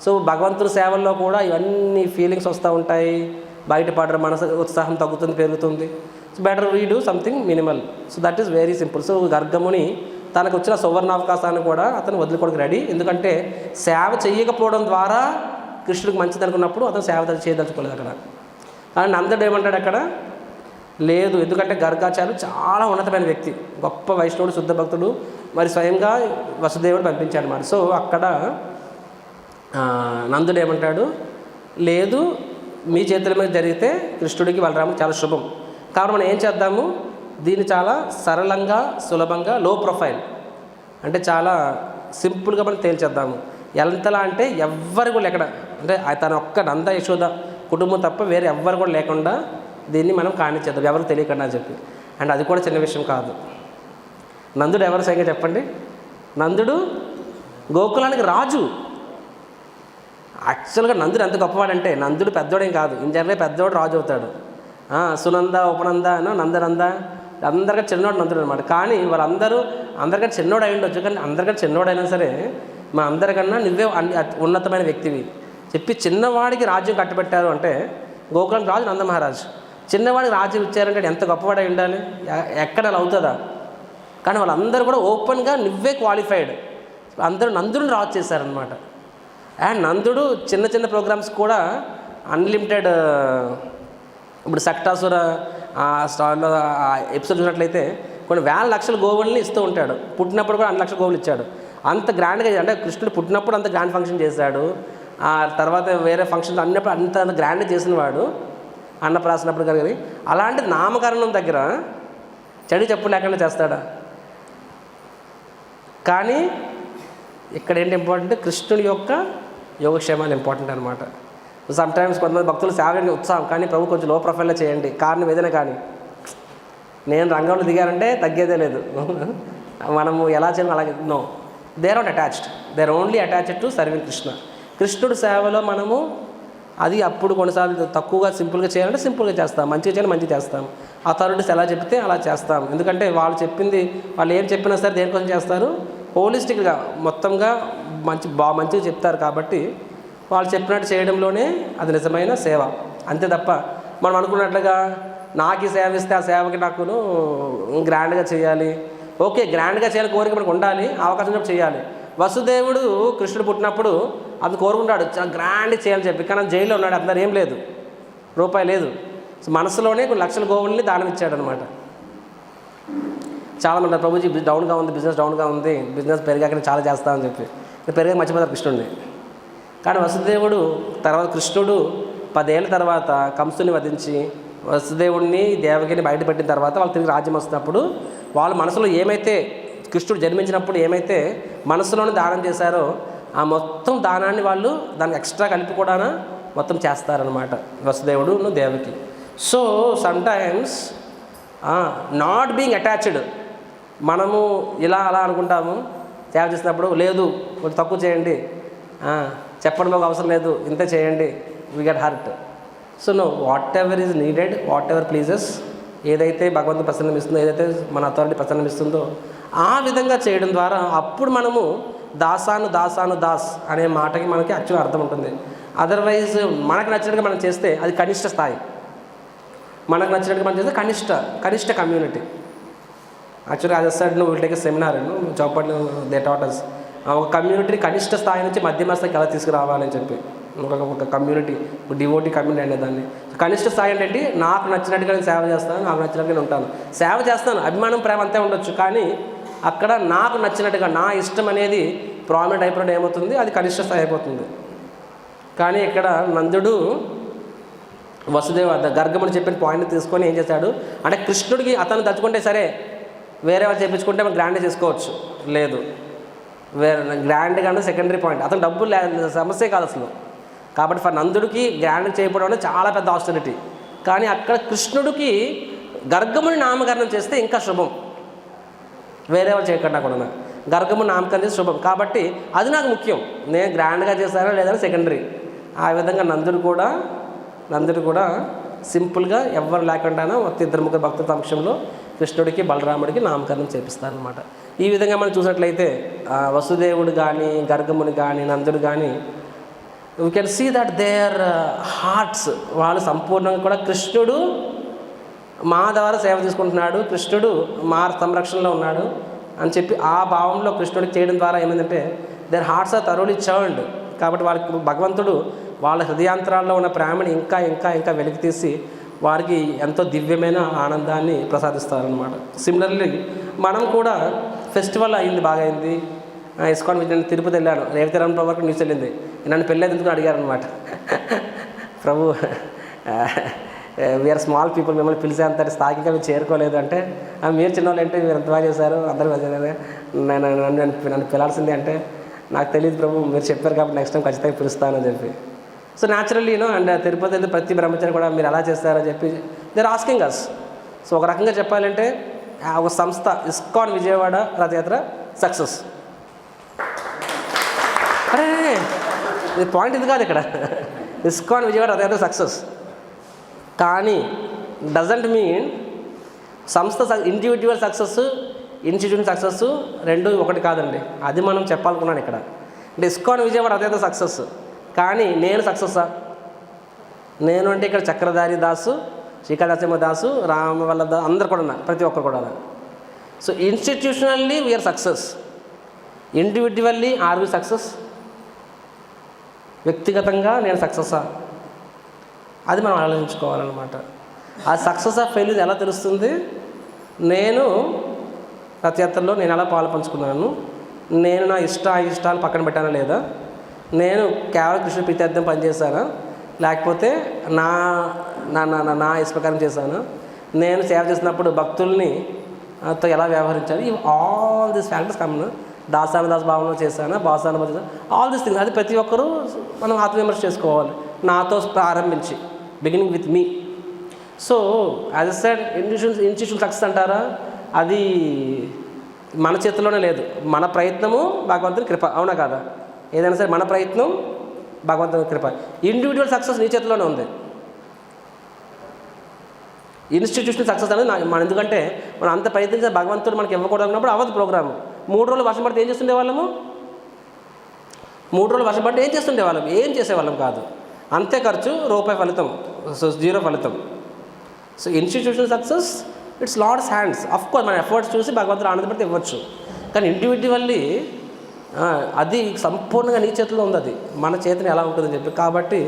సో భగవంతుని సేవల్లో కూడా ఇవన్నీ ఫీలింగ్స్ వస్తూ ఉంటాయి, బయటపడరు, మనసు ఉత్సాహం తగ్గుతుంది, పెరుగుతుంది. So better we do something minimal. So that is very simple. So Gargamuni తనకు వచ్చిన సువర్ణావకాశాన్ని కూడా అతను వదులుకోవడానికి రెడీ. ఎందుకంటే సేవ చేయకపోవడం ద్వారా కృష్ణుడికి మంచిది అనుకున్నప్పుడు అతను సేవ చేయదలుచుకోలేదు అక్కడ. కానీ నందుడు ఏమంటాడు అక్కడ, లేదు, ఎందుకంటే గర్గాచార్యులు చాలా ఉన్నతమైన వ్యక్తి, గొప్ప వైష్ణవుడు, శుద్ధ భక్తుడు, మరి స్వయంగా వసుదేవుడు పంపించాడు అన్నమాట. సో అక్కడ నందుడు ఏమంటాడు, లేదు, మీ చేతుల మీద జరిగితే కృష్ణుడికి బలరాముడికి చాలా శుభం. కాబట్టి మనం ఏం చేద్దాము, దీన్ని చాలా సరళంగా, సులభంగా, లో ప్రొఫైల్ అంటే చాలా సింపుల్గా మనం తేల్చేద్దాము. ఎంతలా అంటే ఎవ్వరు కూడా ఎక్కడ అంటే తన ఒక్క నంద యశోద కుటుంబం తప్ప వేరే ఎవ్వరు కూడా లేకుండా దీన్ని మనం కానిచ్చేద్దాం, ఎవరికి తెలియకుండా అని చెప్పి. అండ్ అది కూడా చిన్న విషయం కాదు. నందుడు ఎవరు సరిగ్గా చెప్పండి? నందుడు గోకులానికి రాజు. యాక్చువల్గా నందుడు ఎంత గొప్పవాడంటే, నందుడు పెద్దోడేం కాదు, ఇంజనీర్ పెద్దోడు రాజు అవుతాడు. సునంద, ఉపనంద, నందనంద అందరికంటే చిన్నోడు నందుడు అనమాట. కానీ వాళ్ళందరూ అందరికంటే చిన్నోడు అయి ఉండొచ్చు, కానీ అందరికంటే చిన్నోడైనా సరే మా అందరికన్నా నువ్వే ఉన్నతమైన వ్యక్తివి చెప్పి చిన్నవాడికి రాజ్యం కట్టబెట్టారు అంటే గోకులానికి రాజు నంద మహారాజు. చిన్నవాడికి రాజ్యం ఇచ్చారంటే ఎంత గొప్పవాడై ఉండాలి, ఎక్కడ అలా అవుతుందా? కానీ వాళ్ళందరూ కూడా ఓపెన్గా నువ్వే క్వాలిఫైడ్, అందరూ నందుడిని రాజు చేశారనమాట. అండ్ నందుడు చిన్న చిన్న ప్రోగ్రామ్స్ కూడా అన్లిమిటెడ్, ఇప్పుడు సక్టాసుర స్టార్లో ఎపిసోడ్ చూసినట్లయితే కొన్ని వేల లక్షల గోవుల్ని ఇస్తూ ఉంటాడు. పుట్టినప్పుడు కూడా 2 లక్షల గోవులు ఇచ్చాడు. అంత గ్రాండ్గా, అంటే కృష్ణుడు పుట్టినప్పుడు అంత గ్రాండ్ ఫంక్షన్ చేశాడు. ఆ తర్వాత వేరే ఫంక్షన్స్ అన్నప్పుడు అంత గ్రాండ్గా చేసిన వాడు, అన్నప్రాసినప్పుడు కానీ. అలాంటి నామకరణం దగ్గర చెడు చెప్పు లేకుండా చేస్తాడా? కానీ ఇక్కడ ఏంటి ఇంపార్టెంట్, కృష్ణుడి యొక్క యోగక్షేమాలు ఇంపార్టెంట్ అనమాట. సమ్టైమ్స్ కొంతమంది భక్తులు సేవకి ఉత్సాహం, కానీ ప్రభు కొంచెం లో ప్రొఫైల్లో చేయండి, కారణం ఏదైనా కానీ. నేను రంగంలో దిగానంటే తగ్గేదే లేదు, మనము ఎలా చేయాలి అలాగే. No, they are not attached, they are only attached to serving Krishna. కృష్ణుడి సేవలో మనము అది అప్పుడు కొన్నిసార్లు తక్కువగా సింపుల్గా చేయాలంటే సింపుల్గా చేస్తాం, మంచిగా చేయాలి మంచిగా చేస్తాం. అథారిటీస్ ఎలా చెప్తే అలా చేస్తాం. ఎందుకంటే వాళ్ళు చెప్పింది, వాళ్ళు ఏం చెప్పినా సరే దేనికోసం చేస్తారు, హోలిస్టిక్గా మొత్తంగా మంచిగా చెప్తారు. కాబట్టి వాళ్ళు చెప్పినట్టు చేయడంలోనే అది నిజమైన సేవ, అంతే తప్ప మనం అనుకున్నట్లుగా నాకు ఈ సేవ ఇస్తే ఆ సేవకి నాకును గ్రాండ్గా చేయాలి. ఓకే, గ్రాండ్గా చేయాలి కోరిక మనకు ఉండాలి, అవకాశం చెప్పి చేయాలి. వసుదేవుడు కృష్ణుడు పుట్టినప్పుడు అది కోరుకుంటాడు చాలా గ్రాండ్గా చేయాలని చెప్పి, కానీ జైల్లో ఉన్నాడు, అందరు ఏం లేదు, రూపాయి లేదు. సో మనసులోనే కొన్ని లక్షల గోవుల్ని దానం ఇచ్చాడనమాట. చాలామంది ప్రభుజీ డౌన్గా ఉంది, బిజినెస్ డౌన్గా ఉంది, బిజినెస్ పెరిగాక చాలా చేస్తామని చెప్పి పెరిగా మర్చిపోతారు కృష్ణుడిని. కానీ వసుదేవుడు తర్వాత కృష్ణుడు 10 ఏళ్ళ తర్వాత కంసుని వధించి వసుదేవుడిని దేవకిని బయటపెట్టిన తర్వాత వాళ్ళు తిరిగి రాజ్యం వస్తున్నప్పుడు వాళ్ళ మనసులో ఏమైతే కృష్ణుడు జన్మించినప్పుడు ఏమైతే మనసులోనే దానం చేశారో ఆ మొత్తం దానాన్ని వాళ్ళు దానికి ఎక్స్ట్రా కలిపి కూడా మొత్తం చేస్తారనమాట వసుదేవుడు Devaki. So sometimes not being attached, మనము ఇలా అలా అనుకుంటాము సేవ చేసినప్పుడు, లేదు కొంచెం తక్కువ చేయండి, చెప్పడం మాకు అవసరం లేదు, ఇంతే చేయండి, we get hurt. So no, whatever is needed, whatever pleases, ఏదైతే భగవంతుడు ప్రసన్నమిస్తుందో, ఏదైతే మన అథారిటీ ప్రసన్నమిస్తుందో ఆ విధంగా చేయడం ద్వారా అప్పుడు మనము దాస్ అనే మాటకి మనకి యాక్చువల్ అర్థం ఉంటుంది. అదర్వైజ్ మనకు నచ్చినట్టుగా మనం చేస్తే అది కనిష్ట స్థాయి, మనకు నచ్చినట్టుగా మనం చేస్తే కనిష్ట కమ్యూనిటీ. యాక్చువల్గా అది వస్తాడు, నువ్వు టేక్ సెమినార్ చౌపట్ దే టాటర్స్ ఒక కమ్యూనిటీ కనిష్ట స్థాయి నుంచి మధ్యమ స్థాయికి ఎలా తీసుకురావాలని చెప్పి ఒక కమ్యూనిటీ, డివోటీ కమ్యూనిటీ అనేదాన్ని. కనిష్ట స్థాయి అంటే నాకు నచ్చినట్టుగా నేను సేవ చేస్తాను, నాకు నచ్చినట్టుగా నేను ఉంటాను, సేవ చేస్తాను, అభిమానం ప్రేమ అంతే ఉండొచ్చు, కానీ అక్కడ నాకు నచ్చినట్టుగా నా ఇష్టం అనేది ప్రామినెంట్ అయిపోయినట్టు ఏమవుతుంది, అది కనిష్ట స్థాయి అయిపోతుంది. కానీ ఇక్కడ నందుడు వసుదేవ గర్గముని చెప్పిన పాయింట్ తీసుకొని ఏం చేశాడు అంటే, కృష్ణుడికి అతను తలుచుకుంటే సరే వేరే వాళ్ళు చేయించుకుంటే మనం గ్రాండ్గా చేసుకోవచ్చు, లేదు వేరే గ్రాండ్గా అంటే సెకండరీ పాయింట్, అతను డబ్బులు సమస్య కాదు అసలు. కాబట్టి ఫర్ నందుడికి గ్రాండ్గా చేయకపోవడం అనేది చాలా పెద్ద ఆస్టరిటీ. కానీ అక్కడ కృష్ణుడికి గర్గముని నామకరణం చేస్తే ఇంకా శుభం, వేరే వాళ్ళు చేయకుండా కూడా గర్గముని నామకరణం చేస్తే శుభం. కాబట్టి అది నాకు ముఖ్యం, నేను గ్రాండ్గా చేశానా లేదని సెకండరీ. ఆ విధంగా నందుడు కూడా సింపుల్గా ఎవ్వరు లేకుండా 2-3 భక్తుల సమక్షంలో కృష్ణుడికి బలరాముడికి నామకరణం చేపిస్తారనమాట. ఈ విధంగా మనం చూసినట్లయితే వసుదేవుడు కానీ గర్గముని కానీ నందుడు కానీ we can see that their hearts, వాళ్ళు సంపూర్ణంగా కూడా కృష్ణుడు మా ద్వారా సేవ తీసుకుంటున్నాడు, కృష్ణుడు మా సంరక్షణలో ఉన్నాడు అని చెప్పి ఆ భావంలో కృష్ణుడికి చేయడం ద్వారా ఏమైందంటే their hearts are thoroughly churned. కాబట్టి వాళ్ళకి భగవంతుడు వాళ్ళ హృదయాంతరాల్లో ఉన్న ప్రేమని ఇంకా ఇంకా ఇంకా వెలికి తీసి వారికి ఎంతో దివ్యమైన ఆనందాన్ని ప్రసాదిస్తారనమాట. సిమిలర్లీ మనం కూడా ఫెస్టివల్ అయింది, బాగా అయింది. ఇస్కాన్ నేను తిరుపతి వెళ్ళాను, రేవతి రామ్ వరకు న్యూస్ వెళ్ళింది. నన్ను పెళ్ళి ఎందుకు అడిగారనమాట. ప్రభు వీఆర్ స్మాల్ పీపుల్, మిమ్మల్ని పిలిచేంత స్థాయిగా మీరు చేరుకోలేదు అంటే, మీరు చిన్నవాళ్ళు అంటే మీరు ఎంత బాగా చేశారు, అందరూ నన్ను పిలాల్సిందే అంటే, నాకు తెలియదు ప్రభు, మీరు చెప్పారు కాబట్టి నెక్స్ట్ టైం ఖచ్చితంగా పిలుస్తానని చెప్పి. సో న్యాచురల్లీ అండ్ తిరుపతి వెళ్తే ప్రతి బ్రహ్మచారి కూడా మీరు ఎలా చేస్తారని చెప్పి దేర్ ఆస్కింగ్ అస్. సో ఒక రకంగా చెప్పాలంటే ఒక సంస్థ ఇస్కాన్ విజయవాడ రథయాత్ర సక్సెస్. అరే ఇది పాయింట్ ఇది కాదు ఇక్కడ. ఇస్కాన్ విజయవాడ రథయాత్ర సక్సెస్ కానీ డజంట్ మీన్ సంస్థ ఇండివిజువల్ సక్సెస్ ఇన్స్టిట్యూషన్ సక్సెస్ రెండు ఒకటి కాదండి. అది మనం చెప్పాలనుకున్నాను ఇక్కడ. అంటే ఇస్కాన్ విజయవాడ రథయాత్ర సక్సెస్ కానీ నేను సక్సెస్సా? నేను అంటే ఇక్కడ చక్రధారి దాసు, శ్రీకాళహస్తి దాసు, రామవల్లభ అందరు కూడా ఉన్నారు, ప్రతి ఒక్కరు కూడా. So institutionally we're success, individually are we success? వ్యక్తిగతంగా నేను సక్సెస్సా? అది మనం ఆలోచించుకోవాలన్నమాట. ఆ సక్సెస్ ఆఫ్ ఫెయిల్యూర్ ఎలా తెలుస్తుంది? నేను రథయాత్రలో నేను ఎలా పాలు పంచుకున్నాను, నేను నా ఇష్టాలు పక్కన పెట్టానా లేదా, నేను కేవలం కృష్ణ ప్రీత్యర్థం పనిచేశానా, లేకపోతే నా నా నా నా ఇష్ట ప్రకారం చేశాను, నేను సేవ చేసినప్పుడు భక్తుల్ని తో ఎలా వ్యవహరించాను, ఇవి ఆల్ దీస్ ఫ్యాక్టర్స్ కమ్ను. దాసానుదాస్ భావనలో చేశాను, బాసాను చేశాను, ఆల్ దీస్ థింగ్స్. అది ప్రతి ఒక్కరూ మనం ఆత్మవిమర్శ చేసుకోవాలి, నాతో ప్రారంభించి beginning with me. So as a said institution success అంటారా, అది మన చేతిలోనే లేదు. మన ప్రయత్నము భగవంతుని కృప, అవునా కాదా? ఏదైనా సరే మన ప్రయత్నం భగవంతుని కృప. ఇండివిజువల్ సక్సెస్ నీ చేతిలోనే ఉంది. ఇన్స్టిట్యూషనల్ సక్సెస్ అనేది మన, ఎందుకంటే మనం అంత ప్రయత్నించే భగవంతుడు మనకి ఇవ్వకూడదు అన్నప్పుడు అవ్వదు ప్రోగ్రాము. 3 రోజులు వర్షం పడితే ఏం చేస్తుండే వాళ్ళము? 3 రోజులు వర్షం పడితే ఏం చేస్తుండే వాళ్ళం? ఏం చేసేవాళ్ళం కాదు. అంతే ఖర్చు, రూపాయి ఫలితం, సో 0 ఫలితం. So institutional success it's lord's hands. Of course efforts చూసి భగవంతుడు ఆనందపడితే ఇవ్వచ్చు, కానీ ఇండివిజువల్లీ అది సంపూర్ణంగా నీ చేతిలో ఉంది. అది మన చేతిని ఎలా ఉంటుందని చెప్పి. కాబట్టి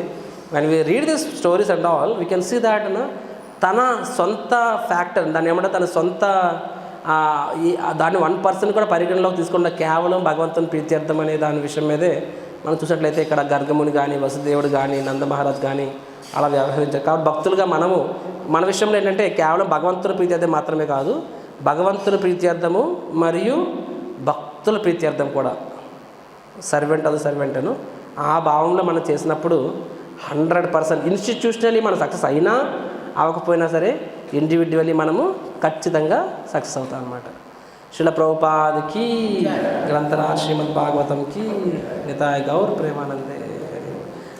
when we read this stories and all we can see that తన సొంత ఫ్యాక్టర్, దాన్ని ఏమంటే తన సొంత దాన్ని 1% కూడా పరిగణలోకి తీసుకున్న కేవలం భగవంతుని ప్రీత్యర్థం అనే దాని విషయం మీదే మనం చూసినట్లయితే ఇక్కడ గర్గముని కానీ వసుదేవుడు కానీ నంద మహారాజ్ కానీ అలా వ్యవహరించారు. కాబట్టి భక్తులుగా మనము మన విషయంలో ఏంటంటే కేవలం భగవంతుని ప్రీత్యర్థం మాత్రమే కాదు, భగవంతుని ప్రీత్యర్థము మరియు భక్తుల ప్రీత్యర్థం కూడా, సర్వెంట్ అది సర్వెంట్ను ఆ భావంలో మనం చేసినప్పుడు 100% ఇన్స్టిట్యూషనల్లీ మనం సక్సెస్ అయినా అవ్వకపోయినా సరే ఇండివిజువల్లీ మనము ఖచ్చితంగా సక్సెస్ అవుతాం అన్నమాట. శిల ప్రభుపాదకి, గ్రంథరాజ్ శ్రీమద్ భాగవతంకి, నితాయ్ గౌర్ ప్రేమానందే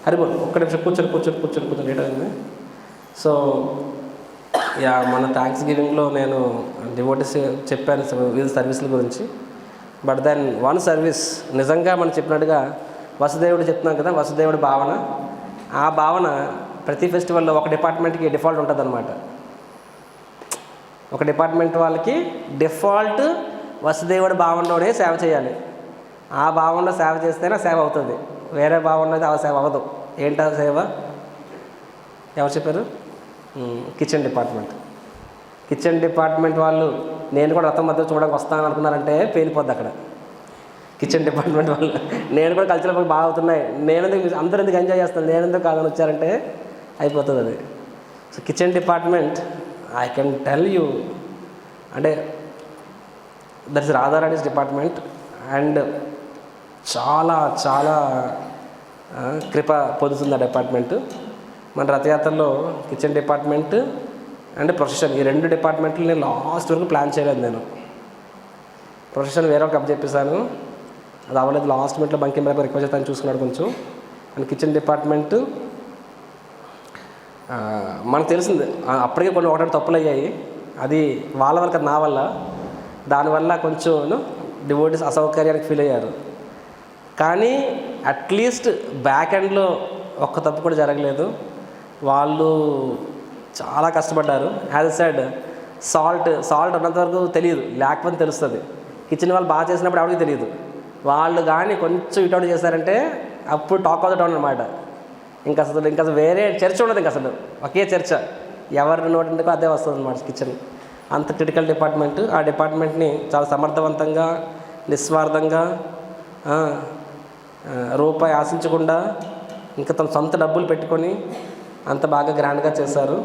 హరిబోల్. ఒక్క నిమిషం కూర్చొని లేట్ అయింది. సో మన థ్యాంక్స్ గివింగ్లో నేను డివోటీస్ చెప్పాను వివిధ సర్వీసుల గురించి. బట్ దెన్ వన్ సర్వీస్ నిజంగా మనం చెప్పినట్టుగా వసుదేవుడు చెప్తున్నాం కదా, వసుదేవుడి భావన, ఆ భావన ప్రతి ఫెస్టివల్లో ఒక డిపార్ట్మెంట్కి డిఫాల్ట్ ఉంటుంది అనమాట. ఒక డిపార్ట్మెంట్ వాళ్ళకి డిఫాల్ట్ వసుదేవుడి భావనలోనే సేవ చేయాలి. ఆ భావనలో సేవ చేస్తేనే సేవ అవుతుంది, వేరే భావనలో అయితే ఆ సేవ అవ్వదు. ఏంటా సేవ? ఎవరు చెప్పారు? Kitchen department. కిచెన్ డిపార్ట్మెంట్ వాళ్ళు నేను కూడా రథం మధ్య చూడడానికి వస్తాను అనుకున్నారంటే పేలిపోద్ది అక్కడ. కిచెన్ డిపార్ట్మెంట్ వాళ్ళు నేను కూడా కల్చరల్ పనులు బాగా అవుతున్నాయి, అందరూ ఎందుకు ఎంజాయ్ చేస్తాను, నేను ఎందుకు కాదని వచ్చారంటే అయిపోతుంది అది. So kitchen department I can tell you, అంటే that is Radharani's department. And చాలా చాలా కృప పొందుతుంది ఆ డిపార్ట్మెంట్. మన రథయాత్రలో కిచెన్ డిపార్ట్మెంట్ అండ్ ప్రొఫెషన్, ఈ 2 డిపార్ట్మెంట్లు నేను లాస్ట్ వరకు ప్లాన్ చేయలేదు. నేను ప్రొఫెషన్ వేరే ఒక అప్ చెప్పేశాను, అది అవ్వలేదు. లాస్ట్ మినిట్లో బంకి మీద రిక్వెస్ట్ చేస్తాను, చూసుకున్నాడు కొంచెం. అండ్ కిచెన్ డిపార్ట్మెంట్ మనకు తెలిసింది అప్పటికే కొన్ని ఒకటి తప్పులు అయ్యాయి. అది వాళ్ళ వల్ల కాదు, నా వల్ల. దానివల్ల కొంచెం డివోటీస్ అసౌకర్యానికి ఫీల్ అయ్యారు. కానీ అట్లీస్ట్ బ్యాక్ ఎండ్లో ఒక్క తప్పు కూడా జరగలేదు. వాళ్ళు చాలా కష్టపడ్డారు. యాజ్ సెడ్ సాల్ట్ ఉన్నంతవరకు తెలియదు, లేకపోతే తెలుస్తుంది. కిచెన్ వాళ్ళు బాగా చేసినప్పుడు ఎవరికి తెలియదు. వాళ్ళు కానీ కొంచెం ఇటు చేశారంటే అప్పుడు టాక్ ఆఫ్ ద టౌన్ అనమాట. ఇంకా అసలు వేరే చర్చ ఉండదు. ఇంకా అసలు ఒకే చర్చ, ఎవరి నోటిందుకో అదే వస్తుంది అనమాట కిచెన్. అంత క్రిటికల్ డిపార్ట్మెంట్. ఆ డిపార్ట్మెంట్ని చాలా సమర్థవంతంగా, నిస్వార్థంగా, రూపాయి ఆశించకుండా, ఇంకా తన సొంత డబ్బులు పెట్టుకొని అంత బాగా గ్రాండ్గా చేశారు.